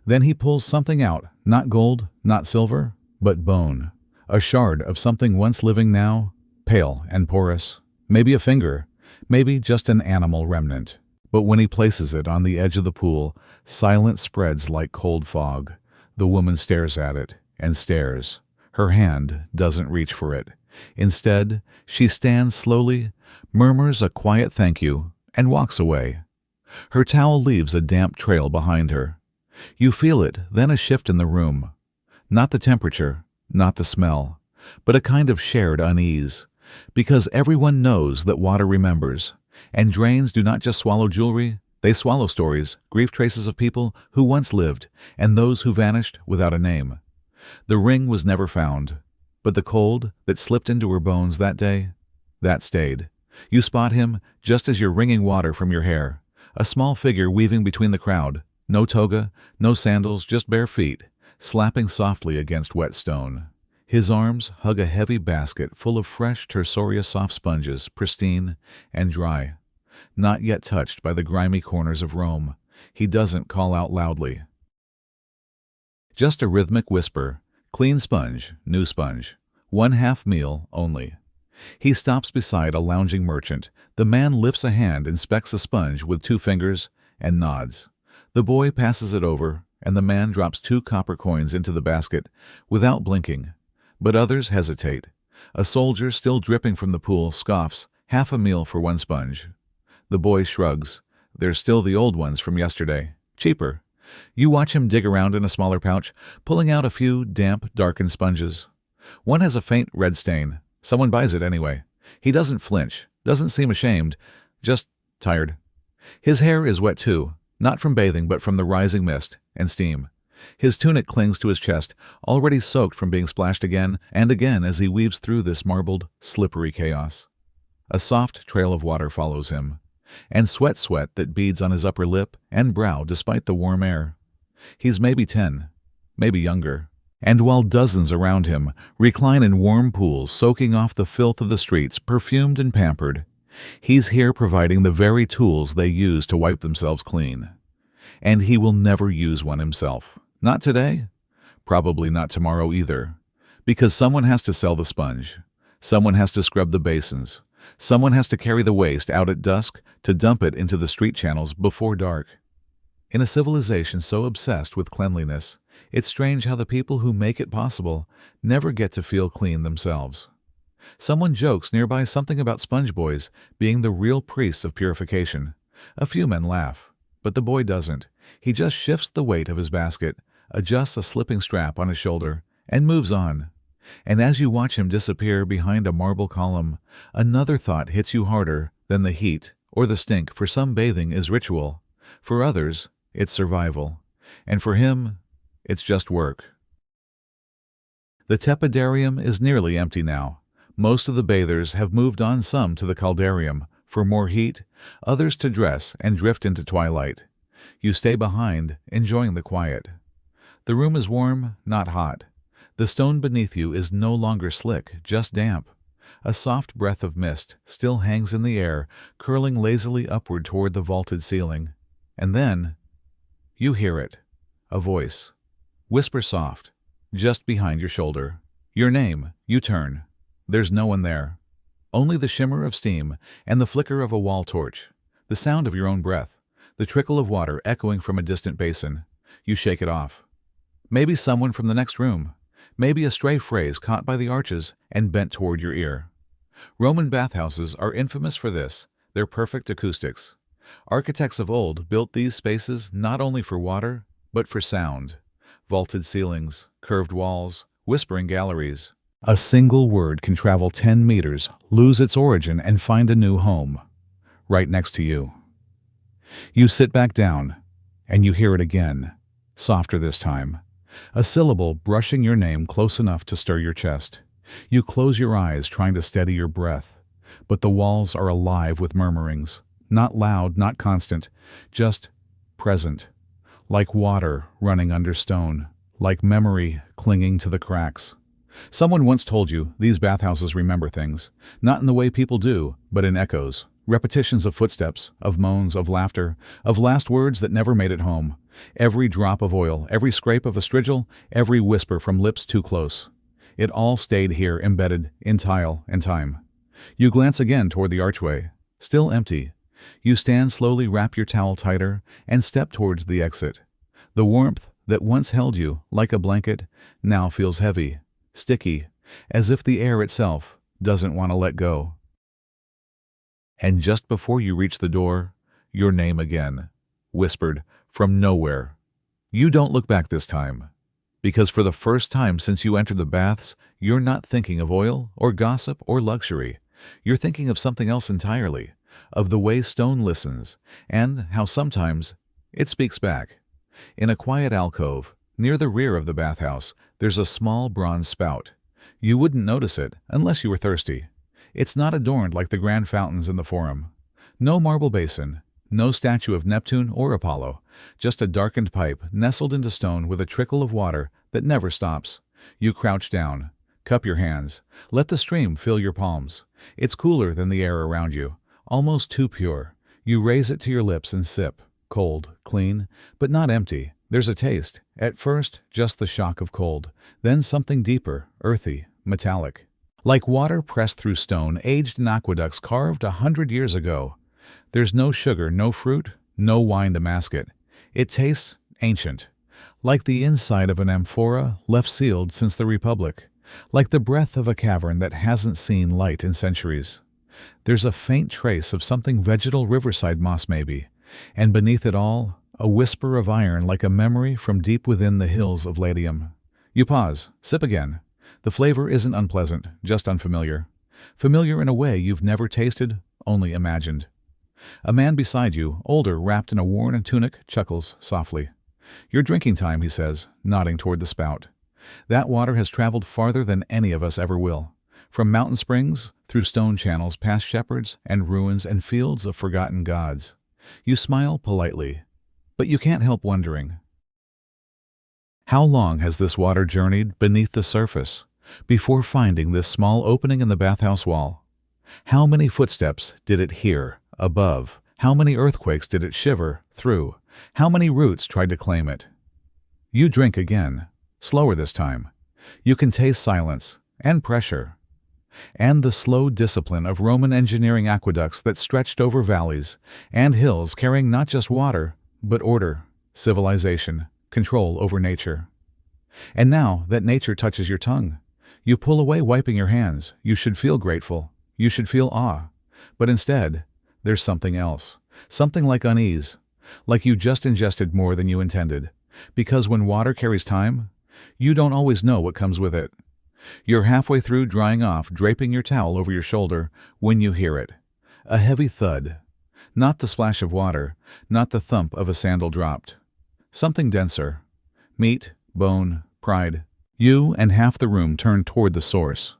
Then he pulls something out, not gold, not silver, but bone. A shard of something once living now, pale and porous. Maybe a finger, maybe just an animal remnant. But when he places it on the edge of the pool, silence spreads like cold fog. The woman stares at it and stares. Her hand doesn't reach for it. Instead, she stands slowly, murmurs a quiet thank you, and walks away. Her towel leaves a damp trail behind her. You feel it, then a shift in the room. Not the temperature, not the smell, but a kind of shared unease. Because everyone knows that water remembers, and drains do not just swallow jewelry, they swallow stories, grief traces of people who once lived, and those who vanished without a name. The ring was never found, but the cold that slipped into her bones that day, that stayed. You spot him just as you're wringing water from your hair, a small figure weaving between the crowd, no toga, no sandals, just bare feet, slapping softly against wet stone. His arms hug a heavy basket full of fresh tersoria soft sponges, pristine and dry. Not yet touched by the grimy corners of Rome, he doesn't call out loudly. Just a rhythmic whisper, "Clean sponge, new sponge, 1/2 meal only." He stops beside a lounging merchant. The man lifts a hand, inspects a sponge with 2 fingers, and nods. The boy passes it over, and the man drops 2 copper coins into the basket without blinking. But others hesitate. A soldier, still dripping from the pool, scoffs, "Half a meal for 1 sponge." The boy shrugs. "There's still the old ones from yesterday. Cheaper." You watch him dig around in a smaller pouch, pulling out a few damp, darkened sponges. One has a faint red stain. Someone buys it anyway. He doesn't flinch, doesn't seem ashamed, just tired. His hair is wet too, not from bathing but from the rising mist and steam. His tunic clings to his chest, already soaked from being splashed again and again as he weaves through this marbled, slippery chaos. A soft trail of water follows him, and sweat that beads on his upper lip and brow despite the warm air. He's maybe 10, maybe younger. And while dozens around him recline in warm pools soaking off the filth of the streets, perfumed and pampered, he's here providing the very tools they use to wipe themselves clean. And he will never use one himself. Not today, probably not tomorrow either, because someone has to sell the sponge, someone has to scrub the basins, someone has to carry the waste out at dusk to dump it into the street channels before dark. In a civilization so obsessed with cleanliness, it's strange how the people who make it possible never get to feel clean themselves. Someone jokes nearby something about sponge boys being the real priests of purification. A few men laugh, but the boy doesn't. He just shifts the weight of his basket, adjusts a slipping strap on his shoulder, and moves on. And as you watch him disappear behind a marble column, another thought hits you harder than the heat or the stink. For some, bathing is ritual. For others, it's survival. And for him, it's just work. The tepidarium is nearly empty now. Most of the bathers have moved on, some to the caldarium for more heat, others to dress and drift into twilight. You stay behind, enjoying the quiet. The room is warm, not hot. The stone beneath you is no longer slick, just damp. A soft breath of mist still hangs in the air, curling lazily upward toward the vaulted ceiling. And then, you hear it. A voice. Whisper soft, just behind your shoulder. Your name. You turn. There's no one there. Only the shimmer of steam and the flicker of a wall torch. The sound of your own breath. The trickle of water echoing from a distant basin. You shake it off. Maybe someone from the next room. Maybe a stray phrase caught by the arches and bent toward your ear. Roman bathhouses are infamous for this, their perfect acoustics. Architects of old built these spaces not only for water, but for sound. Vaulted ceilings, curved walls, whispering galleries. A single word can travel 10 meters, lose its origin, and find a new home. Right next to you. You sit back down, and you hear it again, softer this time. A syllable brushing your name close enough to stir your chest. You close your eyes, trying to steady your breath, but the walls are alive with murmurings. Not loud, not constant, just present. Like water running under stone, like memory clinging to the cracks. Someone once told you these bathhouses remember things, not in the way people do, but in echoes. Repetitions of footsteps, of moans, of laughter, of last words that never made it home. Every drop of oil, every scrape of a strigil, every whisper from lips too close. It all stayed here, embedded in tile and time. You glance again toward the archway, still empty. You stand slowly, wrap your towel tighter, and step towards the exit. The warmth that once held you like a blanket now feels heavy, sticky, as if the air itself doesn't want to let go. And just before you reach the door, your name again, whispered from nowhere. You don't look back this time, because for the first time since you entered the baths, you're not thinking of oil or gossip or luxury. You're thinking of something else entirely, of the way stone listens, and how sometimes it speaks back. In a quiet alcove, near the rear of the bathhouse, there's a small bronze spout. You wouldn't notice it unless you were thirsty. It's not adorned like the grand fountains in the Forum. No marble basin, no statue of Neptune or Apollo, just a darkened pipe nestled into stone with a trickle of water that never stops. You crouch down, cup your hands, let the stream fill your palms. It's cooler than the air around you, almost too pure. You raise it to your lips and sip, cold, clean, but not empty. There's a taste. At first, just the shock of cold, then something deeper, earthy, metallic. Like water pressed through stone, aged in aqueducts carved 100 years ago. There's no sugar, no fruit, no wine to mask it. It tastes ancient, like the inside of an amphora left sealed since the Republic, like the breath of a cavern that hasn't seen light in centuries. There's a faint trace of something vegetal, riverside moss maybe, and beneath it all, a whisper of iron like a memory from deep within the hills of Latium. You pause, sip again. The flavor isn't unpleasant, just unfamiliar. Familiar in a way you've never tasted, only imagined. A man beside you, older, wrapped in a worn tunic, chuckles softly. Your drinking time, he says, nodding toward the spout. That water has traveled farther than any of us ever will. From mountain springs, through stone channels, past shepherds and ruins and fields of forgotten gods. You smile politely, but you can't help wondering. How long has this water journeyed beneath the surface before finding this small opening in the bathhouse wall? How many footsteps did it hear above? How many earthquakes did it shiver through? How many roots tried to claim it? You drink again, slower this time. You can taste silence and pressure, and the slow discipline of Roman engineering aqueducts that stretched over valleys and hills, carrying not just water, but order, civilization, control over nature. And now that nature touches your tongue, you pull away, wiping your hands. You should feel grateful. You should feel awe. But instead, there's something else. Something like unease. Like you just ingested more than you intended. Because when water carries time, you don't always know what comes with it. You're halfway through drying off, draping your towel over your shoulder, when you hear it. A heavy thud. Not the splash of water, not the thump of a sandal dropped. Something denser. Meat, bone, pride. You and half the room turn toward the source.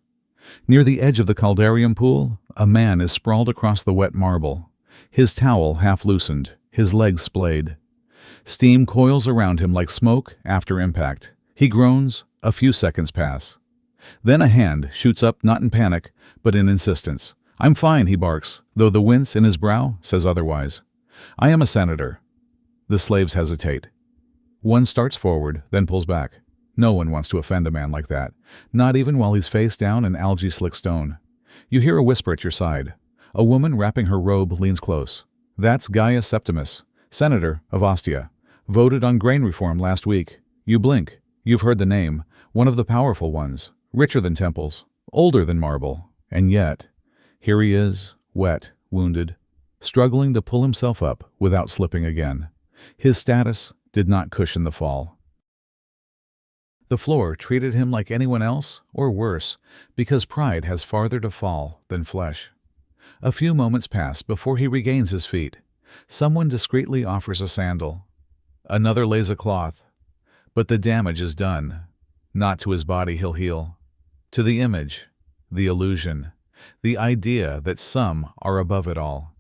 Near the edge of the caldarium pool, a man is sprawled across the wet marble, his towel half loosened, his legs splayed. Steam coils around him like smoke after impact. He groans. A few seconds pass. Then a hand shoots up, not in panic, but in insistence. "I'm fine," he barks, though the wince in his brow says otherwise. "I am a senator." The slaves hesitate. One starts forward, then pulls back. No one wants to offend a man like that, not even while he's face down in algae-slick stone. You hear a whisper at your side. A woman wrapping her robe leans close. "That's Gaius Septimus, senator of Ostia. Voted on grain reform last week." You blink. You've heard the name. One of the powerful ones. Richer than temples. Older than marble. And yet, here he is, wet, wounded, struggling to pull himself up without slipping again. His status, did not cushion the fall. The floor treated him like anyone else, or worse, because pride has farther to fall than flesh. A few moments pass before he regains his feet. Someone discreetly offers a sandal. Another lays a cloth. But the damage is done. Not to his body he'll heal. To the image, the illusion, the idea that some are above it all.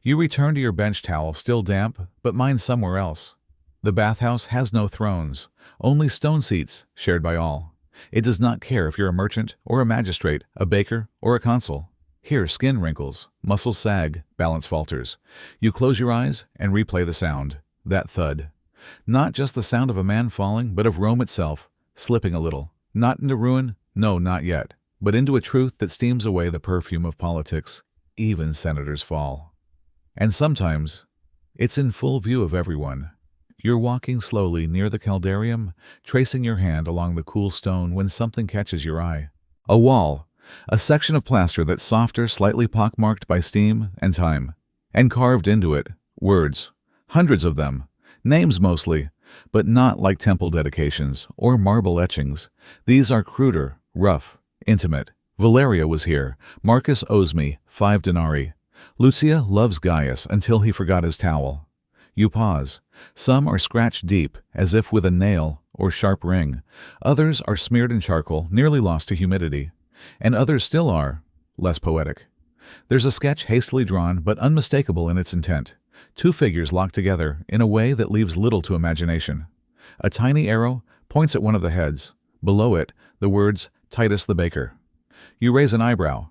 You return to your bench towel, still damp, but mine somewhere else. The bathhouse has no thrones, only stone seats shared by all. It does not care if you're a merchant or a magistrate, a baker or a consul. Here skin wrinkles, muscles sag, balance falters. You close your eyes and replay the sound, that thud. Not just the sound of a man falling, but of Rome itself, slipping a little. Not into ruin, no, not yet, but into a truth that steams away the perfume of politics. Even senators fall. And sometimes, it's in full view of everyone. You're walking slowly near the caldarium, tracing your hand along the cool stone when something catches your eye. A wall, a section of plaster that's softer, slightly pockmarked by steam and time. And carved into it, words, hundreds of them, names mostly, but not like temple dedications or marble etchings. These are cruder, rough, intimate. Valeria was here. Marcus owes me 5 denarii. Lucia loves Gaius until he forgot his towel. You pause. Some are scratched deep, as if with a nail or sharp ring. Others are smeared in charcoal, nearly lost to humidity. And others still are, less poetic. There's a sketch hastily drawn but unmistakable in its intent. 2 figures locked together in a way that leaves little to imagination. A tiny arrow points at one of the heads. Below it, the words, Titus the Baker. You raise an eyebrow.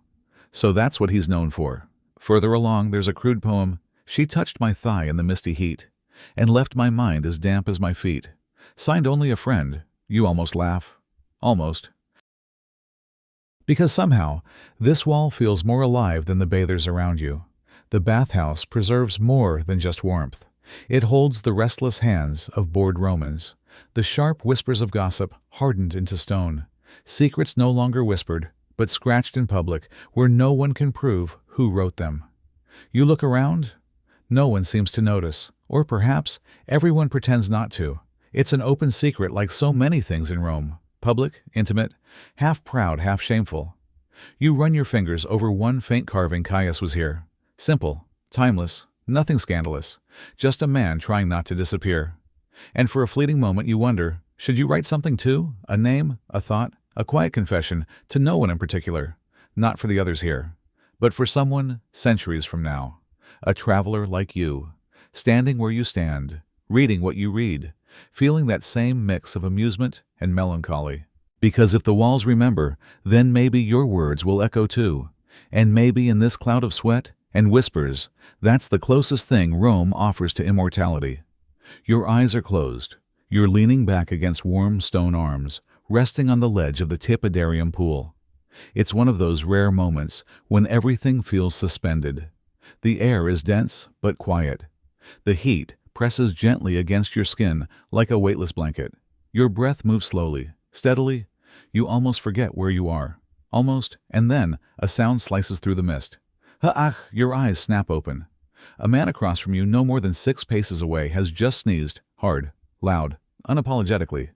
So that's what he's known for. Further along, there's a crude poem. She touched my thigh in the misty heat, and left my mind as damp as my feet. Signed only a friend. You almost laugh. Almost. Because somehow, this wall feels more alive than the bathers around you. The bathhouse preserves more than just warmth. It holds the restless hands of bored Romans, the sharp whispers of gossip hardened into stone, secrets no longer whispered, but scratched in public where no one can prove who wrote them. You look around, no one seems to notice, or perhaps everyone pretends not to. It's an open secret like so many things in Rome, public, intimate, half proud, half shameful. You run your fingers over one faint carving. Caius was here. Simple, timeless, nothing scandalous, just a man trying not to disappear. And for a fleeting moment you wonder, should you write something too? A name, a thought, a quiet confession, to no one in particular, not for the others here, but for someone centuries from now, a traveler like you, standing where you stand, reading what you read, feeling that same mix of amusement and melancholy. Because if the walls remember, then maybe your words will echo too, and maybe in this cloud of sweat and whispers, that's the closest thing Rome offers to immortality. Your eyes are closed. You're leaning back against warm stone arms, resting on the ledge of the Tipidarium pool. It's one of those rare moments when everything feels suspended. The air is dense but quiet. The heat presses gently against your skin like a weightless blanket. Your breath moves slowly, steadily. You almost forget where you are. Almost, and then a sound slices through the mist. Ha-ach! Your eyes snap open. A man across from you, no more than 6 paces away, has just sneezed, hard, loud, unapologetically.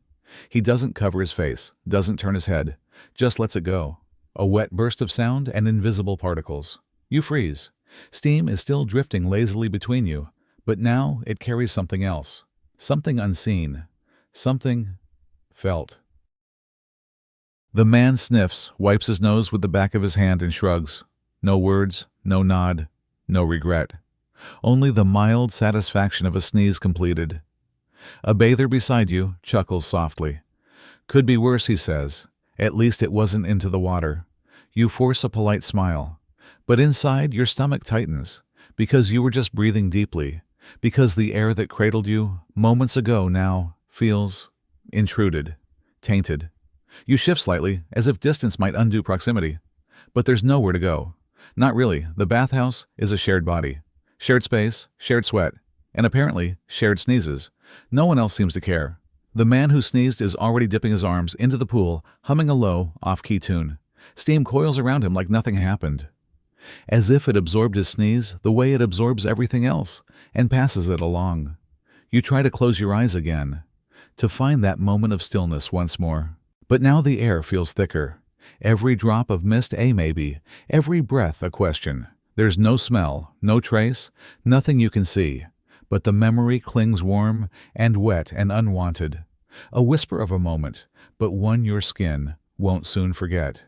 He doesn't cover his face, doesn't turn his head, just lets it go. A wet burst of sound and invisible particles. You freeze. Steam is still drifting lazily between you, but now it carries something else. Something unseen. Something felt. The man sniffs, wipes his nose with the back of his hand and shrugs. No words, no nod, no regret. Only the mild satisfaction of a sneeze completed. A bather beside you chuckles softly. Could be worse, he says. At least it wasn't into the water. You force a polite smile. But inside your stomach tightens, because you were just breathing deeply, because the air that cradled you moments ago now feels intruded, tainted. You shift slightly, as if distance might undo proximity. But there's nowhere to go. Not really. The bathhouse is a shared body. Shared space, shared sweat, and apparently shared sneezes. No one else seems to care. The man who sneezed is already dipping his arms into the pool, humming a low, off-key tune. Steam coils around him like nothing happened. As if it absorbed his sneeze the way it absorbs everything else, and passes it along. You try to close your eyes again, to find that moment of stillness once more. But now the air feels thicker. Every drop of mist a maybe, every breath a question. There's no smell, no trace, nothing you can see. But the memory clings warm and wet and unwanted. A whisper of a moment, but one your skin won't soon forget.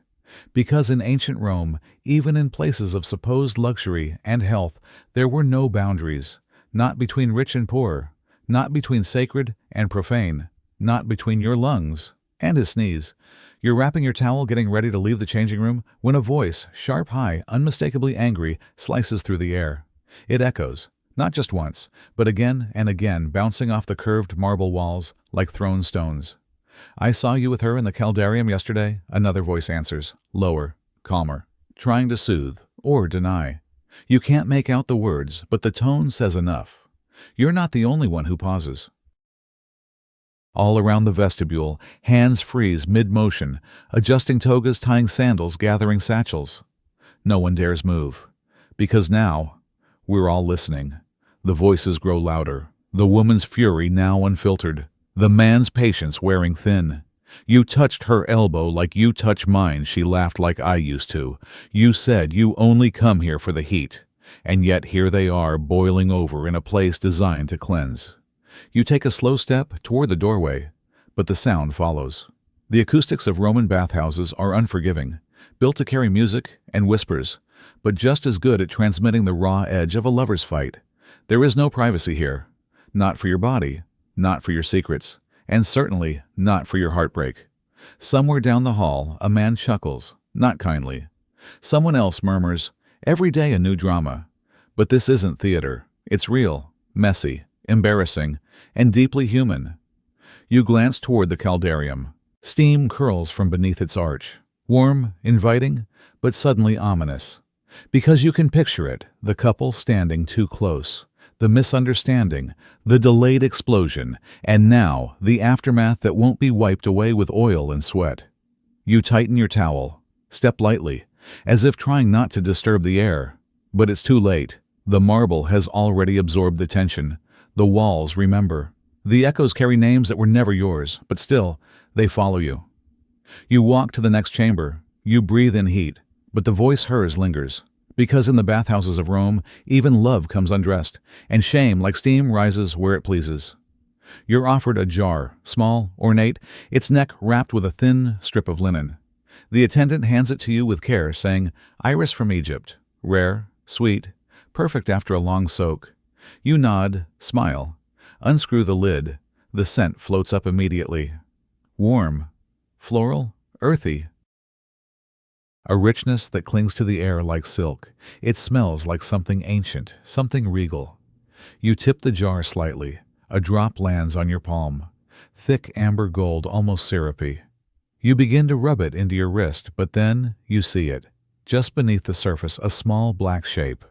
Because in ancient Rome, even in places of supposed luxury and health, there were no boundaries, not between rich and poor, not between sacred and profane, not between your lungs and his sneeze. You're wrapping your towel, getting ready to leave the changing room, when a voice, sharp, high, unmistakably angry, slices through the air. It echoes, not just once, but again and again, bouncing off the curved marble walls like thrown stones. "I saw you with her in the caldarium yesterday," another voice answers, lower, calmer, trying to soothe or deny. You can't make out the words, but the tone says enough. You're not the only one who pauses. All around the vestibule, hands freeze mid-motion, adjusting togas, tying sandals, gathering satchels. No one dares move, because now we're all listening. The voices grow louder, the woman's fury now unfiltered, the man's patience wearing thin. "You touched her elbow like you touch mine," she laughed like I used to. "You said you only come here for the heat, and yet here they are boiling over in a place designed to cleanse." You take a slow step toward the doorway, but the sound follows. The acoustics of Roman bathhouses are unforgiving, built to carry music and whispers, but just as good at transmitting the raw edge of a lover's fight. There is no privacy here, not for your body, not for your secrets, and certainly not for your heartbreak. Somewhere down the hall, a man chuckles, not kindly. Someone else murmurs, "Every day a new drama." But this isn't theater. It's real, messy, embarrassing, and deeply human. You glance toward the caldarium. Steam curls from beneath its arch, warm, inviting, but suddenly ominous. Because you can picture it, the couple standing too close, the misunderstanding, the delayed explosion, and now the aftermath that won't be wiped away with oil and sweat. You tighten your towel, step lightly, as if trying not to disturb the air. But it's too late. The marble has already absorbed the tension. The walls remember. The echoes carry names that were never yours, but still, they follow you. You walk to the next chamber. You breathe in heat, but the voice hers lingers. Because in the bathhouses of Rome, even love comes undressed, and shame, like steam, rises where it pleases. You're offered a jar, small, ornate, its neck wrapped with a thin strip of linen. The attendant hands it to you with care, saying, "Iris from Egypt, rare, sweet, perfect after a long soak." You nod, smile, unscrew the lid. The scent floats up immediately. Warm, floral, earthy. A richness that clings to the air like silk. It smells like something ancient, something regal. You tip the jar slightly. A drop lands on your palm. Thick amber gold, almost syrupy. You begin to rub it into your wrist, but then you see it. Just beneath the surface, a small black shape.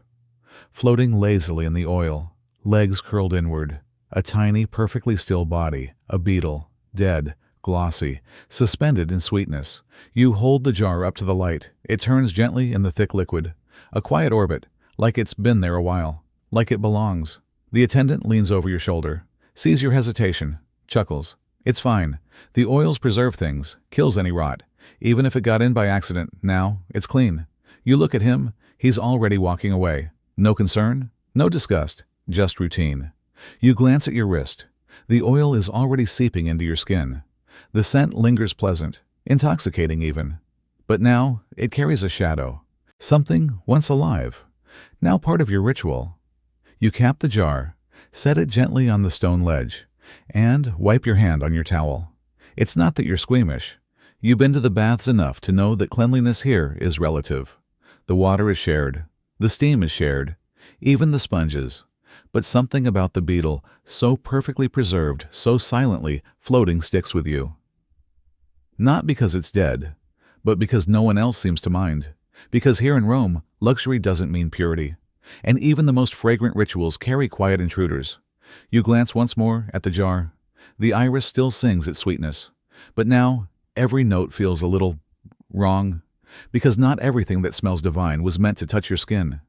Floating lazily in the oil, legs curled inward. A tiny, perfectly still body, a beetle, dead, glossy, suspended in sweetness. You hold the jar up to the light. It turns gently in the thick liquid. A quiet orbit, like it's been there a while, like it belongs. The attendant leans over your shoulder, sees your hesitation, chuckles. "It's fine. The oils preserve things, kills any rot. Even if it got in by accident, now it's clean." You look at him. He's already walking away. No concern, no disgust, just routine. You glance at your wrist. The oil is already seeping into your skin. The scent lingers pleasant, intoxicating even. But now it carries a shadow. Something once alive, now part of your ritual. You cap the jar, set it gently on the stone ledge, and wipe your hand on your towel. It's not that you're squeamish. You've been to the baths enough to know that cleanliness here is relative. The water is shared. The steam is shared. Even the sponges. But something about the beetle, so perfectly preserved, so silently floating, sticks with you. Not because it's dead, but because no one else seems to mind. Because here in Rome, luxury doesn't mean purity. And even the most fragrant rituals carry quiet intruders. You glance once more at the jar. The iris still sings its sweetness. But now, every note feels a little wrong. Because not everything that smells divine was meant to touch your skin.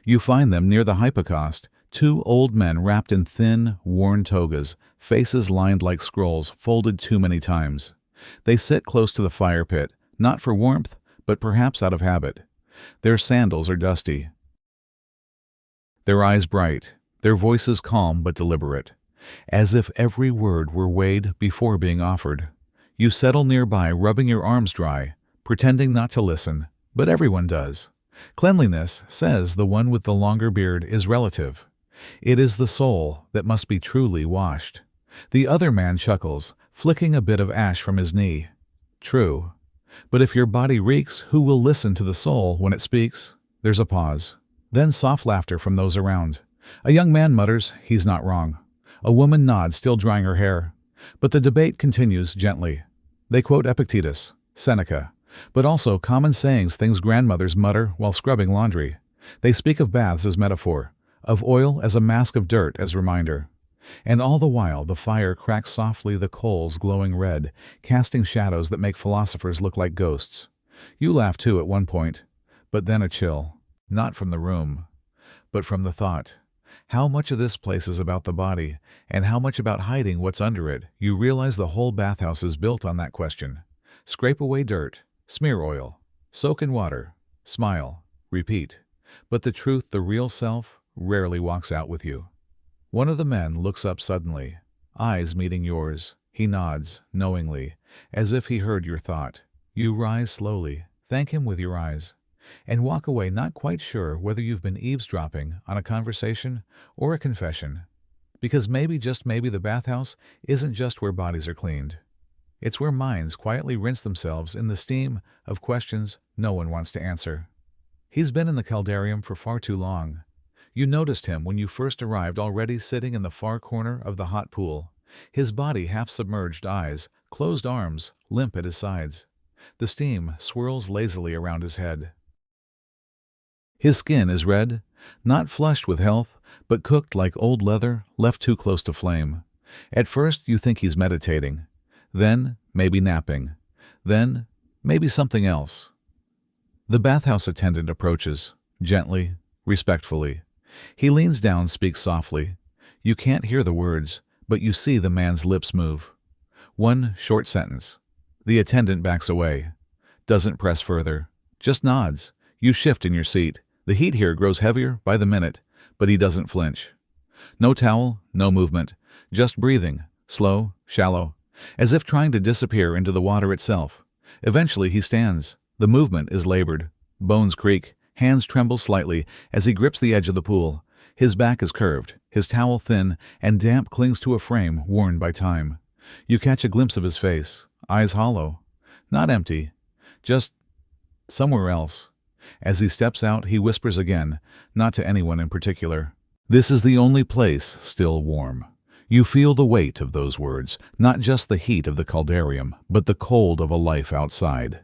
You find them near the hypocaust, Two old men wrapped in thin, worn togas, faces lined like scrolls folded too many times. They sit close to the fire pit, not for warmth, but perhaps out of habit. Their sandals are dusty, their eyes bright, their voices calm but deliberate, as if every word were weighed before being offered. You settle nearby, rubbing your arms dry, pretending not to listen, but everyone does. Cleanliness, says the one with the longer beard, is relative. It is the soul that must be truly washed. The other man chuckles, flicking a bit of ash from his knee. True. But if your body reeks, who will listen to the soul when it speaks? There's a pause. Then soft laughter from those around. A young man mutters, he's not wrong. A woman nods, still drying her hair. But the debate continues gently. They quote Epictetus, Seneca, but also common sayings, things grandmothers mutter while scrubbing laundry. They speak of baths as metaphor, of oil as a mask of dirt as reminder. And all the while the fire cracks softly, the coals glowing red, casting shadows that make philosophers look like ghosts. You laugh too at one point, but then a chill. Not from the room, but from the thought. How much of this place is about the body, and how much about hiding what's under it? You realize the whole bathhouse is built on that question. Scrape away dirt, smear oil, soak in water, smile, repeat. But the truth, the real self, rarely walks out with you. One of the men looks up suddenly, eyes meeting yours. He nods, knowingly, as if he heard your thought. You rise slowly, thank him with your eyes, and walk away, not quite sure whether you've been eavesdropping on a conversation or a confession. Because maybe, just maybe, the bathhouse isn't just where bodies are cleaned. It's where minds quietly rinse themselves in the steam of questions no one wants to answer. He's been in the caldarium for far too long. You noticed him when you first arrived, already sitting in the far corner of the hot pool, his body half-submerged, eyes, closed arms, limp at his sides. The steam swirls lazily around his head. His skin is red, not flushed with health, but cooked like old leather left too close to flame. At first you think he's meditating, then maybe napping, then maybe something else. The bathhouse attendant approaches, gently, respectfully. He leans down, speaks softly. You can't hear the words, but you see the man's lips move. One short sentence. The attendant backs away, doesn't press further, just nods. You shift in your seat. The heat here grows heavier by the minute, but he doesn't flinch. No towel, no movement, just breathing, slow, shallow, as if trying to disappear into the water itself. Eventually he stands. The movement is labored. Bones creak, hands tremble slightly as he grips the edge of the pool. His back is curved, his towel thin and damp clings to a frame worn by time. You catch a glimpse of his face, eyes hollow, not empty, just somewhere else. As he steps out, he whispers again, not to anyone in particular. This is the only place still warm. You feel the weight of those words, not just the heat of the caldarium, but the cold of a life outside.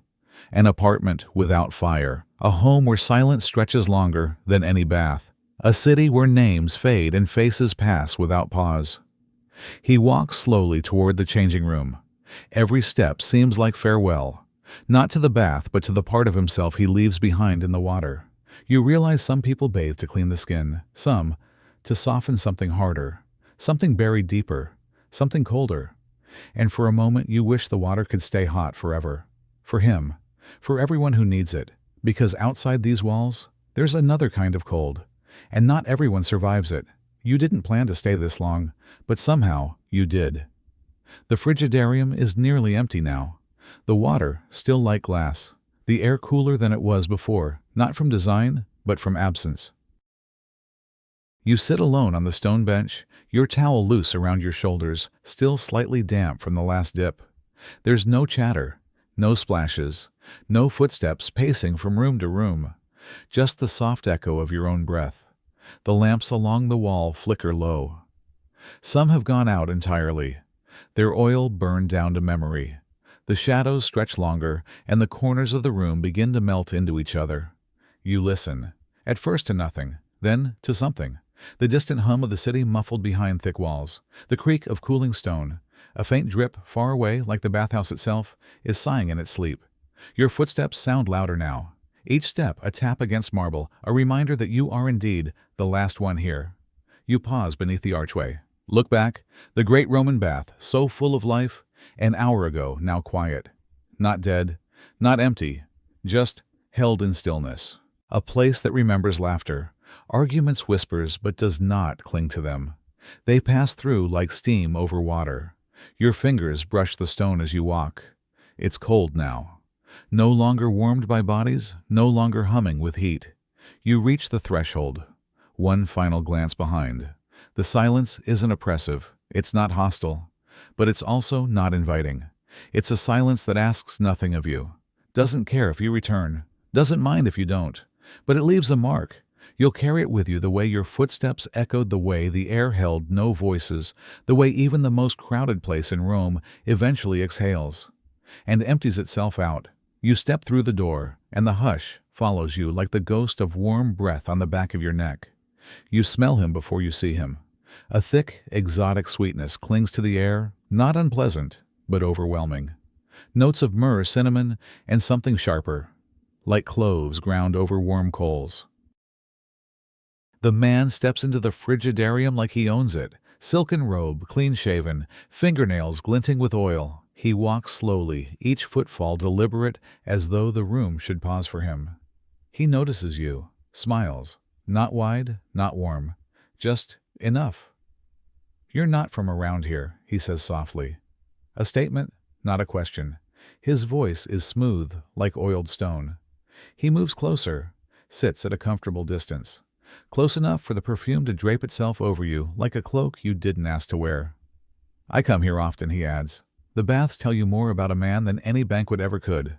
An apartment without fire, a home where silence stretches longer than any bath, a city where names fade and faces pass without pause. He walks slowly toward the changing room. Every step seems like farewell. Not to the bath, but to the part of himself he leaves behind in the water. You realize some people bathe to clean the skin, some to soften something harder, something buried deeper, something colder. And for a moment you wish the water could stay hot forever. For him, for everyone who needs it, because outside these walls, there's another kind of cold, and not everyone survives it. You didn't plan to stay this long, but somehow you did. The frigidarium is nearly empty now. The water still like glass, the air cooler than it was before, not from design, but from absence. You sit alone on the stone bench, your towel loose around your shoulders, still slightly damp from the last dip. There's no chatter, no splashes, no footsteps pacing from room to room, just the soft echo of your own breath. The lamps along the wall flicker low. Some have gone out entirely, their oil burned down to memory. The shadows stretch longer, and the corners of the room begin to melt into each other. You listen, at first to nothing, then to something. The distant hum of the city muffled behind thick walls. The creak of cooling stone. A faint drip, far away, like the bathhouse itself, is sighing in its sleep. Your footsteps sound louder now. Each step a tap against marble, a reminder that you are indeed the last one here. You pause beneath the archway. Look back, the great Roman bath, so full of life, an hour ago, now quiet. Not dead, not empty, just held in stillness. A place that remembers laughter, arguments whispers but does not cling to them. They pass through like steam over water. Your fingers brush the stone as you walk. It's cold now. No longer warmed by bodies, no longer humming with heat. You reach the threshold. One final glance behind. The silence isn't oppressive, it's not hostile, but it's also not inviting. It's a silence that asks nothing of you, doesn't care if you return, doesn't mind if you don't, but it leaves a mark. You'll carry it with you the way your footsteps echoed, the way the air held no voices, the way even the most crowded place in Rome eventually exhales and empties itself out. You step through the door, and the hush follows you like the ghost of warm breath on the back of your neck. You smell him before you see him. A thick, exotic sweetness clings to the air, not unpleasant, but overwhelming. Notes of myrrh, cinnamon, and something sharper, like cloves ground over warm coals. The man steps into the frigidarium like he owns it. Silken robe, clean-shaven, fingernails glinting with oil. He walks slowly, each footfall deliberate, as though the room should pause for him. He notices you, smiles. Not wide, not warm, just enough. "You're not from around here," he says softly. A statement, not a question. His voice is smooth, like oiled stone. He moves closer, sits at a comfortable distance, close enough for the perfume to drape itself over you like a cloak you didn't ask to wear. "I come here often," he adds. "The baths tell you more about a man than any banquet ever could."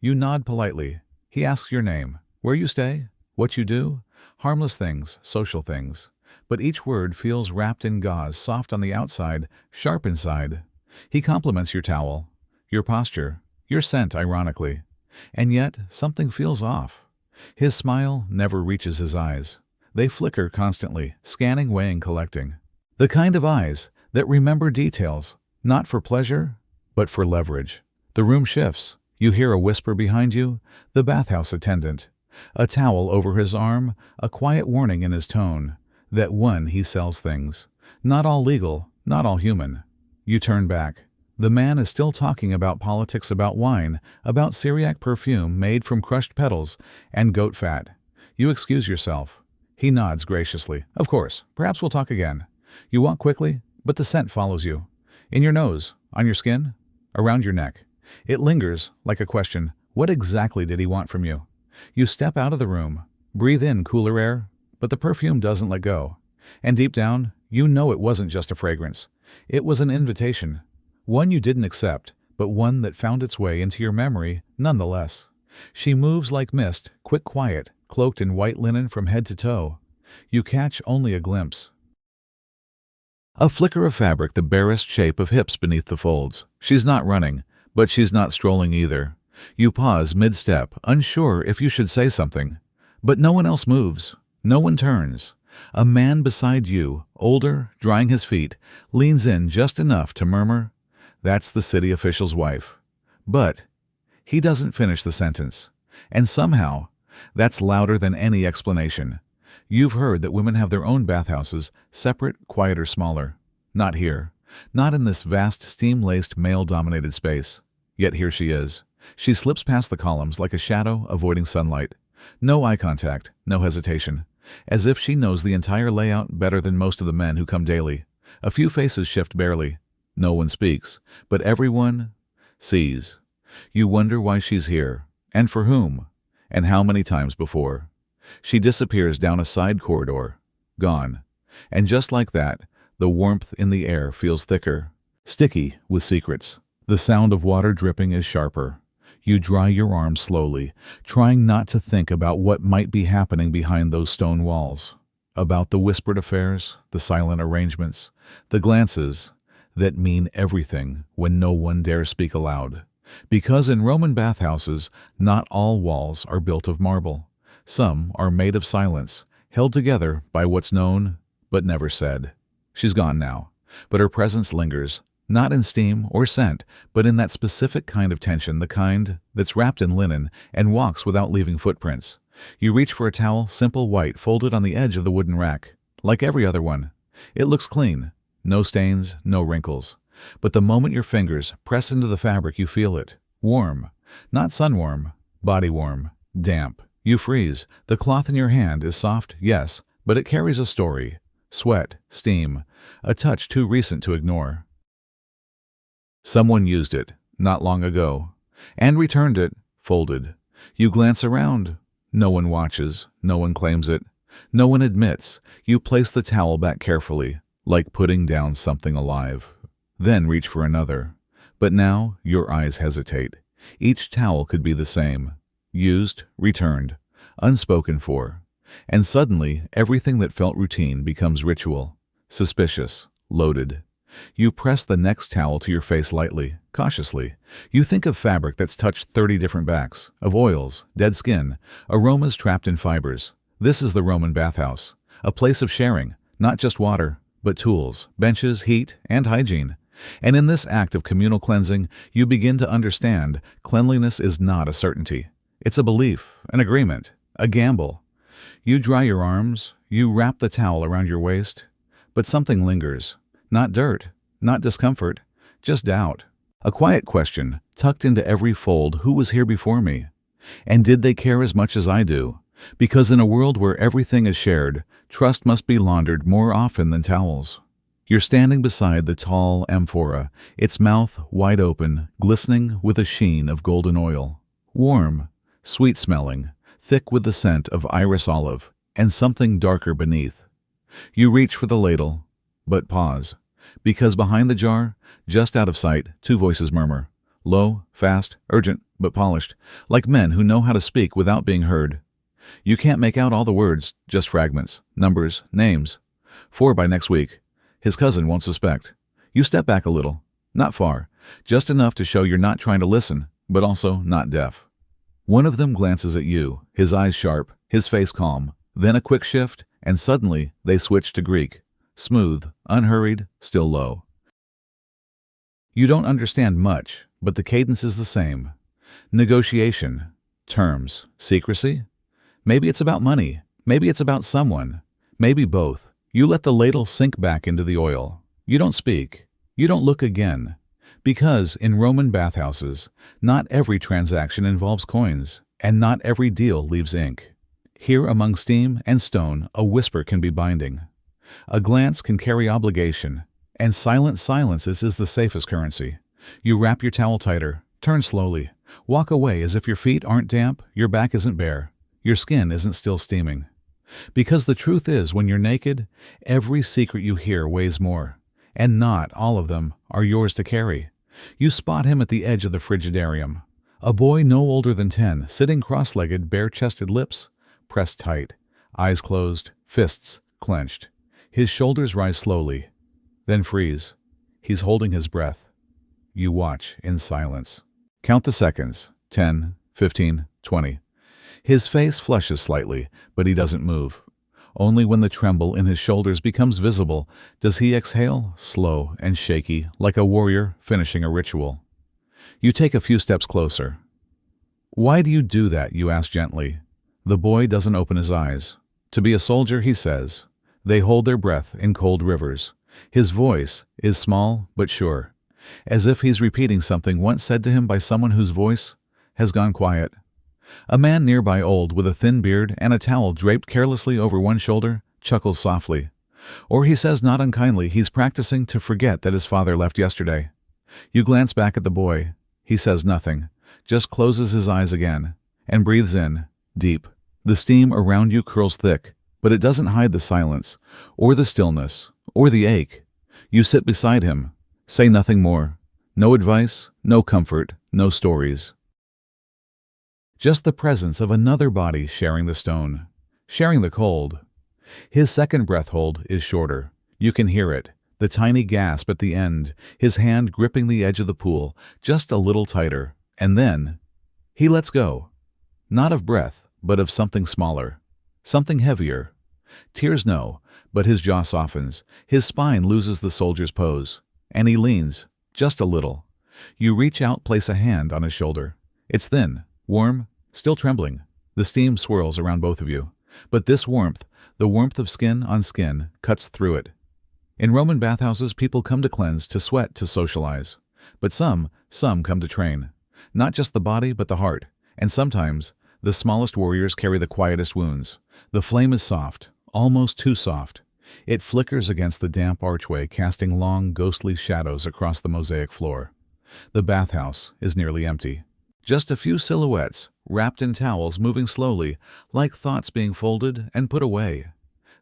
You nod politely. He asks your name, where you stay, what you do. Harmless things, social things. But each word feels wrapped in gauze, soft on the outside, sharp inside. He compliments your towel, your posture, your scent, ironically. And yet, something feels off. His smile never reaches his eyes. They flicker constantly, scanning, weighing, collecting. The kind of eyes that remember details, not for pleasure, but for leverage. The room shifts. You hear a whisper behind you, the bathhouse attendant. A towel over his arm, a quiet warning in his tone, that he sells things. Not all legal, not all human. You turn back. The man is still talking about politics, about wine, about Syriac perfume made from crushed petals and goat fat. You excuse yourself. He nods graciously. "Of course, perhaps we'll talk again." You walk quickly, but the scent follows you. In your nose, on your skin, around your neck. It lingers, like a question. What exactly did he want from you? You step out of the room, breathe in cooler air, but the perfume doesn't let go. And deep down, you know it wasn't just a fragrance. It was an invitation. One you didn't accept, but one that found its way into your memory nonetheless. She moves like mist, quick, quiet, cloaked in white linen from head to toe. You catch only a glimpse. A flicker of fabric, the barest shape of hips beneath the folds. She's not running, but she's not strolling either. You pause mid-step, unsure if you should say something. But no one else moves. No one turns. A man beside you, older, drying his feet, leans in just enough to murmur, "That's the city official's wife." But he doesn't finish the sentence. And somehow, that's louder than any explanation. You've heard that women have their own bathhouses, separate, quieter, smaller. Not here. Not in this vast, steam-laced, male-dominated space. Yet here she is. She slips past the columns like a shadow avoiding sunlight. No eye contact, no hesitation. As if she knows the entire layout better than most of the men who come daily. A few faces shift barely. No one speaks, but everyone sees. You wonder why she's here, and for whom, and how many times before. She disappears down a side corridor. Gone. And just like that, the warmth in the air feels thicker, sticky with secrets. The sound of water dripping is sharper. You dry your arms slowly, trying not to think about what might be happening behind those stone walls. About the whispered affairs, the silent arrangements, the glances that mean everything when no one dares speak aloud. Because in Roman bathhouses, not all walls are built of marble. Some are made of silence, held together by what's known but never said. She's gone now, but her presence lingers. Not in steam or scent, but in that specific kind of tension, the kind that's wrapped in linen and walks without leaving footprints. You reach for a towel, simple white, folded on the edge of the wooden rack. like every other one. It looks clean. No stains, no wrinkles. But the moment your fingers press into the fabric, you feel it. Warm. Not sun warm, body warm. Damp. You freeze. The cloth in your hand is soft, yes, but it carries a story. Sweat, steam, a touch too recent to ignore. Someone used it, not long ago, and returned it, folded. You glance around. No one watches. No one claims it. No one admits. You place the towel back carefully, like putting down something alive. Then reach for another. But now your eyes hesitate. Each towel could be the same. Used, returned, unspoken for. And suddenly, everything that felt routine becomes ritual, suspicious, loaded. You press the next towel to your face lightly, cautiously. You think of fabric that's touched 30 different backs, of oils, dead skin, aromas trapped in fibers. This is the Roman bathhouse, a place of sharing, not just water, but tools, benches, heat, and hygiene. And in this act of communal cleansing, you begin to understand cleanliness is not a certainty. It's a belief, an agreement, a gamble. You dry your arms, you wrap the towel around your waist, but something lingers. Not dirt, not discomfort, just doubt. A quiet question tucked into every fold: who was here before me? And did they care as much as I do? Because in a world where everything is shared, trust must be laundered more often than towels. You're standing beside the tall amphora, its mouth wide open, glistening with a sheen of golden oil. Warm, sweet-smelling, thick with the scent of iris olive, and something darker beneath. You reach for the ladle, but pause, because behind the jar, just out of sight, two voices murmur, low, fast, urgent, but polished, like men who know how to speak without being heard. You can't make out all the words, just fragments, numbers, names. 4 by next week. His cousin won't suspect. You step back a little, not far, just enough to show you're not trying to listen, but also not deaf. One of them glances at you, his eyes sharp, his face calm, then a quick shift, and suddenly they switch to Greek. Smooth, unhurried, still low. You don't understand much, but the cadence is the same. Negotiation, terms, secrecy? Maybe it's about money, maybe it's about someone, maybe both. You let the ladle sink back into the oil. You don't speak. You don't look again. Because in Roman bathhouses, not every transaction involves coins, and not every deal leaves ink. Here among steam and stone, a whisper can be binding. A glance can carry obligation, and silent silences is the safest currency. You wrap your towel tighter, turn slowly, walk away as if your feet aren't damp, your back isn't bare, your skin isn't still steaming. Because the truth is, when you're naked, every secret you hear weighs more, and not all of them are yours to carry. You spot him at the edge of the frigidarium, a boy no older than 10, sitting cross-legged, bare-chested, lips pressed tight, eyes closed, fists clenched. His shoulders rise slowly, then freeze. He's holding his breath. You watch in silence. Count the seconds. 10, 15, 20. His face flushes slightly, but he doesn't move. Only when the tremble in his shoulders becomes visible does he exhale, slow and shaky, like a warrior finishing a ritual. You take a few steps closer. Why do you do that? You ask gently. The boy doesn't open his eyes. To be a soldier, he says. They hold their breath in cold rivers. His voice is small but sure, as if he's repeating something once said to him by someone whose voice has gone quiet. A man nearby, old, with a thin beard and a towel draped carelessly over one shoulder, chuckles softly. Or he says not unkindly he's practicing to forget that his father left yesterday. You glance back at the boy. He says nothing, just closes his eyes again, and breathes in, deep. The steam around you curls thick, but it doesn't hide the silence, or the stillness, or the ache. You sit beside him, say nothing more. No advice, no comfort, no stories. Just the presence of another body sharing the stone, sharing the cold. His second breath hold is shorter. You can hear it, the tiny gasp at the end, his hand gripping the edge of the pool, just a little tighter. And then he lets go. Not of breath, but of something smaller, something heavier. Tears no, but his jaw softens, his spine loses the soldier's pose, and he leans, just a little. You reach out, place a hand on his shoulder. It's thin, warm, still trembling. The steam swirls around both of you. But this warmth, The warmth of skin on skin cuts through it. In Roman bathhouses, people come to cleanse, to sweat, to socialize. But some come to train. Not just the body, but the heart. And sometimes, the smallest warriors carry the quietest wounds. The flame is soft, almost too soft. It flickers against the damp archway, casting long, ghostly shadows across the mosaic floor. The bathhouse is nearly empty. Just a few silhouettes, wrapped in towels, moving slowly, like thoughts being folded and put away.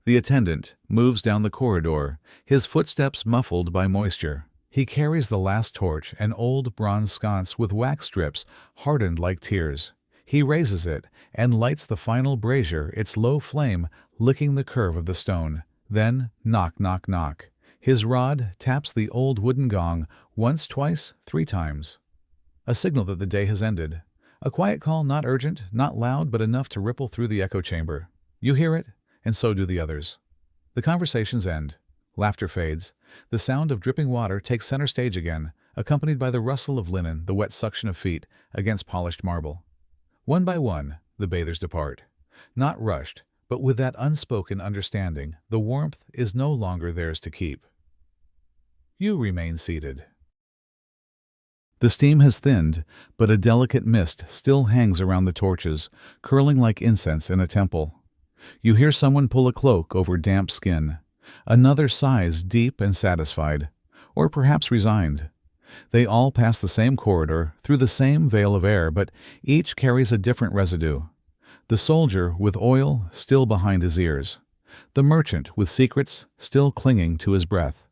The attendant moves down the corridor, his footsteps muffled by moisture. He carries the last torch, an old bronze sconce with wax strips hardened like tears. He raises it and lights the final brazier, its low flame licking the curve of the stone. Then, knock, knock, knock. His rod taps the old wooden gong once, twice, 3 times. A signal that the day has ended. A quiet call, not urgent, not loud, but enough to ripple through the echo chamber. You hear it, and so do the others. The conversations end. Laughter fades. The sound of dripping water takes center stage again, accompanied by the rustle of linen, the wet suction of feet against polished marble. One by one, the bathers depart. Not rushed, but with that unspoken understanding, the warmth is no longer theirs to keep. You remain seated. The steam has thinned, but a delicate mist still hangs around the torches, curling like incense in a temple. You hear someone pull a cloak over damp skin. Another sighs deep and satisfied, or perhaps resigned. They all pass the same corridor, through the same veil of air, but each carries a different residue. The soldier with oil still behind his ears. The merchant with secrets still clinging to his breath.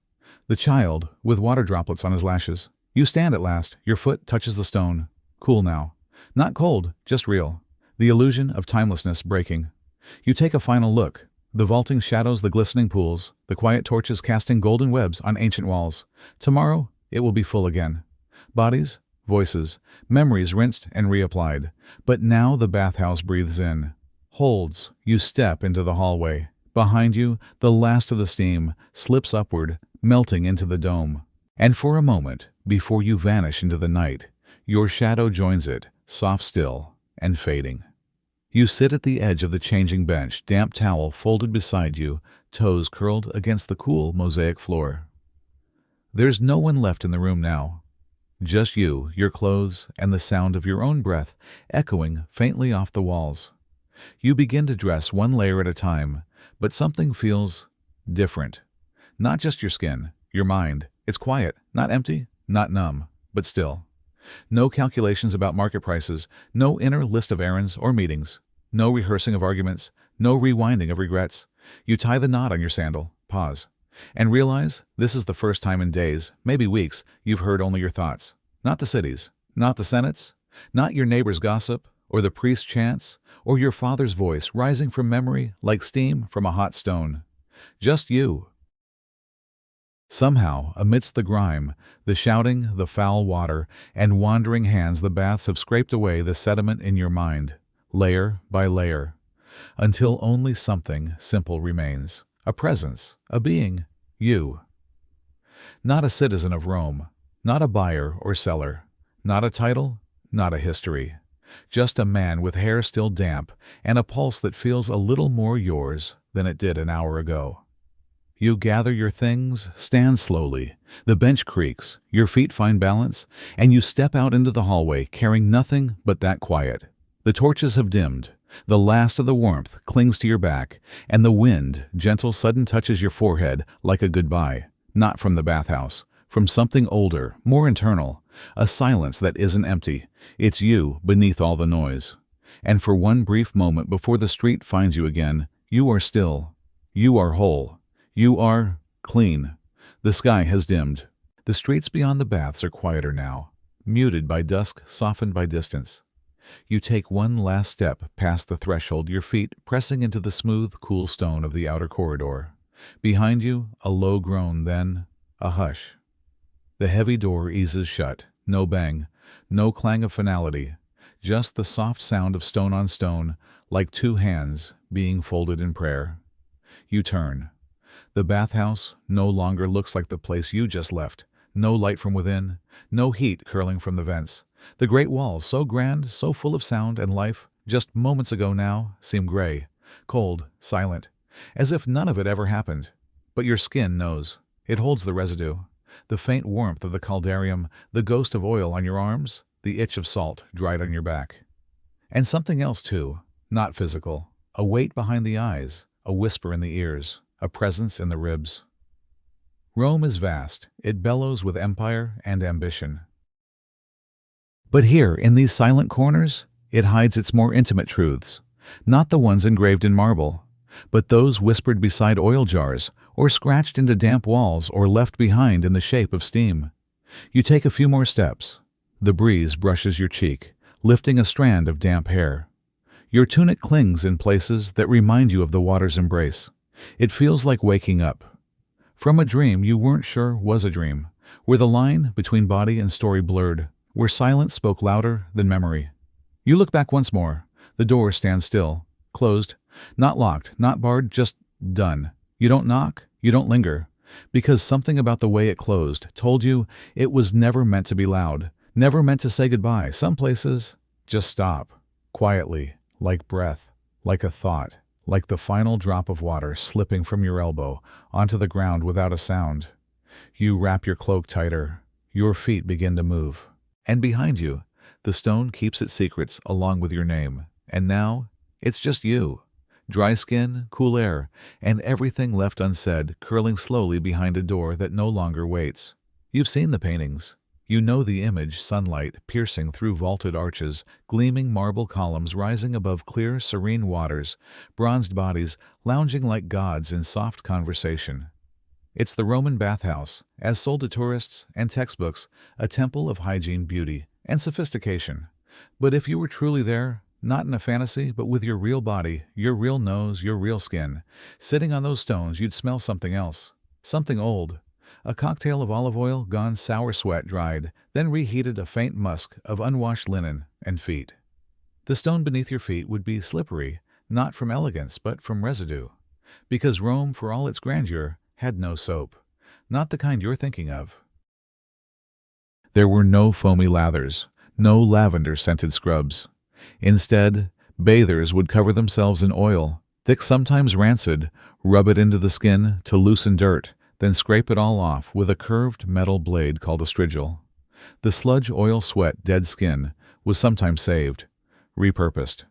The child with water droplets on his lashes. You stand at last, your foot touches the stone. Cool now. Not cold, just real. The illusion of timelessness breaking. You take a final look. The vaulting shadows, the glistening pools, the quiet torches casting golden webs on ancient walls. Tomorrow, it will be full again. Bodies, voices, memories rinsed and reapplied. But now the bathhouse breathes in. Holds, you step into the hallway. Behind you, the last of the steam slips upward, melting into the dome. And for a moment, before you vanish into the night, your shadow joins it, soft still and fading. You sit at the edge of the changing bench, damp towel folded beside you, toes curled against the cool mosaic floor. There's no one left in the room now. Just you, your clothes, and the sound of your own breath echoing faintly off the walls. You begin to dress one layer at a time, but something feels different. Not just your skin, your mind. It's quiet, not empty, not numb, but still. No calculations about market prices, no inner list of errands or meetings, no rehearsing of arguments, no rewinding of regrets. You tie the knot on your sandal, pause, and realize this is the first time in days, maybe weeks, you've heard only your thoughts. Not the cities, not the senates, not your neighbor's gossip, or the priest's chants, or your father's voice rising from memory like steam from a hot stone. Just you. Somehow, amidst the grime, the shouting, the foul water, and wandering hands, the baths have scraped away the sediment in your mind, layer by layer, until only something simple remains. A presence, a being, you. Not a citizen of Rome, not a buyer or seller, not a title, not a history. Just a man with hair still damp and a pulse that feels a little more yours than it did an hour ago. You gather your things, stand slowly. The bench creaks, your feet find balance, and you step out into the hallway carrying nothing but that quiet. The torches have dimmed. The last of the warmth clings to your back, and the wind, gentle, sudden, touches your forehead like a goodbye. Not from the bathhouse, from something older, more internal. A silence that isn't empty. It's you beneath all the noise. And for one brief moment before the street finds you again, you are still. You are whole. You are clean. The sky has dimmed. The streets beyond the baths are quieter now, muted by dusk, softened by distance. You take one last step past the threshold, your feet pressing into the smooth, cool stone of the outer corridor. Behind you, a low groan, then a hush. The heavy door eases shut. No bang, no clang of finality, just the soft sound of stone on stone, like two hands being folded in prayer. You turn. The bathhouse no longer looks like the place you just left. No light from within, no heat curling from the vents. The great walls, so grand, so full of sound and life, just moments ago now, seem gray, cold, silent. as if none of it ever happened. But your skin knows. It holds the residue, the faint warmth of the caldarium, the ghost of oil on your arms, the itch of salt dried on your back. And something else too, not physical, a weight behind the eyes, a whisper in the ears, a presence in the ribs. Rome is vast. It bellows with empire and ambition. But here, in these silent corners, it hides its more intimate truths, not the ones engraved in marble, but those whispered beside oil jars, or scratched into damp walls, or left behind in the shape of steam. You take a few more steps. The breeze brushes your cheek, lifting a strand of damp hair. Your tunic clings in places that remind you of the water's embrace. It feels like waking up from a dream you weren't sure was a dream, where the line between body and story blurred, where silence spoke louder than memory. You look back once more. The door stands still, closed, not locked, not barred, just done. You don't knock, you don't linger, because something about the way it closed told you it was never meant to be loud, never meant to say goodbye. Some places just stop, quietly, like breath, like a thought, like the final drop of water slipping from your elbow onto the ground without a sound. You wrap your cloak tighter. Your feet begin to move. And behind you, the stone keeps its secrets along with your name. And now, it's just you. Dry skin, cool air, and everything left unsaid, curling slowly behind a door that no longer waits. You've seen the paintings. You know the image, sunlight piercing through vaulted arches, gleaming marble columns rising above clear, serene waters, bronzed bodies lounging like gods in soft conversation. It's the Roman bathhouse, as sold to tourists and textbooks, a temple of hygiene, beauty, and sophistication. But if you were truly there, not in a fantasy, but with your real body, your real nose, your real skin, sitting on those stones, you'd smell something else, something old. A cocktail of olive oil gone sour, sweat dried, then reheated, a faint musk of unwashed linen and feet. The stone beneath your feet would be slippery, not from elegance, but from residue. Because Rome, for all its grandeur, had no soap. Not the kind you're thinking of. There were no foamy lathers, no lavender-scented scrubs. Instead, bathers would cover themselves in oil, thick, sometimes rancid, rub it into the skin to loosen dirt, then scrape it all off with a curved metal blade called a strigil. The sludge, oil, sweat, dead skin was sometimes saved, repurposed.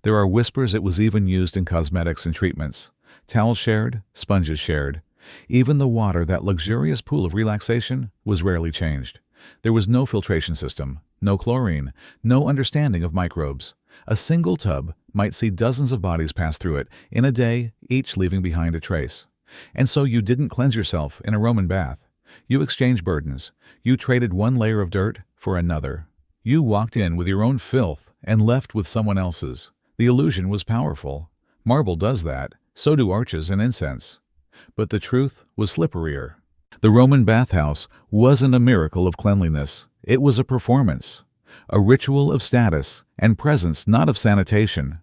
There are whispers it was even used in cosmetics and treatments. Towels shared, sponges shared. Even the water, that luxurious pool of relaxation, was rarely changed. There was no filtration system, no chlorine, no understanding of microbes. A single tub might see dozens of bodies pass through it in a day, each leaving behind a trace. And so you didn't cleanse yourself in a Roman bath. You exchanged burdens. You traded one layer of dirt for another. You walked in with your own filth and left with someone else's. The illusion was powerful. Marble does that. So do arches and incense. But the truth was slipperier. The Roman bathhouse wasn't a miracle of cleanliness. It was a performance, a ritual of status and presence, not of sanitation.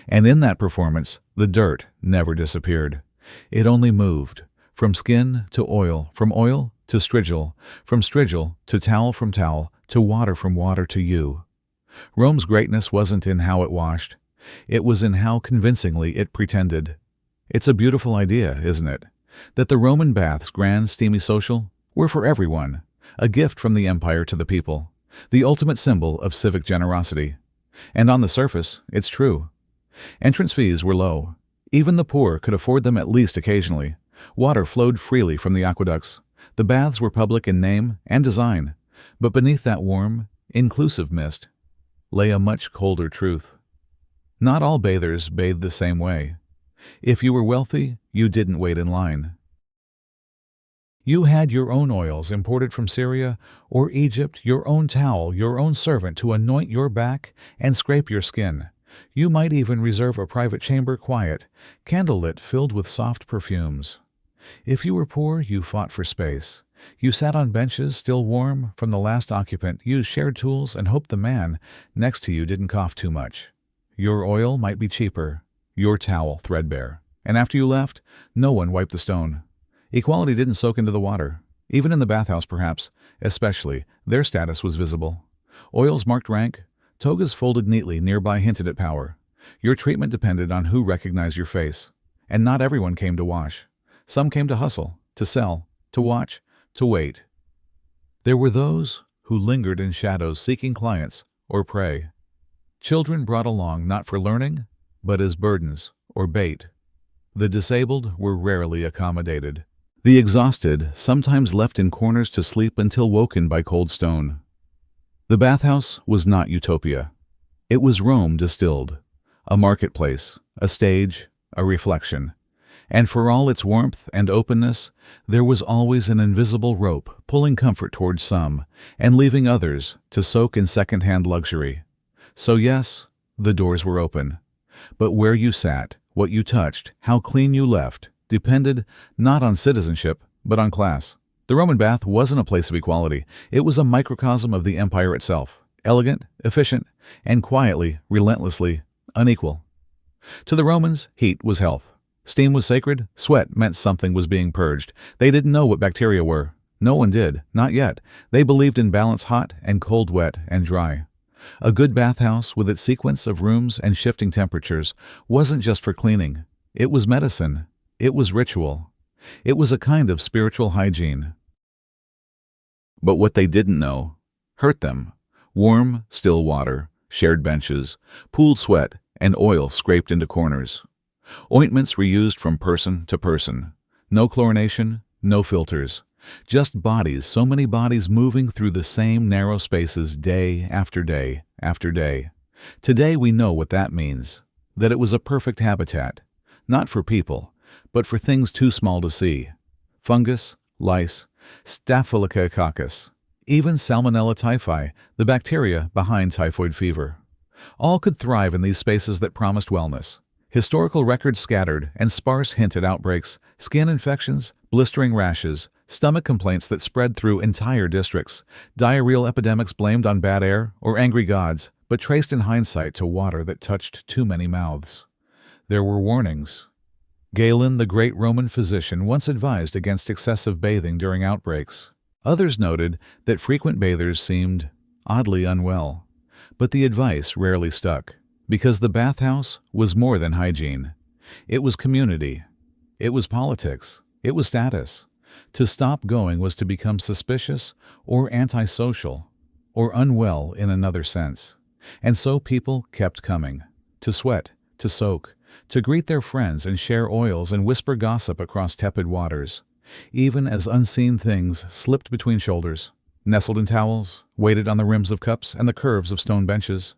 And in that performance, the dirt never disappeared. It only moved, from skin to oil, from oil to strigil, from strigil to towel, from towel to water, from water to you. Rome's greatness wasn't in how it washed. It was in how convincingly it pretended. It's a beautiful idea, isn't it? That the Roman baths, grand, steamy, social, were for everyone, a gift from the empire to the people, the ultimate symbol of civic generosity. And on the surface, it's true. Entrance fees were low. Even the poor could afford them, at least occasionally. Water flowed freely from the aqueducts. The baths were public in name and design. But beneath that warm, inclusive mist lay a much colder truth. Not all bathers bathed the same way. If you were wealthy, you didn't wait in line. You had your own oils imported from Syria or Egypt, your own towel, your own servant to anoint your back and scrape your skin. You might even reserve a private chamber, quiet, candlelit, filled with soft perfumes. If you were poor, you fought for space. You sat on benches, still warm from the last occupant, used shared tools, and hoped the man next to you didn't cough too much. Your oil might be cheaper, your towel threadbare. And after you left, no one wiped the stone. Equality didn't soak into the water. Even in the bathhouse, perhaps, especially, their status was visible. Oils marked rank, togas folded neatly nearby hinted at power. Your treatment depended on who recognized your face. And not everyone came to wash. Some came to hustle, to sell, to watch, to wait. There were those who lingered in shadows seeking clients or prey. Children brought along not for learning, but as burdens or bait. The disabled were rarely accommodated. The exhausted sometimes left in corners to sleep until woken by cold stone. The bathhouse was not utopia. It was Rome distilled, a marketplace, a stage, a reflection. And for all its warmth and openness, there was always an invisible rope pulling comfort towards some and leaving others to soak in second-hand luxury. So yes, the doors were open. But where you sat, what you touched, how clean you left, depended not on citizenship, but on class. The Roman bath wasn't a place of equality. It was a microcosm of the empire itself, elegant, efficient, and quietly, relentlessly unequal. To the Romans, heat was health. Steam was sacred. Sweat meant something was being purged. They didn't know what bacteria were. No one did, not yet. They believed in balance hot and cold, wet and dry. A good bathhouse with its sequence of rooms and shifting temperatures wasn't just for cleaning. It was medicine. It was ritual. It was a kind of spiritual hygiene. But what they didn't know hurt them. Warm, still water, shared benches, pooled sweat, and oil scraped into corners. Ointments reused from person to person. No chlorination, no filters. Just bodies, so many bodies moving through the same narrow spaces day after day after day. Today we know what that means, that it was a perfect habitat, not for people, but for things too small to see. Fungus, lice, staphylococcus, even Salmonella typhi, the bacteria behind typhoid fever. All could thrive in these spaces that promised wellness. Historical records scattered and sparse hint at outbreaks, skin infections, blistering rashes, stomach complaints that spread through entire districts, diarrheal epidemics blamed on bad air or angry gods, but traced in hindsight to water that touched too many mouths. There were warnings. Galen, the great Roman physician, once advised against excessive bathing during outbreaks. Others noted that frequent bathers seemed oddly unwell. But the advice rarely stuck, because the bathhouse was more than hygiene. It was community. It was politics. It was status. To stop going was to become suspicious or antisocial or unwell in another sense. And so people kept coming, to sweat, to soak, to greet their friends and share oils and whisper gossip across tepid waters, even as unseen things slipped between shoulders, nestled in towels, waited on the rims of cups and the curves of stone benches.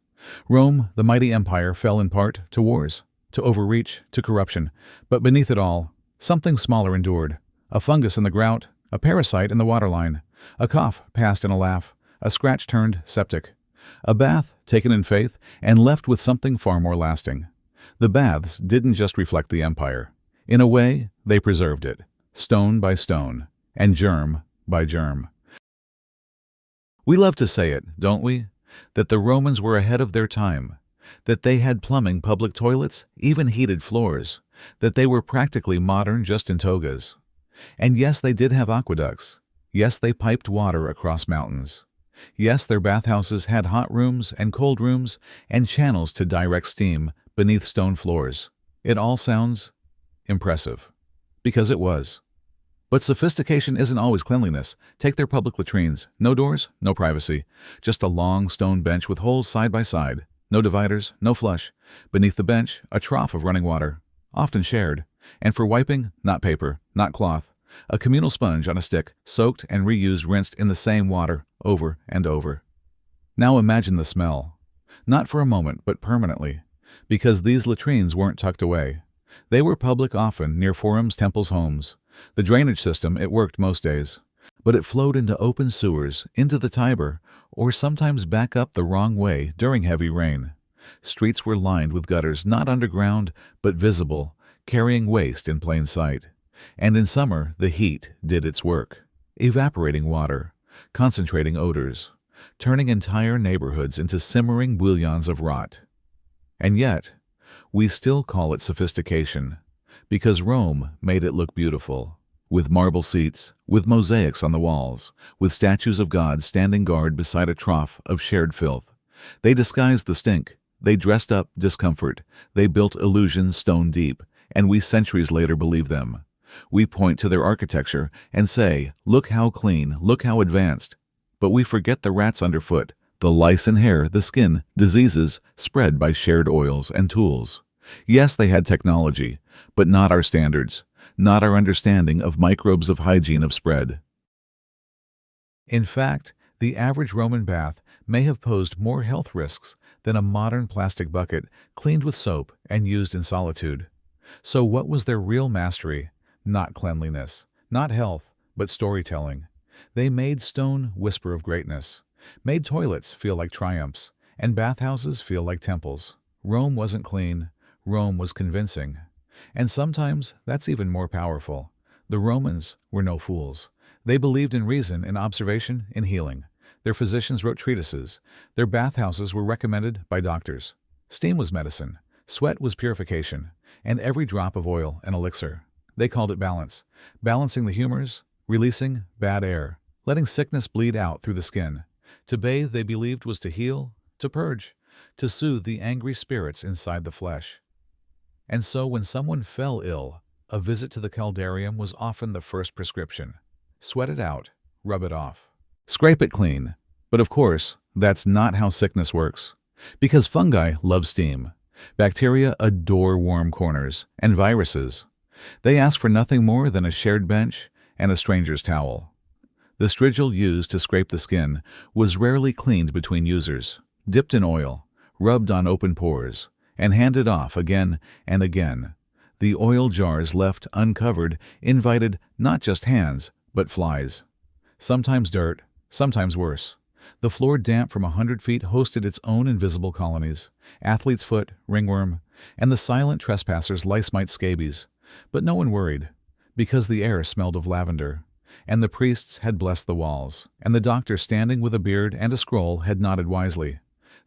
Rome, the mighty empire, fell in part to wars, to overreach, to corruption, but beneath it all, something smaller endured. A fungus in the grout, a parasite in the waterline, a cough passed in a laugh, a scratch turned septic, a bath taken in faith and left with something far more lasting. The baths didn't just reflect the empire. In a way, they preserved it, stone by stone, and germ by germ. We love to say it, don't we? That the Romans were ahead of their time, that they had plumbing, public toilets, even heated floors, that they were practically modern just in togas. And yes, they did have aqueducts. Yes, they piped water across mountains. Yes, their bathhouses had hot rooms and cold rooms and channels to direct steam beneath stone floors. It all sounds impressive, because it was. But sophistication isn't always cleanliness. Take their public latrines. No doors, no privacy. Just a long stone bench with holes side by side. No dividers, no flush. Beneath the bench, a trough of running water, often shared. And for wiping, not paper, not cloth. A communal sponge on a stick, soaked and reused, rinsed in the same water, over and over. Now imagine the smell. Not for a moment, but permanently. Because these latrines weren't tucked away. They were public often, near forums, temples, homes. The drainage system, it worked most days. But it flowed into open sewers, into the Tiber, or sometimes back up the wrong way during heavy rain. Streets were lined with gutters, not underground, but visible, carrying waste in plain sight. And in summer, the heat did its work, evaporating water, concentrating odors, turning entire neighborhoods into simmering bouillons of rot. And yet, we still call it sophistication, because Rome made it look beautiful, with marble seats, with mosaics on the walls, with statues of gods standing guard beside a trough of shared filth. They disguised the stink. They dressed up discomfort. They built illusions stone deep, and we centuries later believe them. We point to their architecture and say, look how clean, look how advanced. But we forget the rats underfoot, the lice in hair, the skin, diseases spread by shared oils and tools. Yes, they had technology, but not our standards, not our understanding of microbes of hygiene of spread. In fact, the average Roman bath may have posed more health risks than a modern plastic bucket cleaned with soap and used in solitude. So what was their real mastery? Not cleanliness, not health, but storytelling. They made stone whisper of greatness, made toilets feel like triumphs, and bathhouses feel like temples. Rome wasn't clean, Rome was convincing. And sometimes that's even more powerful. The Romans were no fools. They believed in reason, in observation, in healing. Their physicians wrote treatises. Their bathhouses were recommended by doctors. Steam was medicine. Sweat was purification. And every drop of oil an elixir. They called it balance. Balancing the humors, releasing bad air, letting sickness bleed out through the skin. To bathe, they believed, was to heal, to purge, to soothe the angry spirits inside the flesh. And so when someone fell ill, a visit to the caldarium was often the first prescription. Sweat it out, rub it off, scrape it clean. But of course, that's not how sickness works. Because fungi love steam. Bacteria adore warm corners, and viruses. They ask for nothing more than a shared bench and a stranger's towel. The strigil used to scrape the skin was rarely cleaned between users, dipped in oil, rubbed on open pores, and handed off again and again. The oil jars left uncovered invited not just hands, but flies. Sometimes dirt, sometimes worse. The floor damp from 100 feet hosted its own invisible colonies, athlete's foot, ringworm, and the silent trespassers lice mite scabies. But no one worried, because the air smelled of lavender, and the priests had blessed the walls, and the doctor standing with a beard and a scroll had nodded wisely.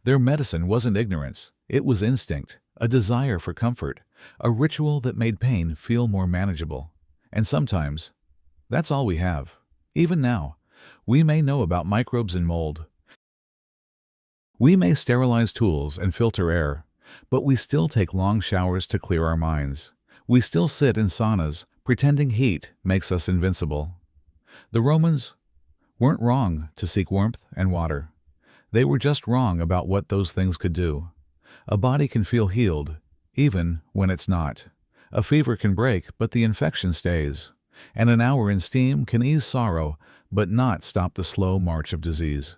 Their medicine wasn't ignorance, it was instinct, a desire for comfort, a ritual that made pain feel more manageable. And sometimes, that's all we have. Even now, we may know about microbes and mold. We may sterilize tools and filter air, but we still take long showers to clear our minds. We still sit in saunas, pretending heat makes us invincible. The Romans weren't wrong to seek warmth and water. They were just wrong about what those things could do. A body can feel healed, even when it's not. A fever can break, but the infection stays. And an hour in steam can ease sorrow, but not stop the slow march of disease.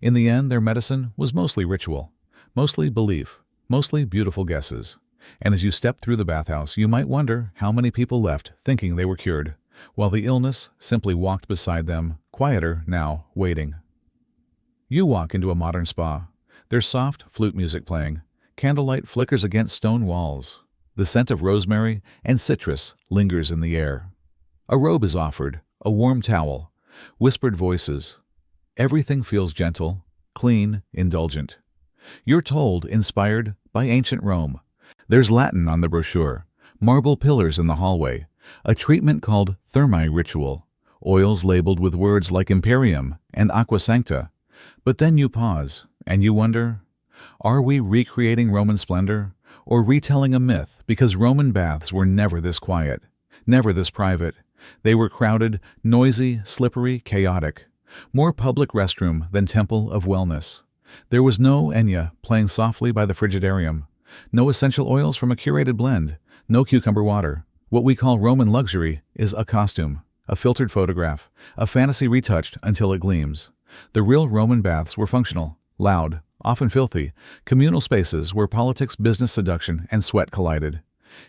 In the end, their medicine was mostly ritual, mostly belief, mostly beautiful guesses. And as you step through the bathhouse, you might wonder how many people left thinking they were cured, while the illness simply walked beside them, quieter now, waiting. You walk into a modern spa. There's soft flute music playing. Candlelight flickers against stone walls. The scent of rosemary and citrus lingers in the air. A robe is offered, a warm towel, whispered voices. Everything feels gentle, clean, indulgent. You're told, inspired by ancient Rome. There's Latin on the brochure, marble pillars in the hallway, a treatment called thermi ritual, oils labeled with words like imperium and aqua sancta. But then you pause, and you wonder, are we recreating Roman splendor, or retelling a myth because Roman baths were never this quiet, never this private? They were crowded, noisy, slippery, chaotic. More public restroom than temple of wellness. There was no Enya playing softly by the frigidarium. No essential oils from a curated blend. No cucumber water. What we call Roman luxury is a costume, a filtered photograph, a fantasy retouched until it gleams. The real Roman baths were functional, loud, often filthy, communal spaces where politics, business, seduction, and sweat collided.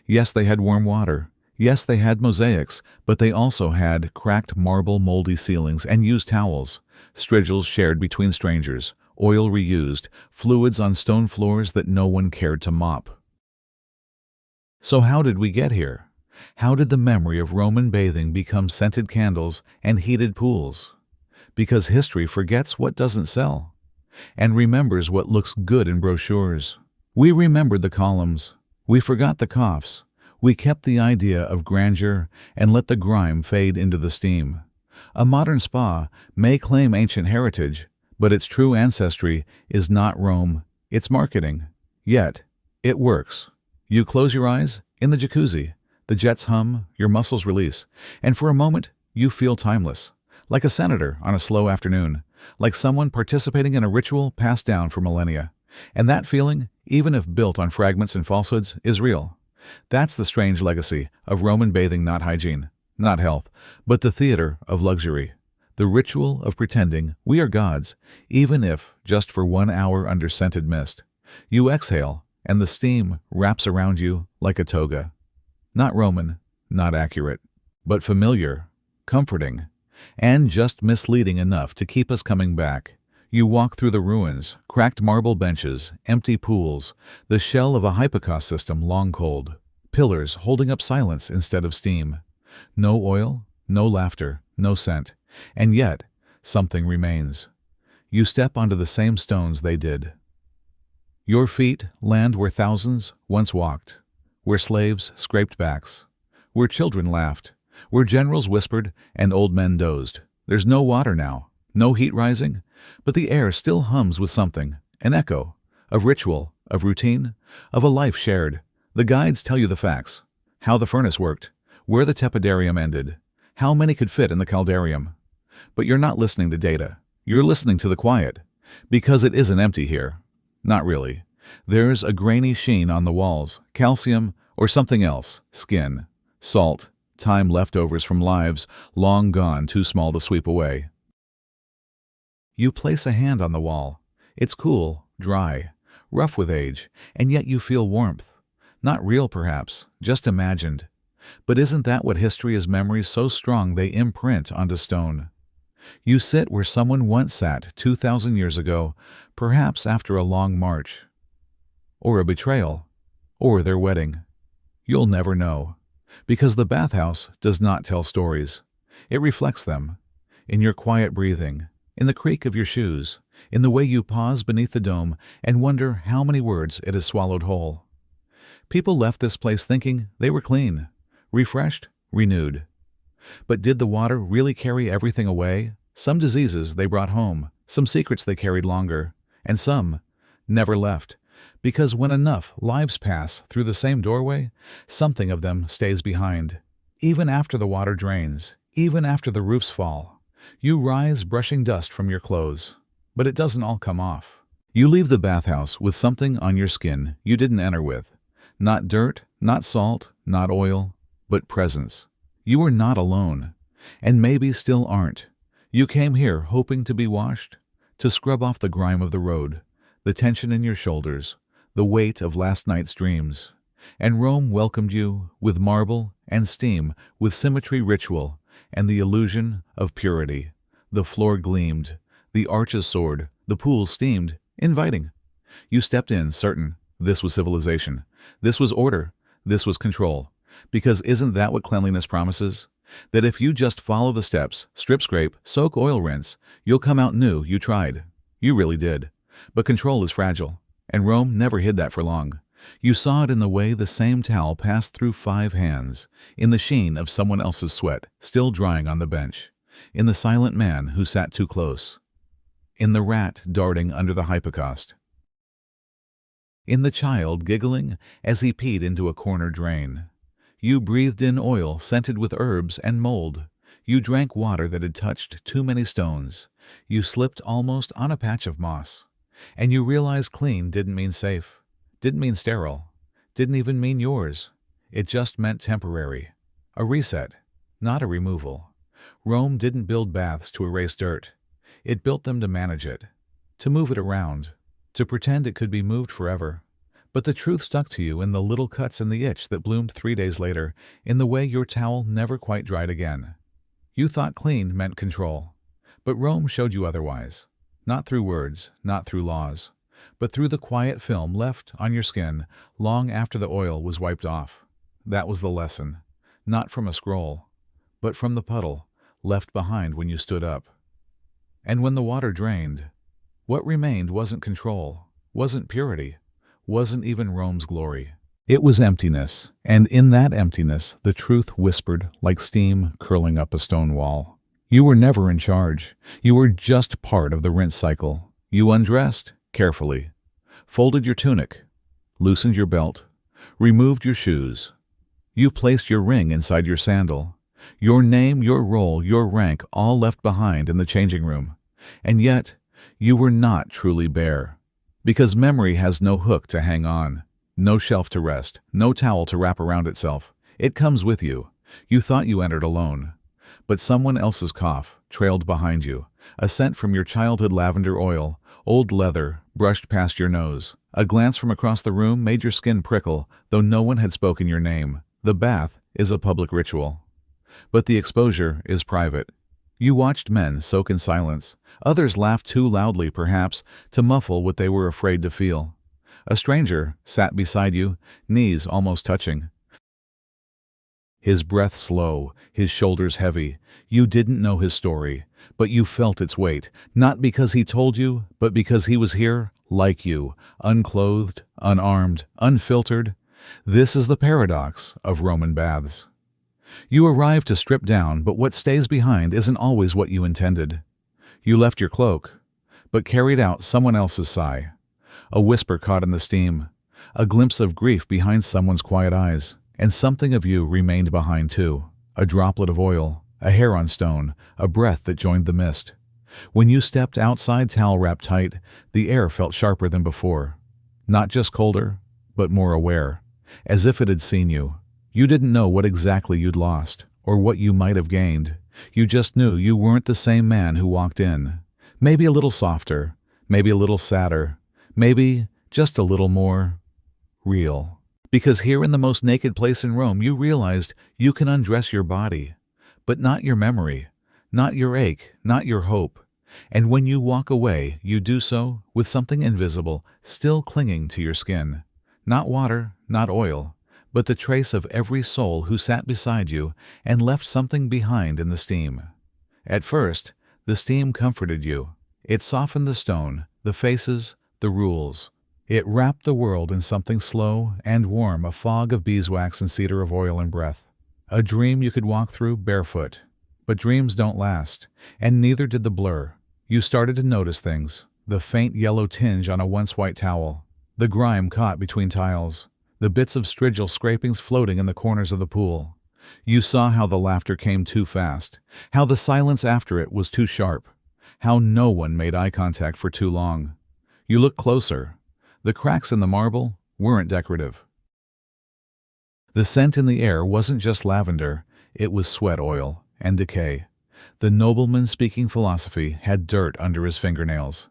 Yes, they had warm water. Yes, they had mosaics, but they also had cracked marble moldy ceilings and used towels, strigils shared between strangers, oil reused, fluids on stone floors that no one cared to mop. So how did we get here? How did the memory of Roman bathing become scented candles and heated pools? Because history forgets what doesn't sell, and remembers what looks good in brochures. We remembered the columns. We forgot the coughs. We kept the idea of grandeur and let the grime fade into the steam. A modern spa may claim ancient heritage, but its true ancestry is not Rome, it's marketing. Yet, it works. You close your eyes, In the jacuzzi, the jets hum, your muscles release, and for a moment, you feel timeless, like a senator on a slow afternoon, like someone participating in a ritual passed down for millennia. And that feeling, even if built on fragments and falsehoods, is real. That's the strange legacy of Roman bathing, not hygiene, not health, but the theater of luxury, the ritual of pretending we are gods, even if just for 1 hour under scented mist. You exhale, and the steam wraps around you like a toga. Not Roman, not accurate, but familiar, comforting, and just misleading enough to keep us coming back. You walk through the ruins, cracked marble benches, empty pools, the shell of a hypocaust system long cold, pillars holding up silence instead of steam. No oil, no laughter, no scent, and yet something remains. You step onto the same stones they did. Your feet land where thousands once walked, where slaves scraped backs, where children laughed, where generals whispered and old men dozed. There's no water now, no heat rising, but the air still hums with something, an echo, of ritual, of routine, of a life shared. The guides tell you the facts, how the furnace worked, where the tepidarium ended, how many could fit in the caldarium. But you're not listening to data, you're listening to the quiet, because it isn't empty here. Not really. There's a grainy sheen on the walls, calcium or something else, skin, salt, time leftovers from lives long gone too small to sweep away. You place a hand on the wall. It's cool, dry, rough with age, and yet you feel warmth. Not real, perhaps, just imagined. But isn't that what history is? Memories so strong they imprint onto stone. You sit where someone once sat 2,000 years ago, perhaps after a long march. Or a betrayal. Or their wedding. You'll never know. Because the bathhouse does not tell stories. It reflects them. In your quiet breathing, in the creak of your shoes, in the way you pause beneath the dome and wonder how many words it has swallowed whole. People left this place thinking they were clean, refreshed, renewed. But did the water really carry everything away? Some diseases they brought home, some secrets they carried longer, and some never left. Because when enough lives pass through the same doorway, something of them stays behind. Even after the water drains, even after the roofs fall, you rise brushing dust from your clothes. But it doesn't all come off. You leave the bathhouse with something on your skin you didn't enter with. Not dirt, not salt, not oil, but presence. You were not alone, and maybe still aren't. You came here hoping to be washed, to scrub off the grime of the road, the tension in your shoulders, the weight of last night's dreams. And Rome welcomed you with marble and steam, with symmetry, ritual, and the illusion of purity. The floor gleamed, the arches soared, the pool steamed, inviting. You stepped in, certain this was civilization, this was order, this was control. Because isn't that what cleanliness promises? That if you just follow the steps, strip, scrape, soak, oil, rinse, you'll come out new. You tried. You really did. But control is fragile, and Rome never hid that for long. You saw it in the way the same towel passed through 5 hands, in the sheen of someone else's sweat still drying on the bench, in the silent man who sat too close, in the rat darting under the hypocaust, in the child giggling as he peed into a corner drain. You breathed in oil scented with herbs and mold. You drank water that had touched too many stones. You slipped almost on a patch of moss. And you realized clean didn't mean safe, didn't mean sterile, didn't even mean yours. It just meant temporary. A reset, not a removal. Rome didn't build baths to erase dirt. It built them to manage it, to move it around, to pretend it could be moved forever. But the truth stuck to you in the little cuts and the itch that bloomed 3 days later, in the way your towel never quite dried again. You thought clean meant control, but Rome showed you otherwise. Not through words, not through laws, but through the quiet film left on your skin long after the oil was wiped off. That was the lesson, not from a scroll, but from the puddle left behind when you stood up. And when the water drained, what remained wasn't control, wasn't purity, wasn't even Rome's glory. It was emptiness, and in that emptiness the truth whispered like steam curling up a stone wall. You were never in charge. You were just part of the rinse cycle. You undressed, carefully, folded your tunic, loosened your belt, removed your shoes, You placed your ring inside your sandal. Your name, your role, your rank all left behind in the changing room. And yet, you were not truly bare. Because memory has no hook to hang on, no shelf to rest, no towel to wrap around itself. It comes with you. You thought you entered alone. But someone else's cough trailed behind you, a scent from your childhood lavender oil, old leather, brushed past your nose. A glance from across the room made your skin prickle, though no one had spoken your name. The bath is a public ritual. But the exposure is private. You watched men soak in silence. Others laughed too loudly, perhaps, to muffle what they were afraid to feel. A stranger sat beside you, knees almost touching. His breath slow, his shoulders heavy. You didn't know his story, but you felt its weight, not because he told you, but because he was here, like you, unclothed, unarmed, unfiltered. This is the paradox of Roman baths. You arrive to strip down, but what stays behind isn't always what you intended. You left your cloak, but carried out someone else's sigh. A whisper caught in the steam, a glimpse of grief behind someone's quiet eyes, and something of you remained behind too. A droplet of oil, a hair on stone, a breath that joined the mist. When you stepped outside, towel wrapped tight, the air felt sharper than before. Not just colder, but more aware, as if it had seen you. You didn't know what exactly you'd lost, or what you might have gained. You just knew you weren't the same man who walked in. Maybe a little softer, maybe a little sadder, maybe just a little more real. Because here in the most naked place in Rome, you realized you can undress your body, but not your memory, not your ache, not your hope. And when you walk away, you do so with something invisible still clinging to your skin. Not water, not oil, but the trace of every soul who sat beside you and left something behind in the steam. At first, the steam comforted you. It softened the stone, the faces, the rules. It wrapped the world in something slow and warm, a fog of beeswax and cedar of oil and breath. A dream you could walk through barefoot. But dreams don't last, and neither did the blur. You started to notice things, the faint yellow tinge on a once white towel, the grime caught between tiles, the bits of strigil scrapings floating in the corners of the pool. You saw how the laughter came too fast, how the silence after it was too sharp, how no one made eye contact for too long. You looked closer. The cracks in the marble weren't decorative. The scent in the air wasn't just lavender, it was sweat oil and decay. The nobleman speaking philosophy had dirt under his fingernails.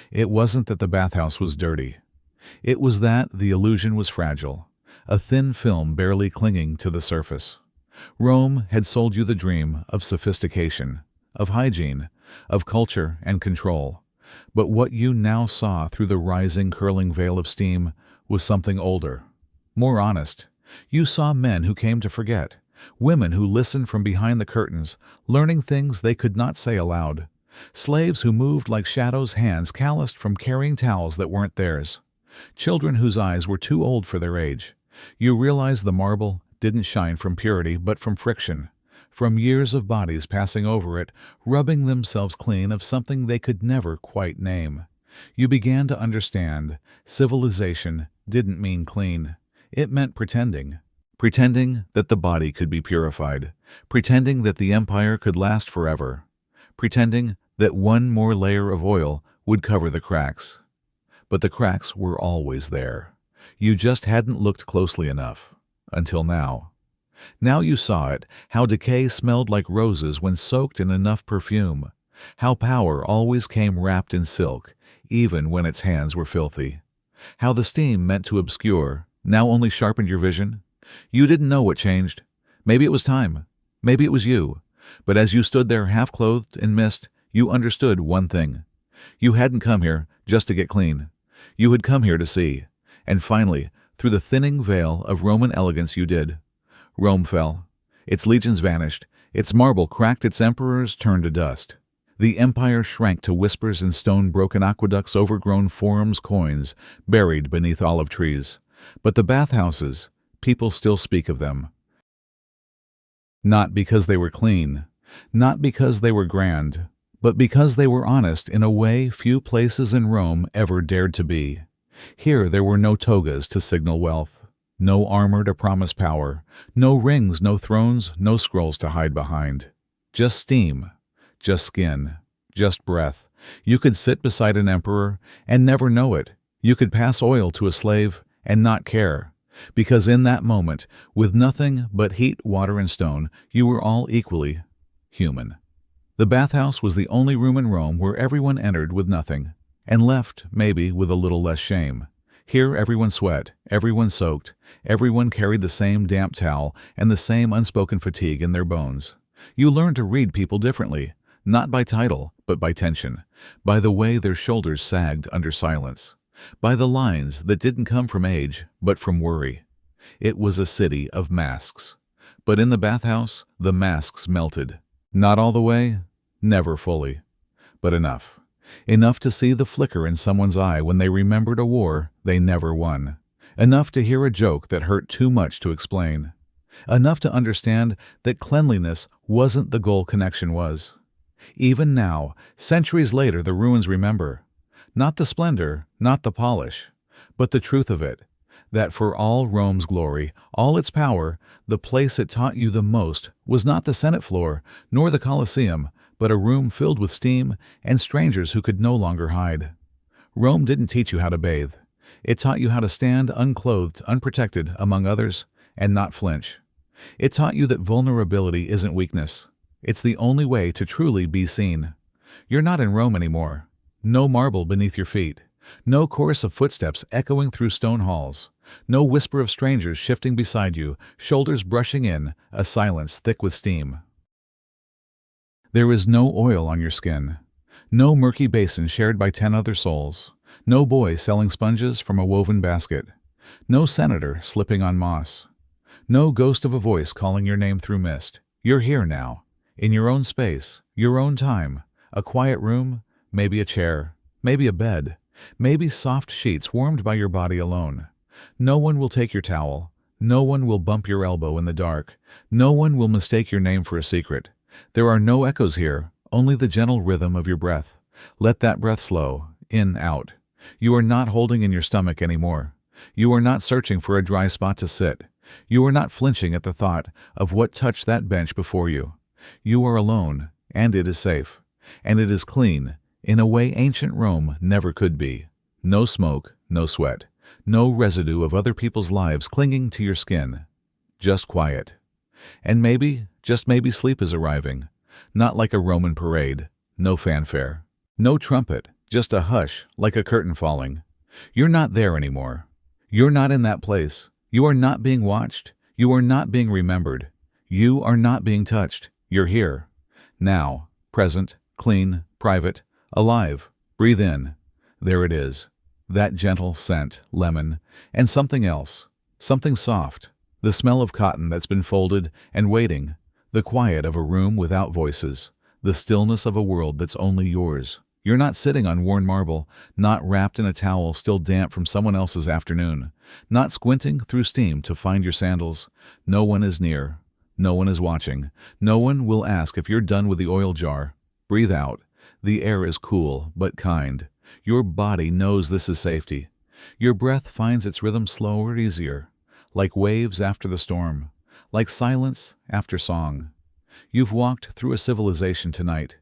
It wasn't that the bathhouse was dirty. It was that the illusion was fragile, a thin film barely clinging to the surface. Rome had sold you the dream of sophistication, of hygiene, of culture and control. But what you now saw through the rising, curling veil of steam was something older, more honest. You saw men who came to forget, women who listened from behind the curtains, learning things they could not say aloud, slaves who moved like shadows, hands calloused from carrying towels that weren't theirs, children whose eyes were too old for their age. You realized the marble didn't shine from purity but from friction, from years of bodies passing over it, rubbing themselves clean of something they could never quite name. You began to understand civilization didn't mean clean. It meant pretending. Pretending that the body could be purified. Pretending that the empire could last forever. Pretending that one more layer of oil would cover the cracks. But the cracks were always there. You just hadn't looked closely enough. Until now. Now you saw it, how decay smelled like roses when soaked in enough perfume. How power always came wrapped in silk, even when its hands were filthy. How the steam meant to obscure, now only sharpened your vision. You didn't know what changed. Maybe it was time. Maybe it was you. But as you stood there half-clothed in mist, you understood one thing. You hadn't come here just to get clean. You had come here to see. And finally, through the thinning veil of Roman elegance you did. Rome fell. Its legions vanished. Its marble cracked. Its emperors turned to dust. The empire shrank to whispers in stone-broken aqueducts, overgrown forums, coins, buried beneath olive trees. But the bathhouses, people still speak of them. Not because they were clean, not because they were grand, but because they were honest in a way few places in Rome ever dared to be. Here there were no togas to signal wealth, No armor to promise power, no rings, no thrones, no scrolls to hide behind. Just steam, just skin, just breath. You could sit beside an emperor and never know it. You could pass oil to a slave and not care. Because in that moment, with nothing but heat, water, and stone, you were all equally human. The bathhouse was the only room in Rome where everyone entered with nothing, and left, maybe, with a little less shame. Here everyone sweat, everyone soaked, everyone carried the same damp towel and the same unspoken fatigue in their bones. You learn to read people differently, not by title, but by tension, by the way their shoulders sagged under silence, by the lines that didn't come from age, but from worry. It was a city of masks. But in the bathhouse, the masks melted. Not all the way, never fully, but enough. Enough to see the flicker in someone's eye when they remembered a war they never won. Enough to hear a joke that hurt too much to explain. Enough to understand that cleanliness wasn't the goal, connection was. Even now, centuries later, the ruins remember. Not the splendor, not the polish, but the truth of it, that for all Rome's glory, all its power, the place it taught you the most was not the Senate floor, nor the Colosseum, but a room filled with steam and strangers who could no longer hide. Rome didn't teach you how to bathe. It taught you how to stand unclothed, unprotected, among others, and not flinch. It taught you that vulnerability isn't weakness. It's the only way to truly be seen. You're not in Rome anymore. No marble beneath your feet. No chorus of footsteps echoing through stone halls. No whisper of strangers shifting beside you, shoulders brushing in, a silence thick with steam. There is no oil on your skin. No murky basin shared by 10 other souls. No boy selling sponges from a woven basket. No senator slipping on moss. No ghost of a voice calling your name through mist. You're here now, in your own space, your own time, a quiet room, maybe a chair, maybe a bed, maybe soft sheets warmed by your body alone. No one will take your towel. No one will bump your elbow in the dark. No one will mistake your name for a secret. There are no echoes here, only the gentle rhythm of your breath. Let that breath slow, in, out. You are not holding in your stomach anymore. You are not searching for a dry spot to sit. You are not flinching at the thought of what touched that bench before you. You are alone, and it is safe. And it is clean, in a way ancient Rome never could be. No smoke, no sweat, no residue of other people's lives clinging to your skin. Just quiet. And maybe, just maybe, sleep is arriving. Not like a Roman parade. No fanfare. No trumpet. Just a hush, like a curtain falling. You're not there anymore. You're not in that place. You are not being watched. You are not being remembered. You are not being touched. You're here. Now. Present. Clean. Private. Alive. Breathe in. There it is. That gentle scent, lemon, and something else. Something soft. The smell of cotton that's been folded and waiting. The quiet of a room without voices. The stillness of a world that's only yours. You're not sitting on worn marble, not wrapped in a towel still damp from someone else's afternoon, not squinting through steam to find your sandals. No one is near. No one is watching. No one will ask if you're done with the oil jar. Breathe out. The air is cool, but kind. Your body knows this is safety. Your breath finds its rhythm slower, easier, like waves after the storm, like silence after song. You've walked through a civilization tonight.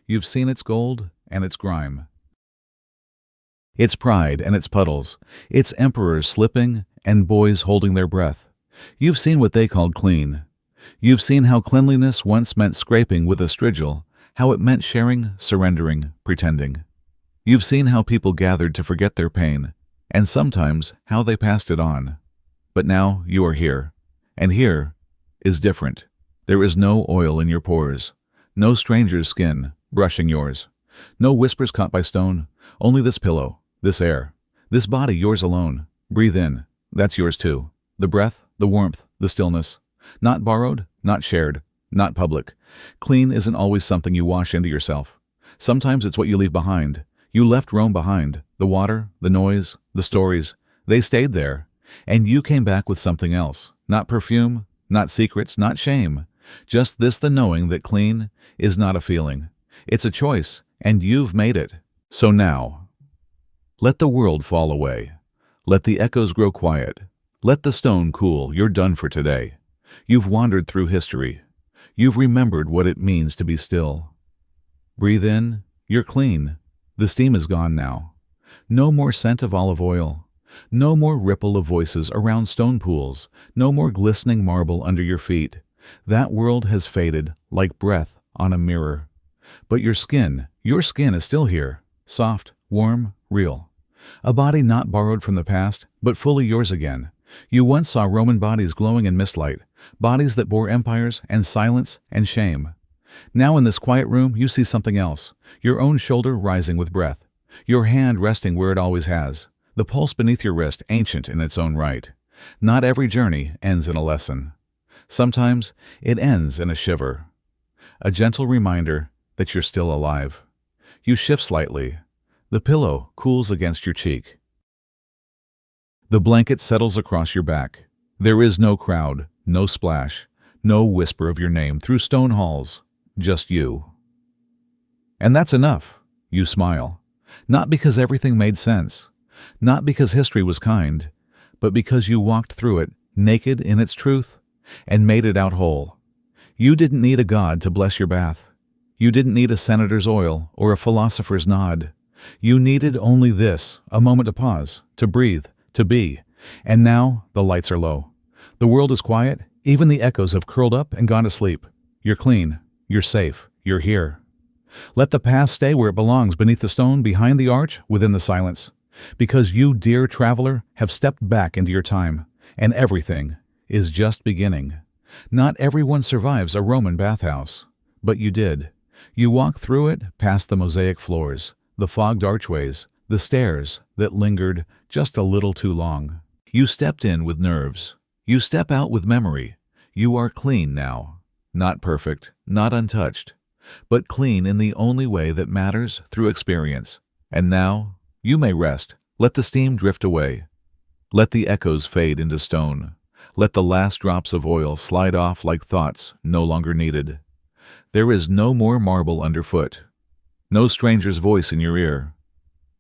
You've seen its gold and its grime, its pride and its puddles, its emperors slipping and boys holding their breath. You've seen what they called clean. You've seen how cleanliness once meant scraping with a strigil, how it meant sharing, surrendering, pretending. You've seen how people gathered to forget their pain, and sometimes how they passed it on. But now you are here, and here is different. There is no oil in your pores, no stranger's skin brushing yours, no whispers caught by stone, only this pillow, this air, this body yours alone. Breathe in, that's yours too. The breath, the warmth, the stillness. Not borrowed, not shared, not public. Clean isn't always something you wash into yourself. Sometimes it's what you leave behind. You left Rome behind. The water, the noise, the stories. They stayed there. And you came back with something else. Not perfume, not secrets, not shame. Just this, the knowing that clean is not a feeling. It's a choice, and you've made it. So now, let the world fall away. Let the echoes grow quiet. Let the stone cool, you're done for today. You've wandered through history. You've remembered what it means to be still. Breathe in, you're clean. The steam is gone now. No more scent of olive oil. No more ripple of voices around stone pools. No more glistening marble under your feet. That world has faded like breath on a mirror. But your skin is still here, soft, warm, real. A body not borrowed from the past, but fully yours again. You once saw Roman bodies glowing in mistlight, bodies that bore empires and silence and shame. Now in this quiet room you see something else, your own shoulder rising with breath, your hand resting where it always has, the pulse beneath your wrist ancient in its own right. Not every journey ends in a lesson. Sometimes it ends in a shiver, a gentle reminder that you're still alive. You shift slightly. The pillow cools against your cheek. The blanket settles across your back. There is no crowd, no splash, no whisper of your name through stone halls, just you. And that's enough. You smile. Not because everything made sense, not because history was kind, but because you walked through it, naked in its truth, and made it out whole. You didn't need a god to bless your bath. You didn't need a senator's oil or a philosopher's nod. You needed only this, a moment to pause, to breathe, to be. And now the lights are low. The world is quiet. Even the echoes have curled up and gone to sleep. You're clean. You're safe. You're here. Let the past stay where it belongs, beneath the stone, behind the arch, within the silence. Because you, dear traveler, have stepped back into your time, and everything is just beginning. Not everyone survives a Roman bathhouse, but you did. You walked through it, past the mosaic floors, the fogged archways, the stairs that lingered just a little too long. You stepped in with nerves. You step out with memory. You are clean now. Not perfect, not untouched, but clean in the only way that matters, through experience. And now, you may rest. Let the steam drift away. Let the echoes fade into stone. Let the last drops of oil slide off like thoughts no longer needed. There is no more marble underfoot. No stranger's voice in your ear.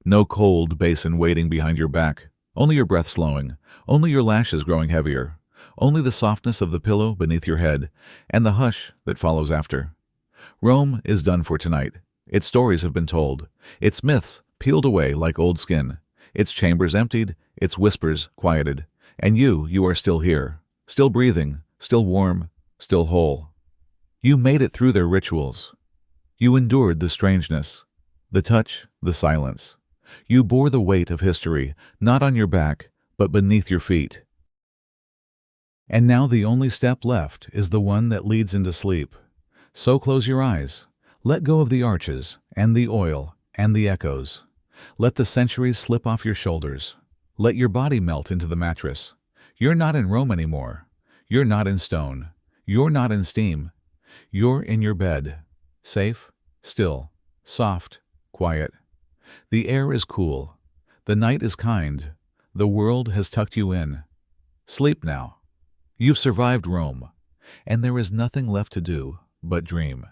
No cold basin waiting behind your back. Only your breath slowing. Only your lashes growing heavier. Only the softness of the pillow beneath your head, and the hush that follows after. Rome is done for tonight. Its stories have been told. Its myths peeled away like old skin. Its chambers emptied, its whispers quieted. And you are still here. Still breathing, still warm, still whole. You made it through their rituals. You endured the strangeness, the touch, the silence. You bore the weight of history, not on your back, but beneath your feet. And now the only step left is the one that leads into sleep. So close your eyes. Let go of the arches, and the oil, and the echoes. Let the centuries slip off your shoulders. Let your body melt into the mattress. You're not in Rome anymore. You're not in stone. You're not in steam. You're in your bed. Safe, still, soft, quiet. The air is cool. The night is kind. The world has tucked you in. Sleep now. You've survived Rome, and there is nothing left to do but dream.